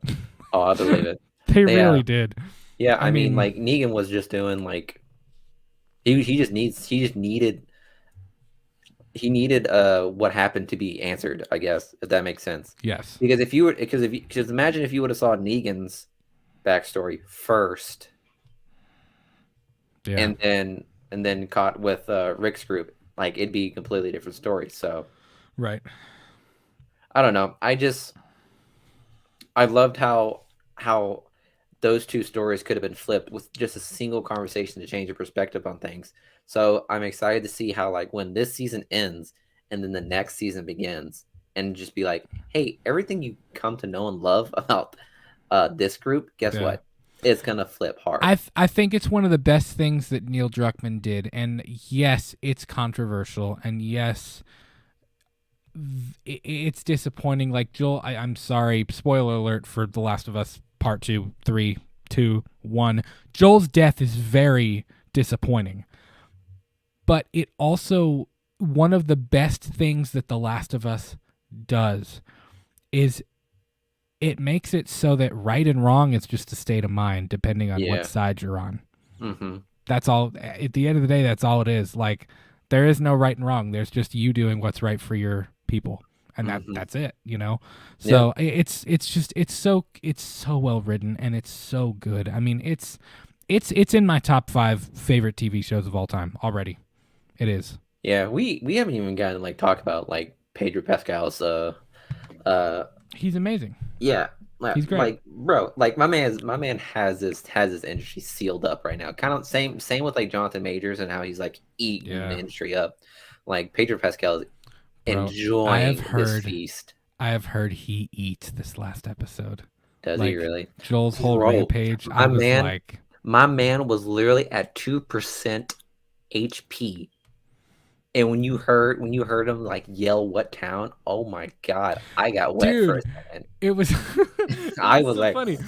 Oh, I believe it. They really did. Yeah, I mean, like, Negan was just doing like, he needed what happened to be answered, I guess, if that makes sense. Yes. Because imagine if you would have saw Negan's backstory first, and then and then caught with Rick's group, like it'd be a completely different story. So Right. I don't know. I loved how those two stories could have been flipped with just a single conversation to change your perspective on things. So I'm excited to see how like when this season ends and then the next season begins and just be like, hey, everything you come to know and love about this group, guess Yeah. what? It's gonna flip hard. I think it's one of the best things that Neil Druckmann did, and yes, it's controversial, and yes, it's disappointing. Like Joel, I'm sorry. Spoiler alert for The Last of Us Part 2, 3, 2, 1. Joel's death is very disappointing, but it also one of the best things that The Last of Us does is it makes it so that right and wrong is just a state of mind depending on what side you're on. Mm-hmm. That's all. At the end of the day, that's all it is. Like there is no right and wrong. There's just you doing what's right for your people, and that's it. You know. So it's so well written and it's so good. I mean, it's in my top 5 favorite TV shows of all time already. It is. Yeah, we haven't even gotten like talk about like Pedro Pascal's he's amazing. Yeah, he's great. Like, bro, like my man has this industry sealed up right now. Kind of same with like Jonathan Majors and how he's like eating the industry up. Like Pedro Pascal is enjoying this feast. I have heard he eats this last episode. Does he really? Joel's whole rampage. My man was literally at 2% HP. And when you heard him like yell "What town?" Oh my god, I got wet for a second. It was. I was so like, funny.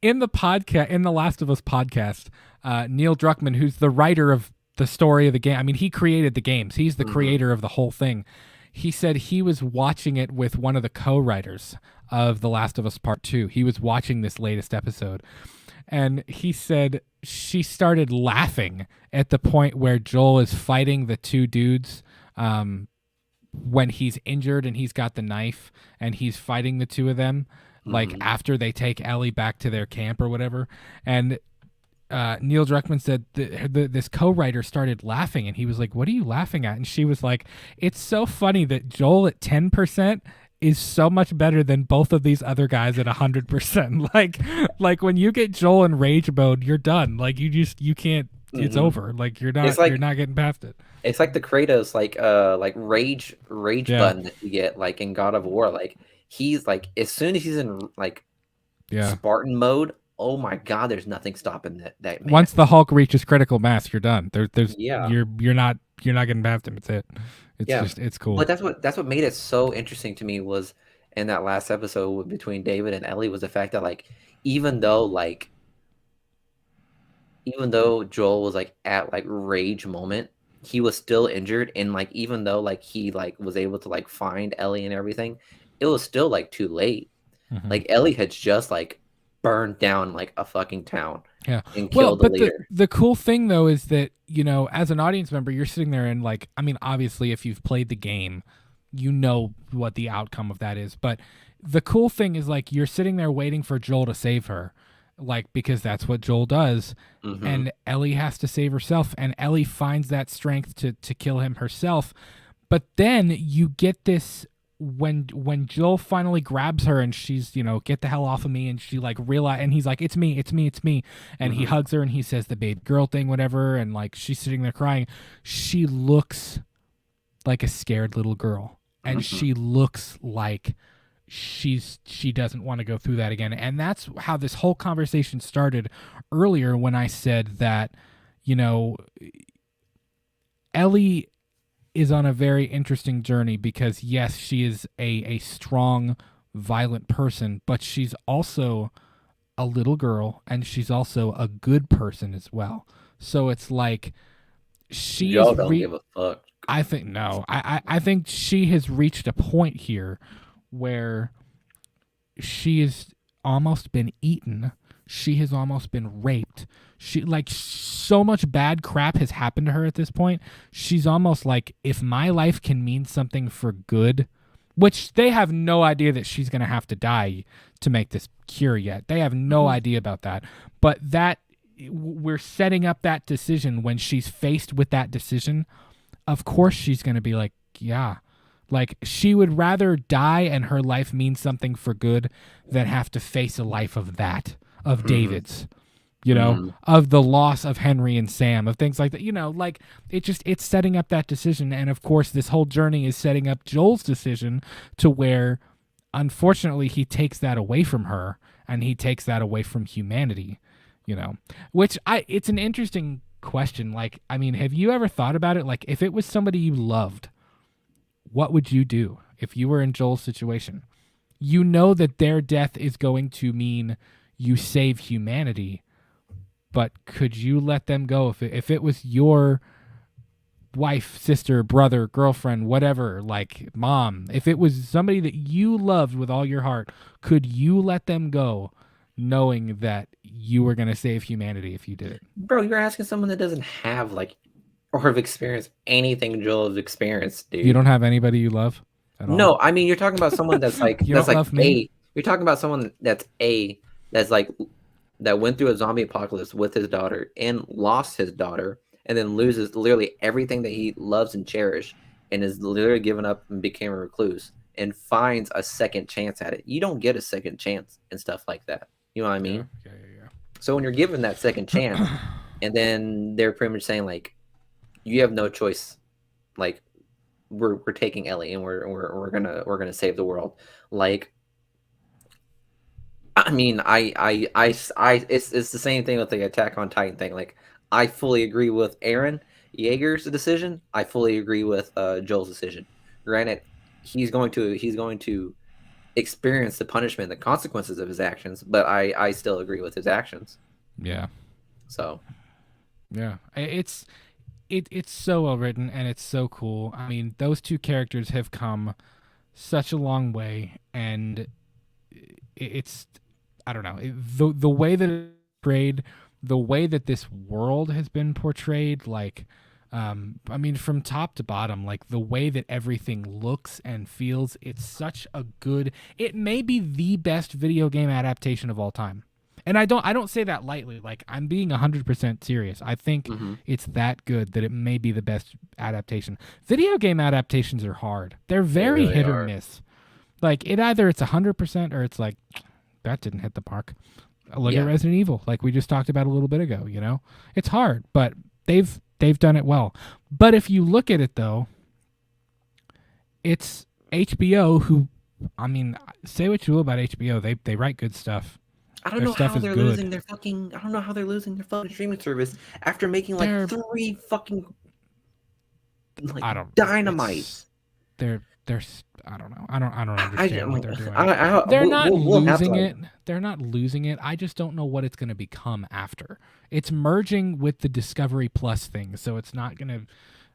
In the podcast, in the Last of Us podcast, Neil Druckmann, who's the writer of the story of the game, I mean, he created the games. He's the creator of the whole thing. He said he was watching it with one of the co-writers of The Last of Us Part 2. He was watching this latest episode. And he said she started laughing at the point where Joel is fighting the two dudes when he's injured and he's got the knife and he's fighting the two of them, like after they take Ellie back to their camp or whatever. And Neil Druckmann said this co-writer started laughing and he was like, "What are you laughing at?" And she was like, "It's so funny that Joel at 10% is so much better than both of these other guys at 100%. Like when you get Joel in rage mode, you're done. Like you can't. It's over. Like you're not getting past it. It's like the Kratos like rage button that you get like in God of War. Like he's like as soon as he's in like Spartan mode, oh my god, there's nothing stopping that man. Once the Hulk reaches critical mass, you're done. You're not getting past him. It's it. It's cool. But that's what made it so interesting to me was in that last episode between David and Ellie was the fact that like even though Joel was like at like rage moment, he was still injured, and like even though like he like was able to like find Ellie and everything, it was still like too late. Like Ellie had just like burned down like a fucking town and killed the leader. The cool thing though is that, you know, as an audience member, you're sitting there and like, I mean, obviously if you've played the game, you know what the outcome of that is. But the cool thing is like you're sitting there waiting for Joel to save her, like because that's what Joel does. And Ellie has to save herself, and Ellie finds that strength to kill him herself. But then you get this when Joel finally grabs her and she's, you know, get the hell off of me, and she like realize, and he's like, it's me, and he hugs her and he says the baby girl thing, whatever, and like she's sitting there crying. She looks like a scared little girl, and she looks like she doesn't want to go through that again. And that's how this whole conversation started earlier when I said that, you know, Ellie is on a very interesting journey because yes, she is a strong, violent person, but she's also a little girl and she's also a good person as well. So it's like she don't give a fuck. I think no. I think she has reached a point here where she has almost been eaten. She has almost been raped. She like so much bad crap has happened to her at this point. She's almost like, if my life can mean something for good, which they have no idea that she's going to have to die to make this cure yet. They have no idea about that. But that we're setting up that decision. When she's faced with that decision, of course she's going to be like, yeah. Like, she would rather die and her life means something for good than have to face a life of that, of David's, of the loss of Henry and Sam, of things like that. Like, it's setting up that decision. And of course, this whole journey is setting up Joel's decision to where, unfortunately, he takes that away from her and he takes that away from humanity, which it's an interesting question. Like, I mean, have you ever thought about it? Like, if it was somebody you loved, what would you do if you were in Joel's situation? You know that their death is going to mean you save humanity, but could you let them go if it was your wife, sister, brother, girlfriend, whatever, like mom, if it was somebody that you loved with all your heart, could you let them go knowing that you were going to save humanity if you did it? Bro, you're asking someone that doesn't have or have experienced anything Joel has experienced, dude. You don't have anybody you love at all? No, I mean, you're talking about someone that's like you don't love me? You're talking about someone that's that went through a zombie apocalypse with his daughter and lost his daughter, and then loses literally everything that he loves and cherished, and is literally given up and became a recluse, and finds a second chance at it. You don't get a second chance and stuff like that. You know what I mean? Yeah. So when you're given that second chance, and then they're pretty much saying like, you have no choice. Like, we're taking Ellie and we're gonna save the world. Like, I mean, it's the same thing with the Attack on Titan thing. Like, I fully agree with Aaron Yeager's decision. I fully agree with Joel's decision. Granted, he's going to experience the punishment, the consequences of his actions, but I still agree with his actions. Yeah. So. Yeah, it's so well written and it's so cool. I mean, those two characters have come such a long way, and it's, I don't know, the way that it's portrayed, the way that this world has been portrayed, like, I mean, from top to bottom, like the way that everything looks and feels, it's such a good. It may be the best video game adaptation of all time. And I don't say that lightly. Like, I'm being 100% serious. I think it's that good that it may be the best adaptation. Video game adaptations are hard. They're very really hit or miss. Like, either it's 100% or it's like, that didn't hit the mark. Look at Resident Evil, like we just talked about a little bit ago. It's hard, but they've done it well. But if you look at it though, it's HBO who, I mean, say what you will about HBO, they write good stuff. I don't know how they're losing their fucking. I don't know how they're losing their fucking streaming service after making like 3 fucking dynamites. They're I don't know. I don't understand what they're doing. They're not losing it. They're not losing it. I just don't know what it's going to become after. It's merging with the Discovery Plus thing, so it's not going to.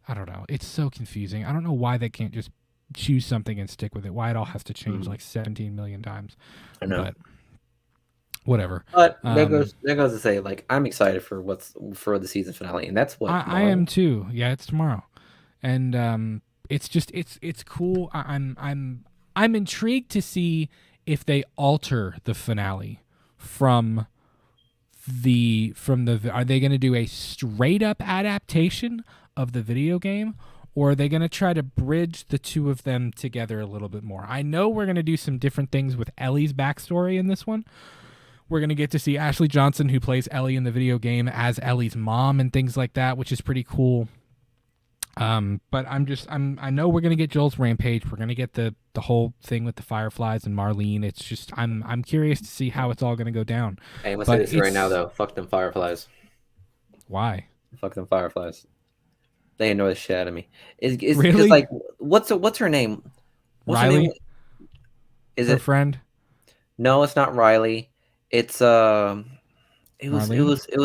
I don't know. It's so confusing. I don't know why they can't just choose something and stick with it. Why it all has to change like 17 million times. I know. But whatever. But that goes to say, like, I'm excited for the season finale, and that's what I am too. Yeah, it's tomorrow, and it's just it's cool. I'm intrigued to see if they alter the finale from the are they going to do a straight up adaptation of the video game, or are they going to try to bridge the two of them together a little bit more? I know we're going to do some different things with Ellie's backstory in this one. We're going to get to see Ashley Johnson, who plays Ellie in the video game, as Ellie's mom and things like that, which is pretty cool. But I know we're going to get Joel's rampage. We're going to get the whole thing with the Fireflies and Marlene. It's just, I'm curious to see how it's all going to go down. Hey, I'm going to say this right now, though. Fuck them Fireflies. Why? Fuck them Fireflies. They annoy the shit out of me. Is really? Like, what's her name? Riley? Her name? Is her it friend? No, it's not Riley. It's it was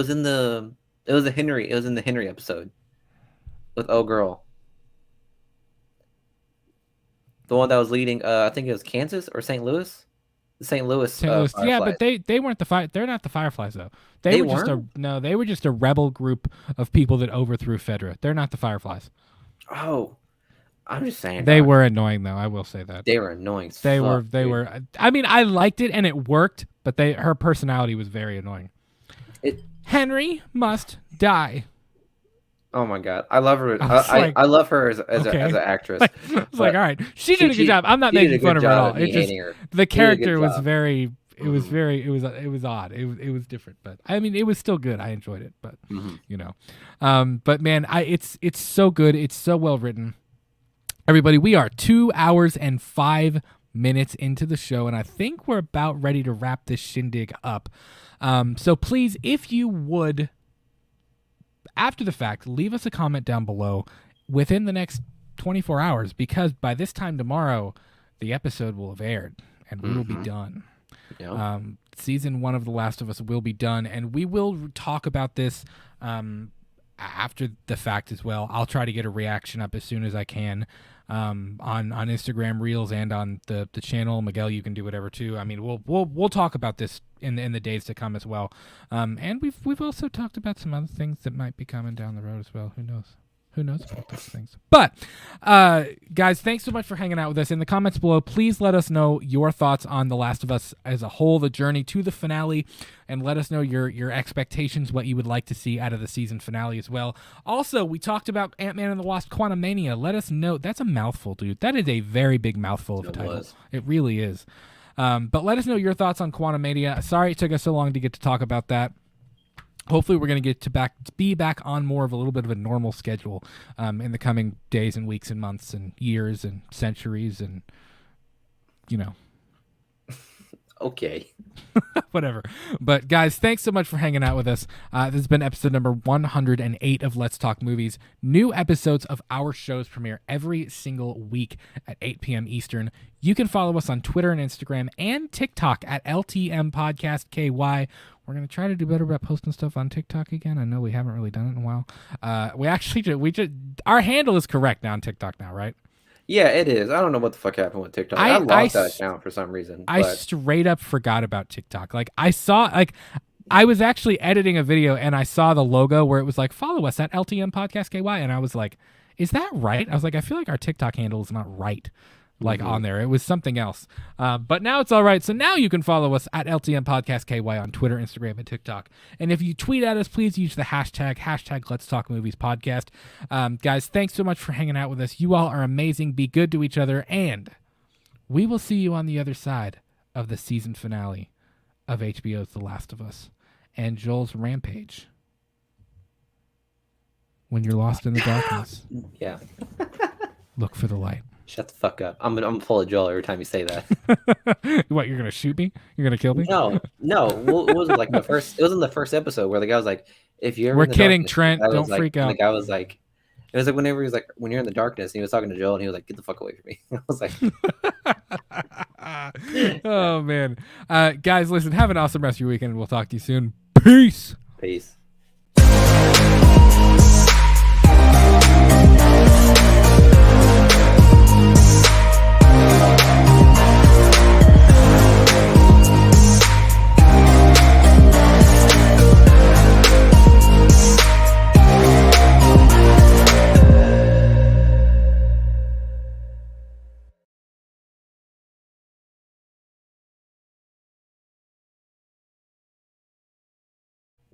in the Henry episode with Oh Girl. The one that was leading I think it was Kansas or St. Louis? The St. Louis. Yeah, but they weren't they're not the Fireflies though. They were just a rebel group of people that overthrew Fedra. They're not the Fireflies. Oh. I'm just saying. They were annoying though, I will say that. They were annoying. They were I mean, I liked it and it worked, but her personality was very annoying. Henry must die. Oh my god, I love her. I love her as an actress. I was like, all right, she did a good job. I'm not making fun of her at all. It just the character was very. It was very. It was odd. It was different, but I mean, it was still good. I enjoyed it, but but man, it's so good. It's so well written. Everybody, we are 2 hours and 5 minutes into the show, and I think we're about ready to wrap this shindig up. So please, if you would, after the fact, leave us a comment down below within the next 24 hours, because by this time tomorrow, the episode will have aired, and we will be done. Yeah. Season 1 of The Last of Us will be done, and we will talk about this after the fact as well. I'll try to get a reaction up as soon as I can on Instagram Reels and on the channel. Miguel, you can do whatever too. I mean, we'll talk about this in the days to come as well. And we've also talked about some other things that might be coming down the road as well. Who knows? Who knows about those things? But, guys, thanks so much for hanging out with us. In the comments below, please let us know your thoughts on The Last of Us as a whole, the journey to the finale, and let us know your expectations, what you would like to see out of the season finale as well. Also, we talked about Ant-Man and the Wasp: Quantumania. Let us know. That's a mouthful, dude. That is a very big mouthful of a title. It really is. But let us know your thoughts on Quantumania. Sorry it took us so long to get to talk about that. Hopefully, we're going to get to be back on more of a little bit of a normal schedule in the coming days and weeks and months and years and centuries and, Okay. Whatever. But, guys, thanks so much for hanging out with us. This has been episode number 108 of Let's Talk Movies. New episodes of our shows premiere every single week at 8 p.m. Eastern. You can follow us on Twitter and Instagram and TikTok at LTM Podcast KY. We're going to try to do better about posting stuff on TikTok again. I know we haven't really done it in a while. Our handle is correct now on TikTok now, right? Yeah, it is. I don't know what the fuck happened with TikTok. I lost that account for some reason. I straight up forgot about TikTok. I was actually editing a video and I saw the logo where it was like, follow us at LTM Podcast KY. And I was like, is that right? I was like, I feel like our TikTok handle is not right. On there. It was something else. But now it's all right. So now you can follow us at LTM Podcast KY on Twitter, Instagram, and TikTok. And if you tweet at us, please use the hashtag Let's Talk Movies Podcast. Guys, thanks so much for hanging out with us. You all are amazing. Be good to each other. And we will see you on the other side of the season finale of HBO's The Last of Us and Joel's Rampage. When you're lost in the darkness. Yeah. Look for the light. Shut the fuck up. I'm full of Joel every time you say that. What, you're going to shoot me? You're going to kill me? No. What was it like it was in the first episode where the guy was like, if you're We're kidding, Trent. Don't freak out. The guy was like, it was like whenever he was like, when you're in the darkness, and he was talking to Joel and he was like, get the fuck away from me. I was like, oh man. Guys, listen, have an awesome rest of your weekend and we'll talk to you soon. Peace. Peace.